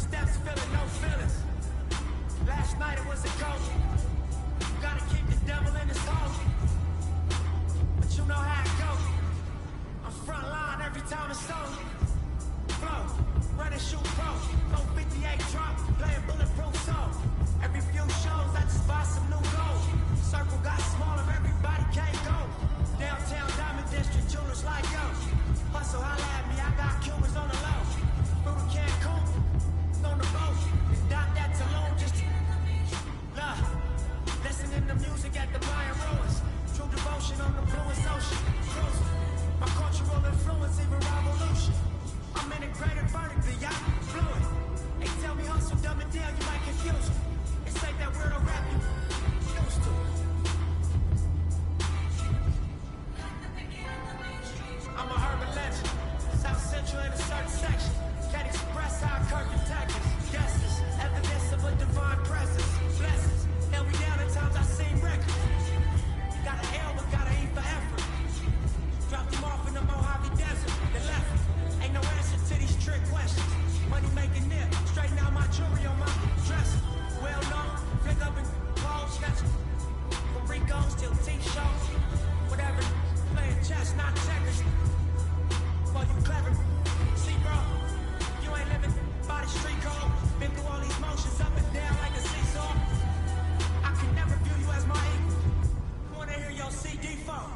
steps, feeling no feelings. Last night it was a coach. You gotta keep the devil in his hole. But you know how it goes. I'm front line every time it's on. Flow, run and shoot pro. 458 drop, playing bulletproof soul. Every few shows I just buy some new gold. Circle got smaller, everybody can't go. Downtown Diamond District, jewelers like yo. Hustle, holla at me, I got Cubans on the low. Through the Cancun, on the boat. And dock that Tulum just to love. Listening to music at the Mayan ruins. True devotion on the fluence ocean. Cruising. My cultural influence, even revolution. I'm integrated vertically, y'all fluid. They tell me hustle, dumb it down, you might confuse me. It's like that weirdo rap you used to. I'm a urban legend. South Central in a certain section. Can't express how I curve detectives. Guesses, evidence of a divine presence. Blessings, held me down at times I seen records. You got an L, but got an E for effort. Dropped them off in the Mojave Desert. They left me. Ain't no answer to these trick questions. Money making nip. Straighten out my jewelry on my dress. Well known, flick up and clothes, snatch. From Rico's till T-shows. Whatever. Playing chess, not checkers. Well, you clever. See, bro, you ain't living by the street code. Been through all these motions up and down like a seesaw. I can never view you as my equal. Wanna hear your CD phone?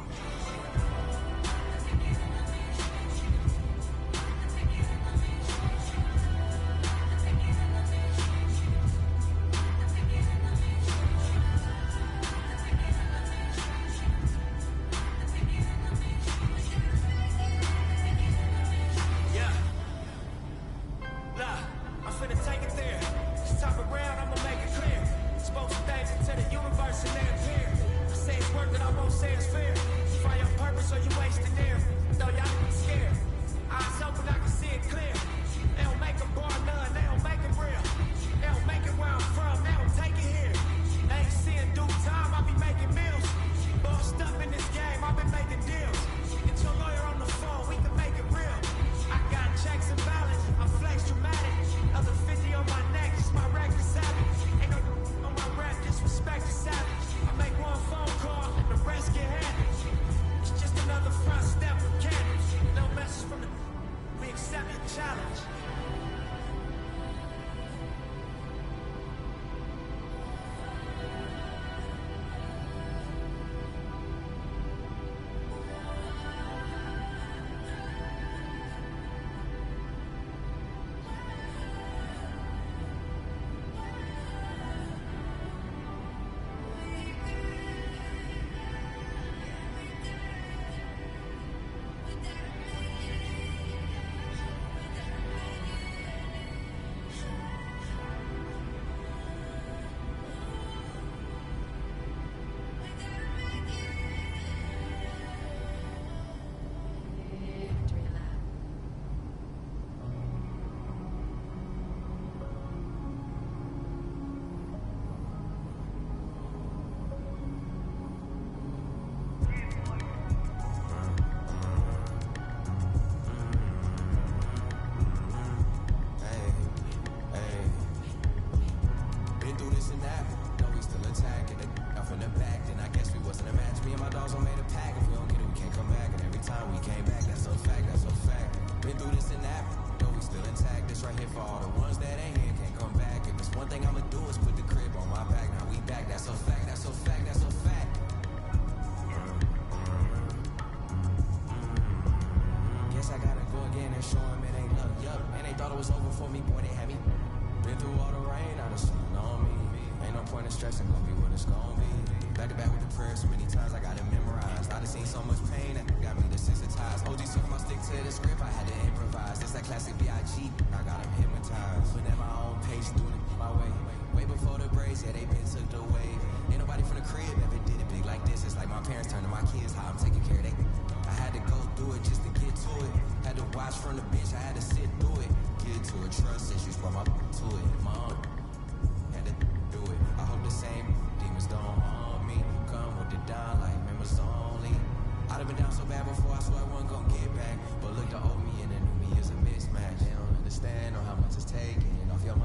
Off your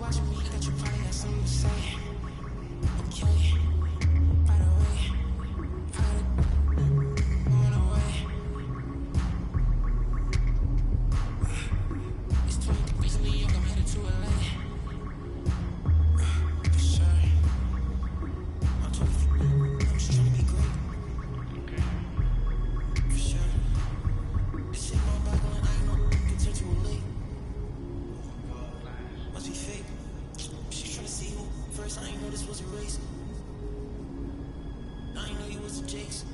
watching me, that you probably got something to say. Okay, right away. Going away. It's 20 degrees in New York, I'm headed to LA. For sure. I'm 23, I'm just trying to be great. For sure. This shit going back on, I know, can turn to a lake. Must be fake. She's trying to see who. First, I ain't know this was a race. I ain't know you was a Jakes.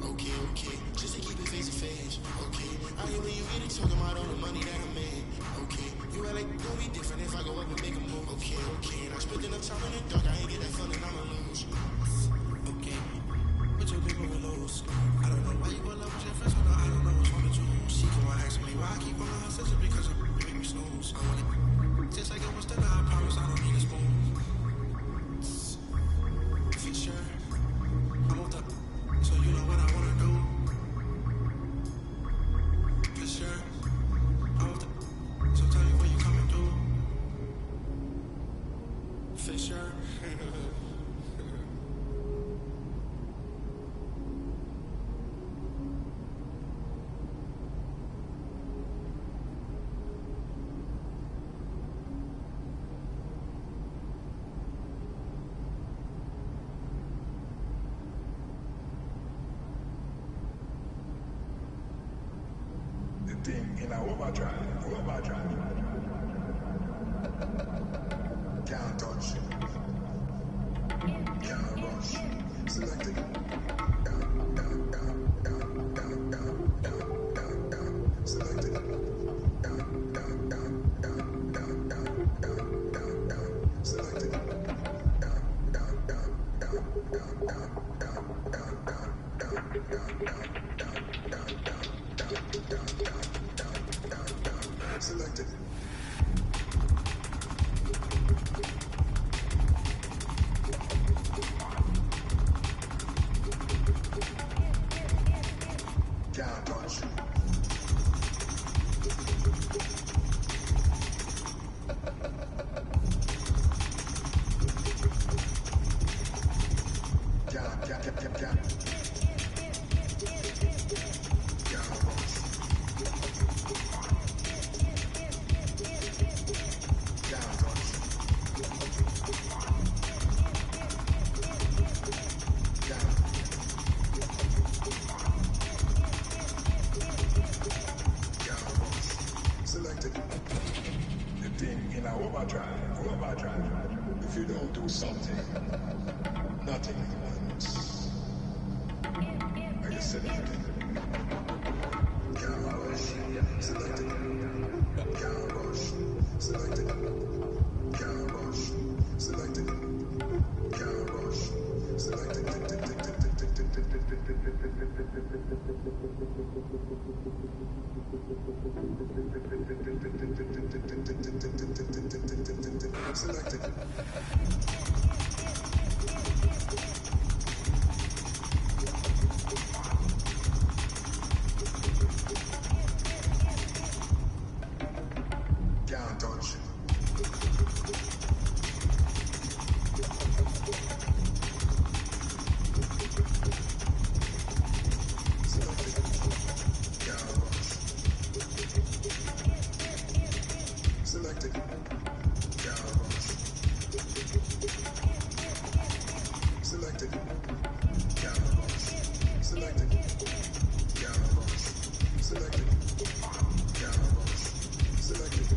Okay, just to keep it face to face. Okay, I hear when you get it, talking about all the money that I made. Okay, you act like it's gonna be different if I go up and make a move. Okay, and I spent enough time in the dark, I ain't get that feeling I'ma lose. Okay, but your big one lose. I don't know why you go love with your friends, but I don't know what's wrong with you. She come on asking me why I keep on her sister because you make me snooze. I want it just like it was still, I promise I don't need a spoon. For sure, I moved up, so you know what I wanna do. For sure, I moved up, so tell me what you coming through. For sure. The thing in our overdrive. Can't touch, can't rush, selected. Selected. Selected. Selected. Can't touch. Selected. The thing in our overdrive. If you don't do something, nothing happens. Are you selected? Can't rush. Selected. Can't rush. Selected. Can't rush. Selected. Can't rush. Selected. Selected. Can't touch. Selected. Can't rush. Selected. Can't rush. Selected. Can't rush. Selected. Can't rush. Selected. Can't rush. Selected.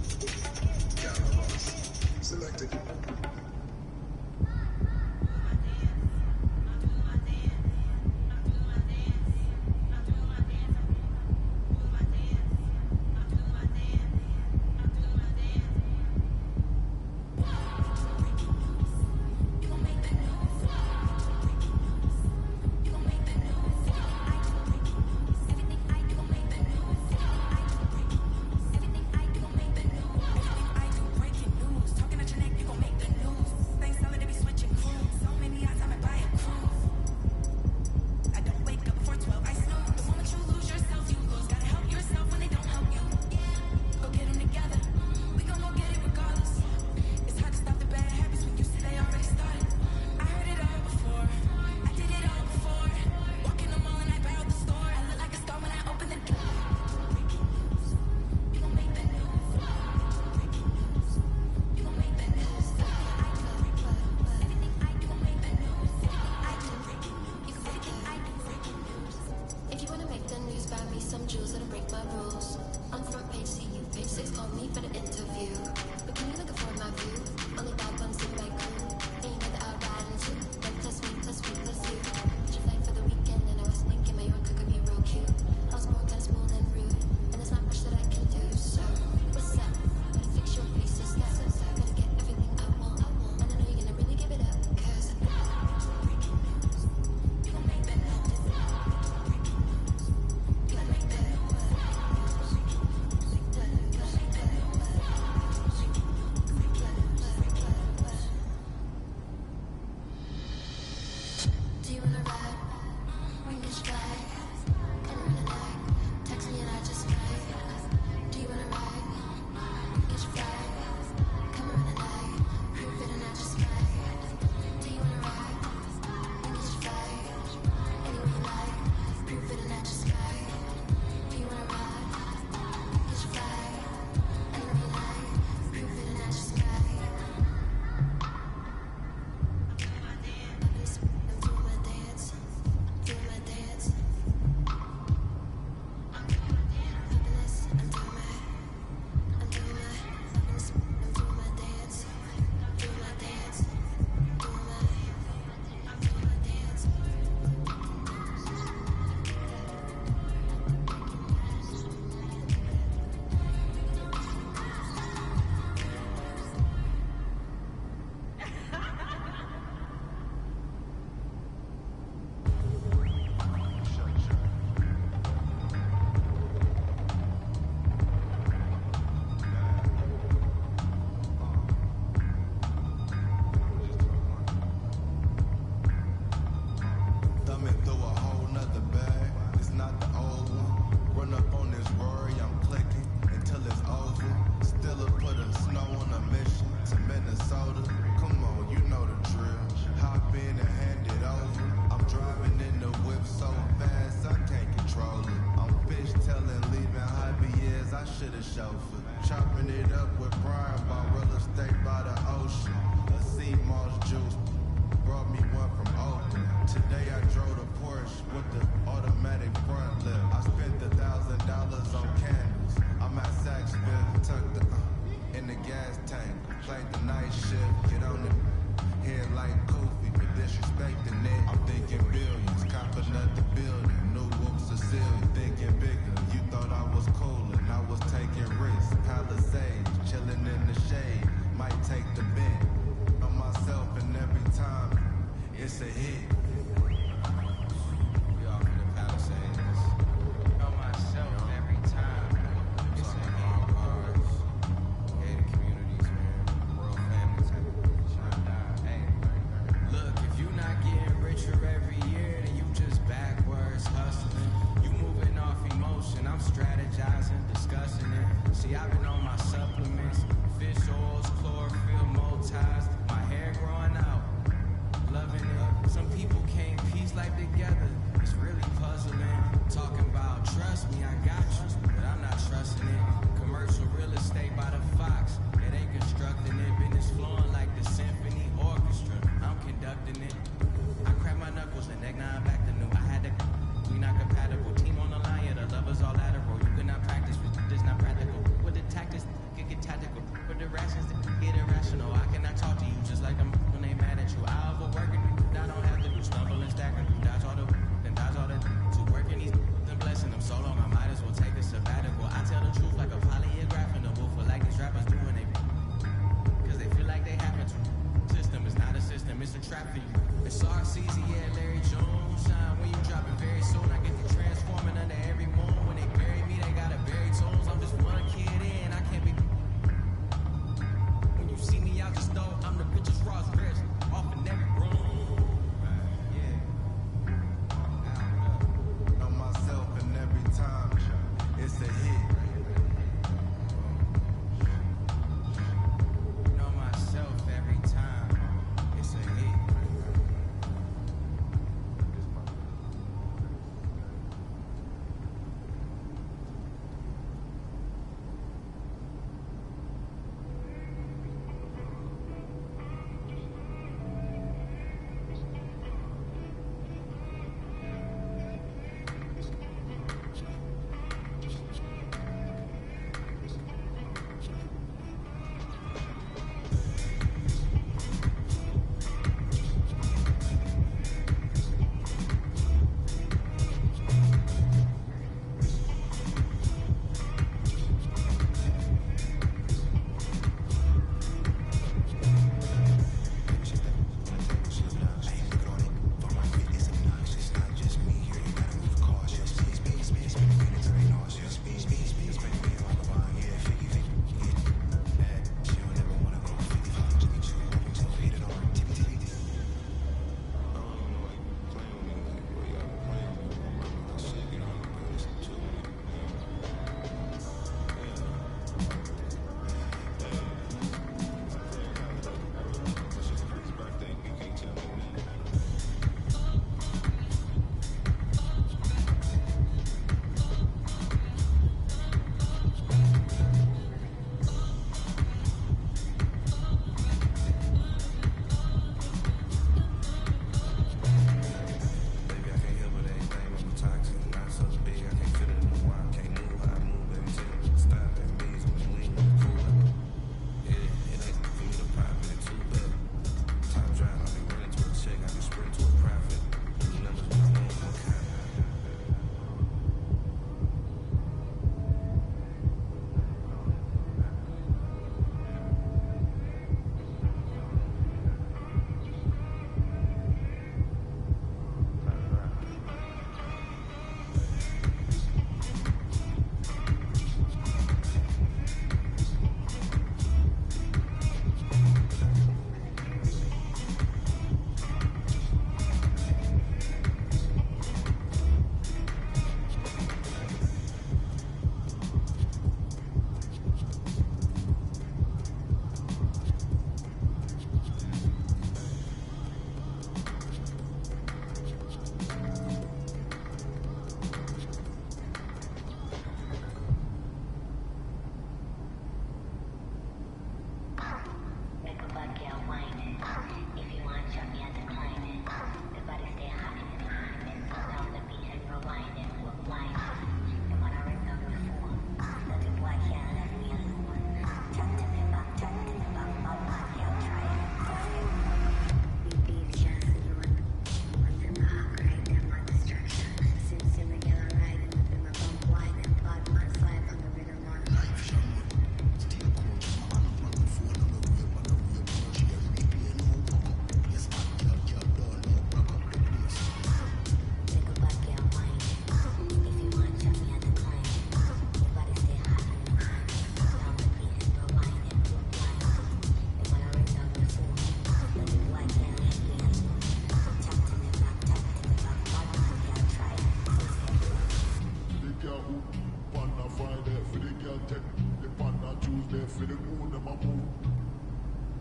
for the moon, them a move.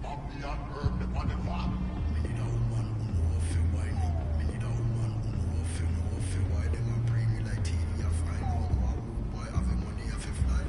Poppy and herb, them on the farm. Me need a woman who know if you wine me. Me need a woman who know if you why them a bring me like TV a fry. No, wow, boy, have the money, have to fly.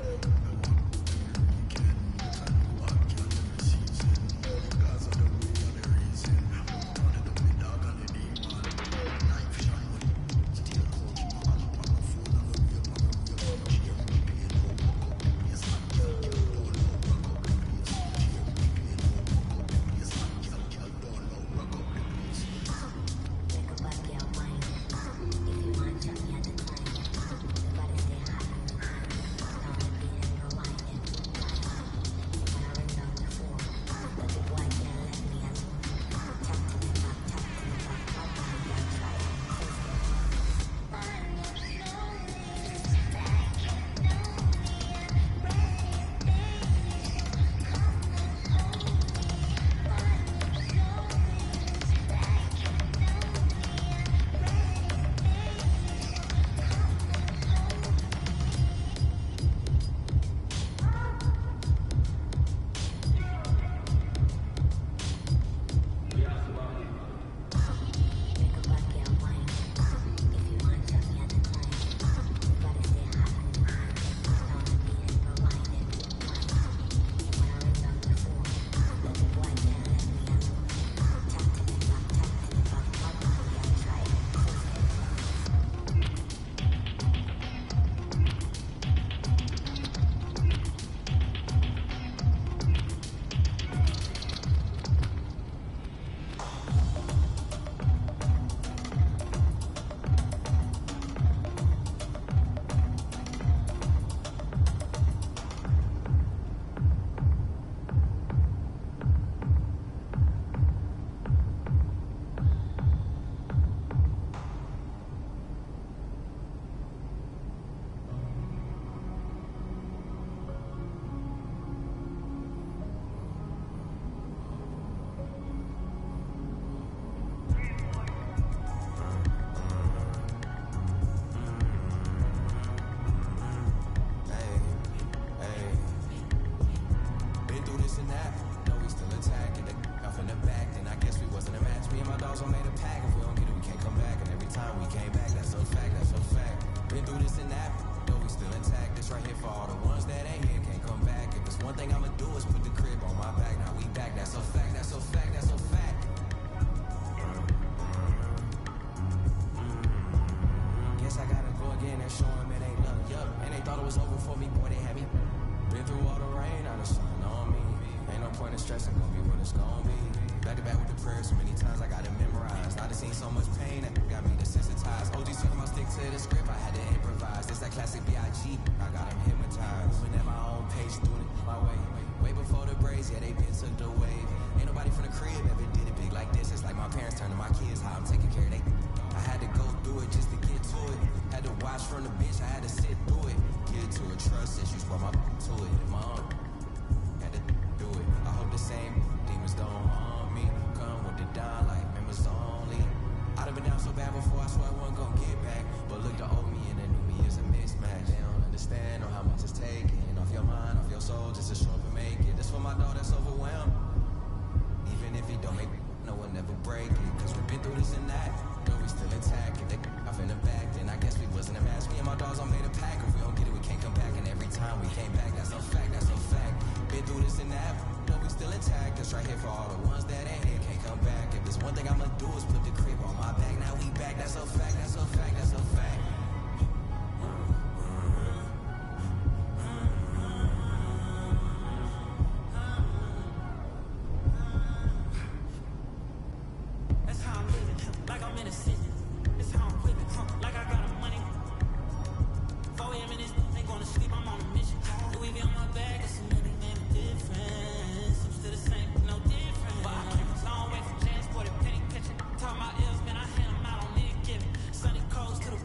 Sunny coast to the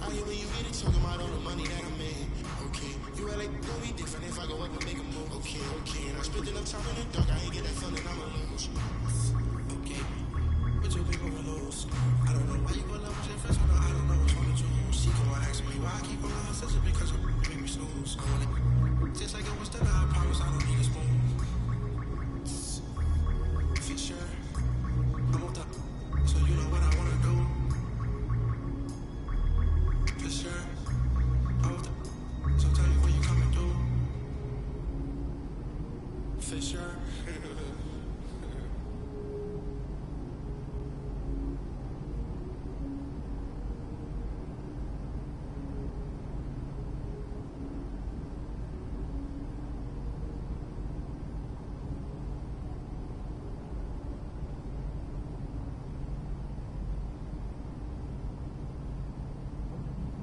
I hear when you get it, talking about all the money that I made. Okay, you act like gon' be different if I go up and make a move. Okay, and I spent enough time in the dark, I ain't get that feeling I'ma lose. Okay, but you think I'ma lose. I don't know why you go love with your friends, I don't know which one to choose. She come ask me why I keep on her such a because you make me snooze. I want it just like it was still, I promise I don't need a spoon. For sure, I'm on top, so you know what I wanna do. For sure, I'm on top, so tell me what you coming through. For sure.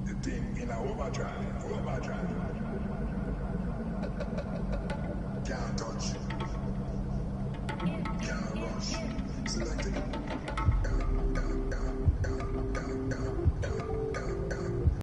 The thing in our overdrive. Can't touch.